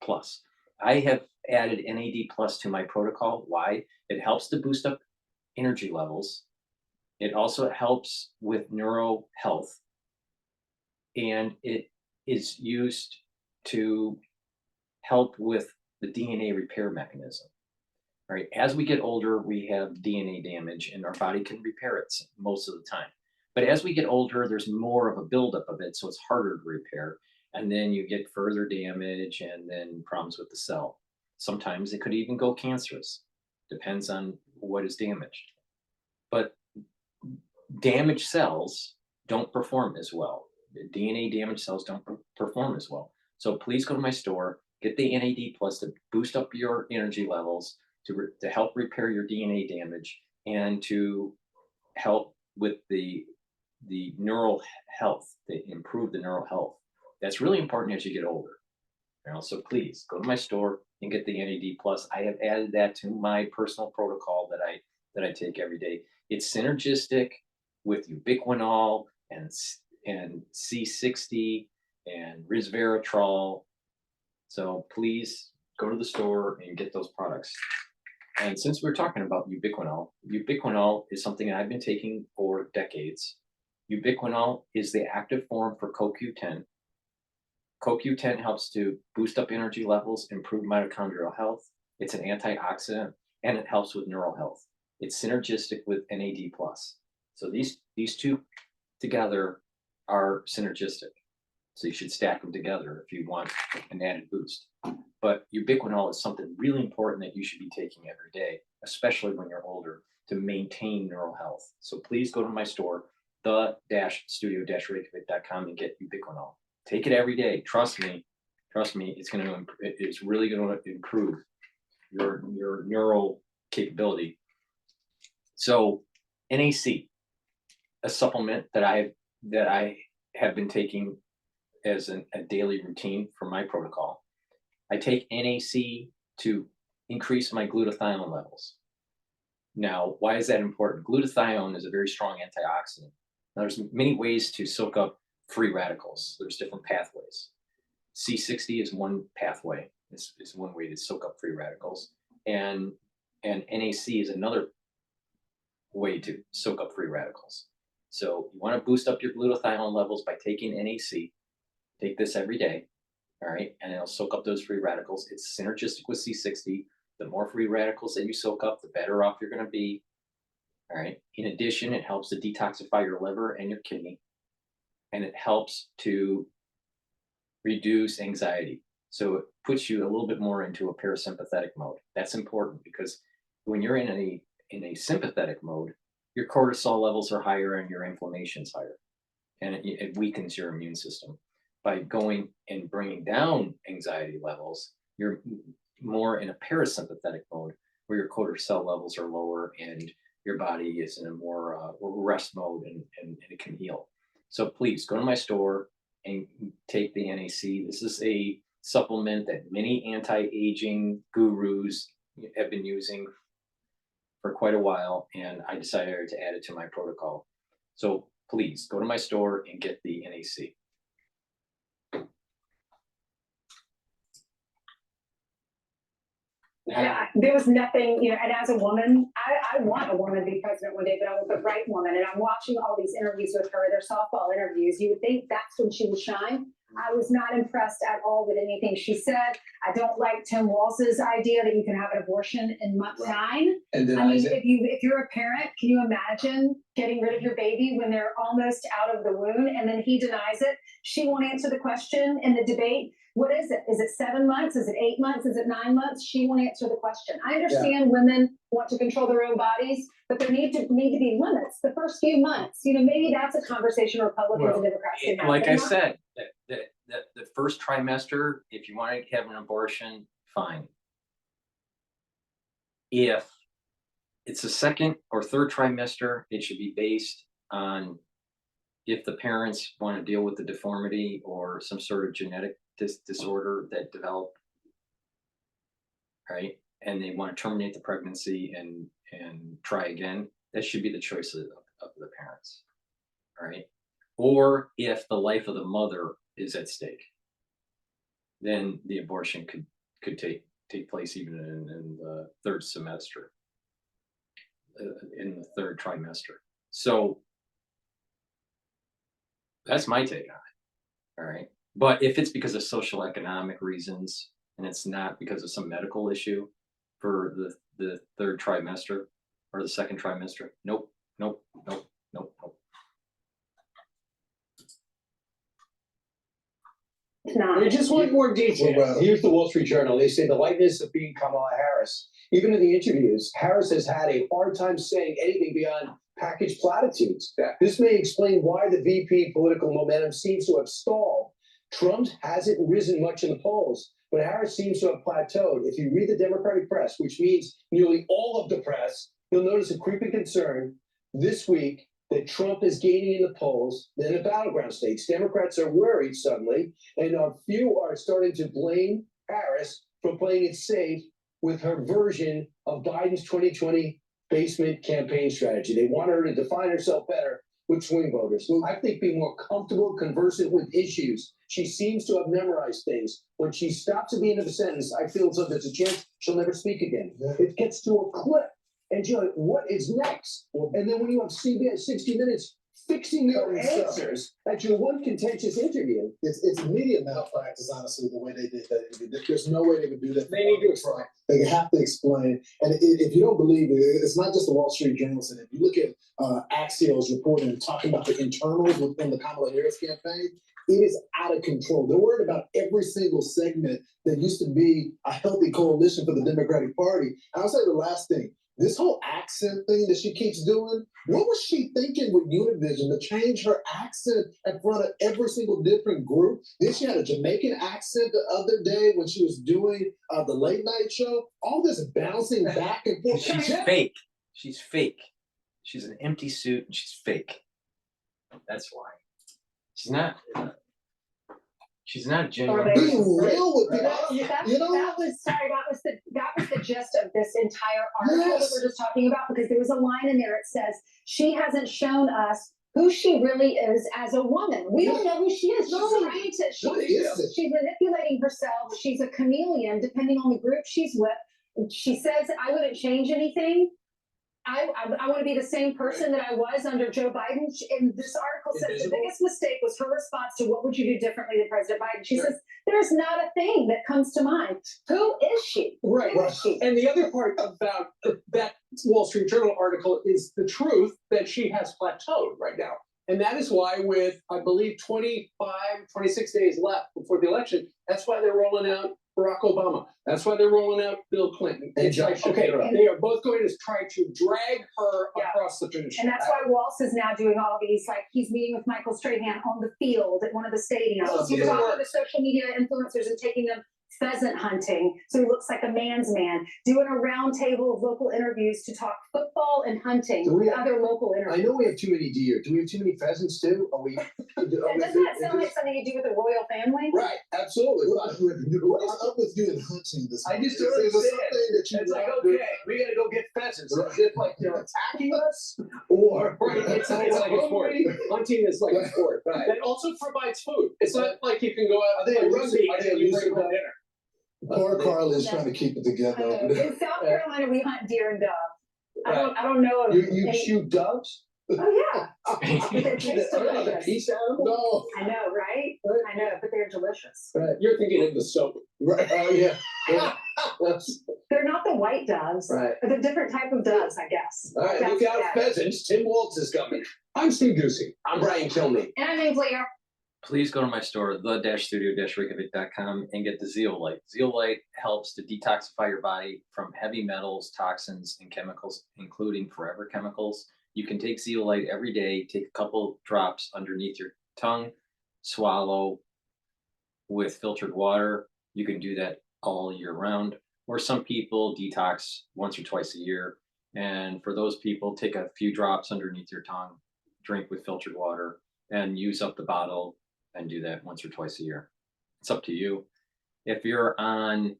[SPEAKER 1] Plus. I have added NAD Plus to my protocol. Why? It helps to boost up energy levels. It also helps with neuro health. And it is used to help with the DNA repair mechanism. All right, as we get older, we have DNA damage and our body can repair it most of the time. But as we get older, there's more of a buildup of it, so it's harder to repair. And then you get further damage and then problems with the cell. Sometimes it could even go cancerous. Depends on what is damaged. But damaged cells don't perform as well. DNA damaged cells don't perform as well. So please go to my store, get the NAD Plus to boost up your energy levels, to help repair your DNA damage, and to help with the neural health, to improve the neural health. That's really important as you get older. You know, so please go to my store and get the NAD Plus. I have added that to my personal protocol that I take every day. It's synergistic with ubiquinol and C60 and resveratrol. So please go to the store and get those products. And since we're talking about ubiquinol is something I've been taking for decades. Ubiquinol is the active form for CoQ10. CoQ10 helps to boost up energy levels, improve mitochondrial health. It's an antioxidant, and it helps with neural health. It's synergistic with NAD+. So these two together are synergistic. So you should stack them together if you want an added boost. But ubiquinol is something really important that you should be taking every day, especially when you're older, to maintain neural health. So please go to my store, the-studio-reykjavik.com, and get ubiquinol. Take it every day. Trust me, it's really going to improve your neural capability. So NAC, a supplement that I have been taking as a daily routine for my protocol. I take NAC to increase my glutathione levels. Now, why is that important? Glutathione is a very strong antioxidant. Now, there's many ways to soak up free radicals. There's different pathways. C60 is one pathway. It's one way to soak up free radicals. And NAC is another way to soak up free radicals. So you want to boost up your glutathione levels by taking NAC. Take this every day, all right? And it'll soak up those free radicals. It's synergistic with C60. The more free radicals that you soak up, the better off you're going to be, all right? In addition, it helps to detoxify your liver and your kidney, and it helps to reduce anxiety. So it puts you a little bit more into a parasympathetic mode. That's important because when you're in a sympathetic mode, your cortisol levels are higher and your inflammation's higher, and it weakens your immune system. By going and bringing down anxiety levels, you're more in a parasympathetic mode where your cortisol levels are lower and your body is in a more rest mode and it can heal. So please go to my store and take the NAC. This is a supplement that many anti-aging gurus have been using for quite a while, and I decided to add it to my protocol. So please go to my store and get the NAC.
[SPEAKER 9] Yeah, there was nothing, and as a woman, I want a woman to be president one day, but I want the right woman. And I'm watching all these interviews with her, their softball interviews. You would think that's when she would shine. I was not impressed at all with anything she said. I don't like Tim Walz's idea that you can have an abortion in month 9.
[SPEAKER 13] And
[SPEAKER 9] I mean,
[SPEAKER 13] denies it.
[SPEAKER 9] if you're a parent, can you imagine getting rid of your baby when they're almost out of the womb and then he denies it? She won't answer the question in the debate. What is it? Is it 7 months? Is it 8 months? Is it 9 months? She won't answer the question. I understand women want to control their own bodies, but there need to be limits. The first few months, you know, maybe that's a conversation Republicans and Democrats can have.
[SPEAKER 1] Like
[SPEAKER 9] but
[SPEAKER 1] I
[SPEAKER 9] not-
[SPEAKER 1] said, the first trimester, if you want to have an abortion, fine. If it's the second or third trimester, it should be based on if the parents want to deal with the deformity or some sort of genetic disorder that developed, right? And they want to terminate the pregnancy and try again. That should be the choice of the parents, right? Or if the life of the mother is at stake, then the abortion could take place even in the third semester, in the third trimester. So that's my take on it. All right. But if it's because of social economic reasons and it's not because of some medical issue for the third trimester or the second trimester, nope.
[SPEAKER 3] I just want more detail. Here's the Wall Street Journal. They say the likeness of being Kamala Harris. Even in the interviews, Harris has had a hard time saying anything beyond packaged platitudes. This may explain why the VP political momentum seems to have stalled. Trump hasn't risen much in the polls, but Harris seems to have plateaued. If you read the Democratic press, which means nearly all of the press, you'll notice a creeping concern this week that Trump is gaining in the polls. Then the battleground states, Democrats are worried suddenly, and a few are starting to blame Harris for playing it safe with her version of Biden's 2020 basement campaign strategy. They want her to define herself better with swing voters. I think being more comfortable, conversant with issues. She seems to have memorized things. When she stops at the end of a sentence, I feel as though there's a chance she'll never speak again. It gets to a clip. And you're like, what is next? And then when you have CBS 60 Minutes fixing your answers at your one contentious interview.
[SPEAKER 21] It's media malpractice, honestly, the way they did that interview. There's no way they could do that.
[SPEAKER 3] They need to explain.
[SPEAKER 21] They have to explain. And if you don't believe it, it's not just the Wall Street Journal. If you look at Axios reporting and talking about the internals within the Kamala Harris campaign, it is out of control. They're worried about every single segment that used to be a healthy coalition for the Democratic Party. And I'll say the last thing. This whole accent thing that she keeps doing, what was she thinking with Univision to change her accent in front of every single different group? Then she had a Jamaican accent the other day when she was doing the late night show. All this bouncing back and forth.
[SPEAKER 1] She's fake. She's fake. She's an empty suit and she's fake. That's why. She's not genuine.
[SPEAKER 21] Being real with it.
[SPEAKER 9] That was the gist of this entire article that we're just talking about, because there was a line in there. It says she hasn't shown us who she really is as a woman. We don't know who she is. She's manipulating herself. She's a chameleon depending on the group she's with. She says, I wouldn't change anything. I want to be the same person that I was under Joe Biden. And this article says the biggest mistake was her response to what would you do differently than President Biden. She says, there's not a thing that comes to mind. Who is she?
[SPEAKER 19] Right.
[SPEAKER 9] Who is she?
[SPEAKER 19] And the other part about that Wall Street Journal article is the truth that she has plateaued right now. And that is why with, I believe, 26 days left before the election, that's why they're rolling out Barack Obama. That's why they're rolling out Bill Clinton. It's like, okay, they are both going to try to drag her across the finish line.
[SPEAKER 9] And that's why Waltz is now doing all these, like he's meeting with Michael Strahan on the field at one of the stadiums. He's talking to social media influencers and taking them pheasant hunting, so he looks like a man's man, doing a round table of local interviews to talk football and hunting with other local interviews.
[SPEAKER 3] I know we have too many deer. Do we have too many pheasants too?
[SPEAKER 9] Doesn't that sound like something you do with a royal family?
[SPEAKER 3] Right, absolutely.
[SPEAKER 21] What is up with you and hunting this?
[SPEAKER 3] I just
[SPEAKER 21] Is
[SPEAKER 3] don't
[SPEAKER 21] there
[SPEAKER 3] understand.
[SPEAKER 21] something that you
[SPEAKER 3] It's like,
[SPEAKER 21] want to do?
[SPEAKER 3] okay, we gotta go get pheasants. Is it like they're attacking us? Or
[SPEAKER 19] It's like a sport. Hunting is like a sport.
[SPEAKER 3] Right.
[SPEAKER 19] That also provides food. It's not like you can go out and
[SPEAKER 21] Are
[SPEAKER 19] rugby and you bring home dinner.
[SPEAKER 21] Poor Carly is trying to keep it together.
[SPEAKER 9] In South Carolina, we hunt deer and doves. I don't know.
[SPEAKER 3] You shoot doves?
[SPEAKER 11] Oh, yeah. But they taste
[SPEAKER 3] The
[SPEAKER 11] delicious.
[SPEAKER 3] peace animal?
[SPEAKER 6] No.
[SPEAKER 11] I know, right? I know, but they're delicious.
[SPEAKER 3] Right. You're thinking of the soap. Right. Oh, yeah. Yeah.
[SPEAKER 11] They're not the white doves.
[SPEAKER 3] Right.
[SPEAKER 11] They're a different type of doves, I guess.
[SPEAKER 3] All right, look out, pheasants. Tim Waltz is coming. I'm Steve Ducey. I'm Brian Kilney.
[SPEAKER 10] And I'm Leah.
[SPEAKER 1] Please go to my store, the-studio-reykjavik.com, and get the zeolite. Zeolite helps to detoxify your body from heavy metals, toxins, and chemicals, including forever chemicals. You can take zeolite every day, take a couple drops underneath your tongue, swallow with filtered water. You can do that all year round. Or some people detox once or twice a year. And for those people, take a few drops underneath your tongue, drink with filtered water, and use up the bottle and do that once or twice a year. It's up to you. If you're on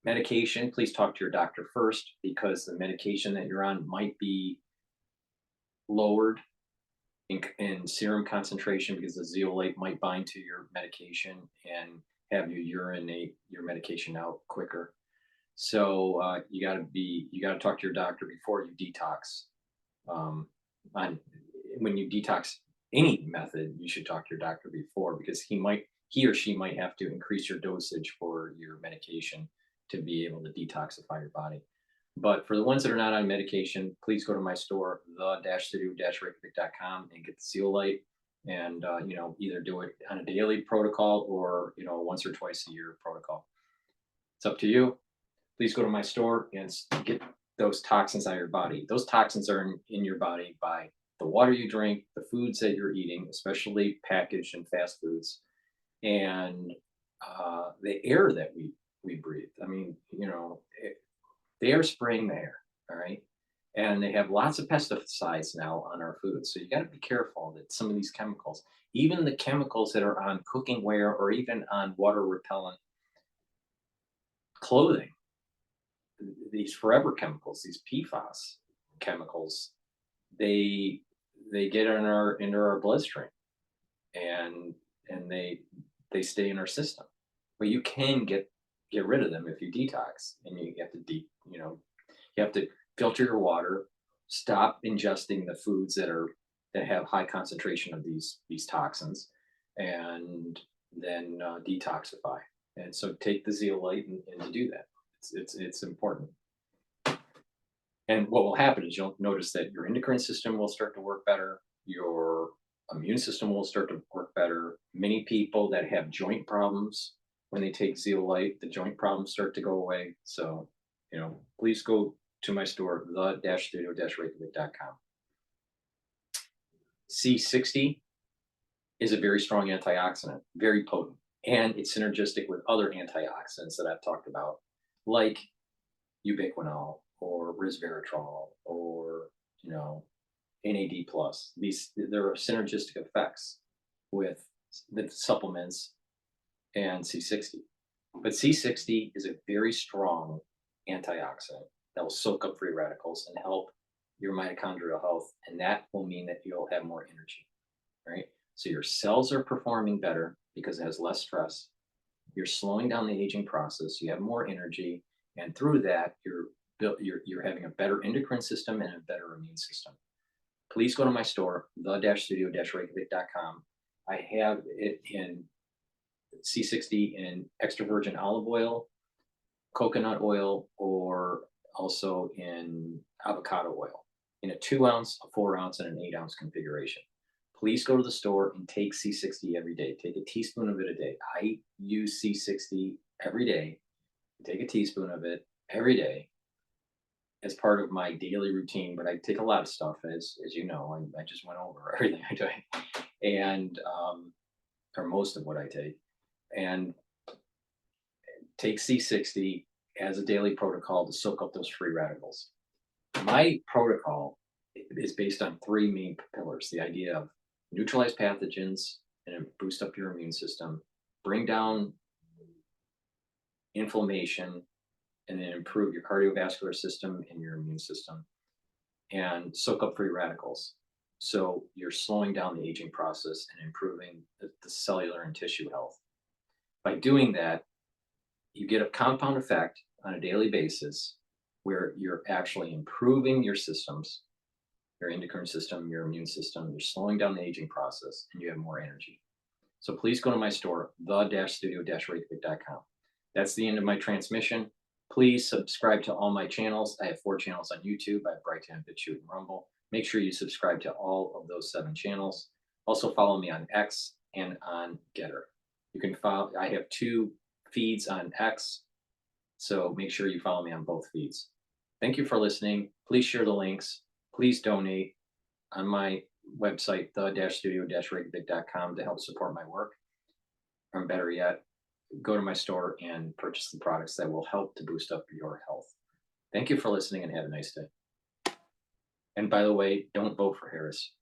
[SPEAKER 1] medication, please talk to your doctor first, because the medication that you're on might be lowered in serum concentration, because the zeolite might bind to your medication and have you urinate your medication out quicker. So you got to talk to your doctor before you detox. When you detox any method, you should talk to your doctor before, because he or she might have to increase your dosage for your medication to be able to detoxify your body. But for the ones that are not on medication, please go to my store, the-studio-reykjavik.com, and get the zeolite, and either do it on a daily protocol or once or twice a year protocol. It's up to you. Please go to my store and get those toxins out of your body. Those toxins are in your body by the water you drink, the foods that you're eating, especially packaged and fast foods, and the air that we breathe. I mean, they are spraying the air, all right? And they have lots of pesticides now on our food. So you got to be careful that some of these chemicals, even the chemicals that are on cooking ware or even on water repellent clothing, these forever chemicals, these PFAS chemicals, they get into our bloodstream, and they stay in our system. But you can get rid of them if you detox, and you have to you have to filter your water, stop ingesting the foods that have high concentration of these toxins, and then detoxify. And so take the zeolite and to do that. It's important. And what will happen is you'll notice that your endocrine system will start to work better. Your immune system will start to work better. Many people that have joint problems, when they take zeolite, the joint problems start to go away. So, please go to my store, the-studio-reykjavik.com. C60 is a very strong antioxidant, very potent, and it's synergistic with other antioxidants that I've talked about, like ubiquinol or resveratrol or NAD+. There are synergistic effects with the supplements and C60. But C60 is a very strong antioxidant that will soak up free radicals and help your mitochondrial health, and that will mean that you'll have more energy, right? So your cells are performing better because it has less stress. You're slowing down the aging process. You have more energy, and through that, you're having a better endocrine system and a better immune system. Please go to my store, the-studio-reykjavik.com. I have it in C60 in extra virgin olive oil, coconut oil, or also in avocado oil, in a 2 ounce, a 4 ounce, and an 8 ounce configuration. Please go to the store and take C60 every day. Take a teaspoon of it a day. I use C60 every day. Take a teaspoon of it every day as part of my daily routine, but I take a lot of stuff, as you know. I just went over everything I do, and or most of what I take, and take C60 as a daily protocol to soak up those free radicals. My protocol is based on 3 main pillars: the idea of neutralize pathogens and boost up your immune system, bring down inflammation, and then improve your cardiovascular system and your immune system, and soak up free radicals. So you're slowing down the aging process and improving the cellular and tissue health. By doing that, you get a compound effect on a daily basis where you're actually improving your systems, your endocrine system, your immune system. You're slowing down the aging process and you have more energy. So please go to my store, the-studio-reykjavik.com. That's the end of my transmission. Please subscribe to all my channels. I have 4 channels on YouTube. I have Brighteon, Bitchute, and Rumble. Make sure you subscribe to all of those 7 channels. Also follow me on X and on GETTR. You can follow, I have 2 feeds on X, so make sure you follow me on both feeds. Thank you for listening. Please share the links. Please donate on my website, the-studio-reykjavik.com, to help support my work. Or better yet, go to my store and purchase the products that will help to boost up your health. Thank you for listening and have a nice day. And by the way, don't vote for Harris.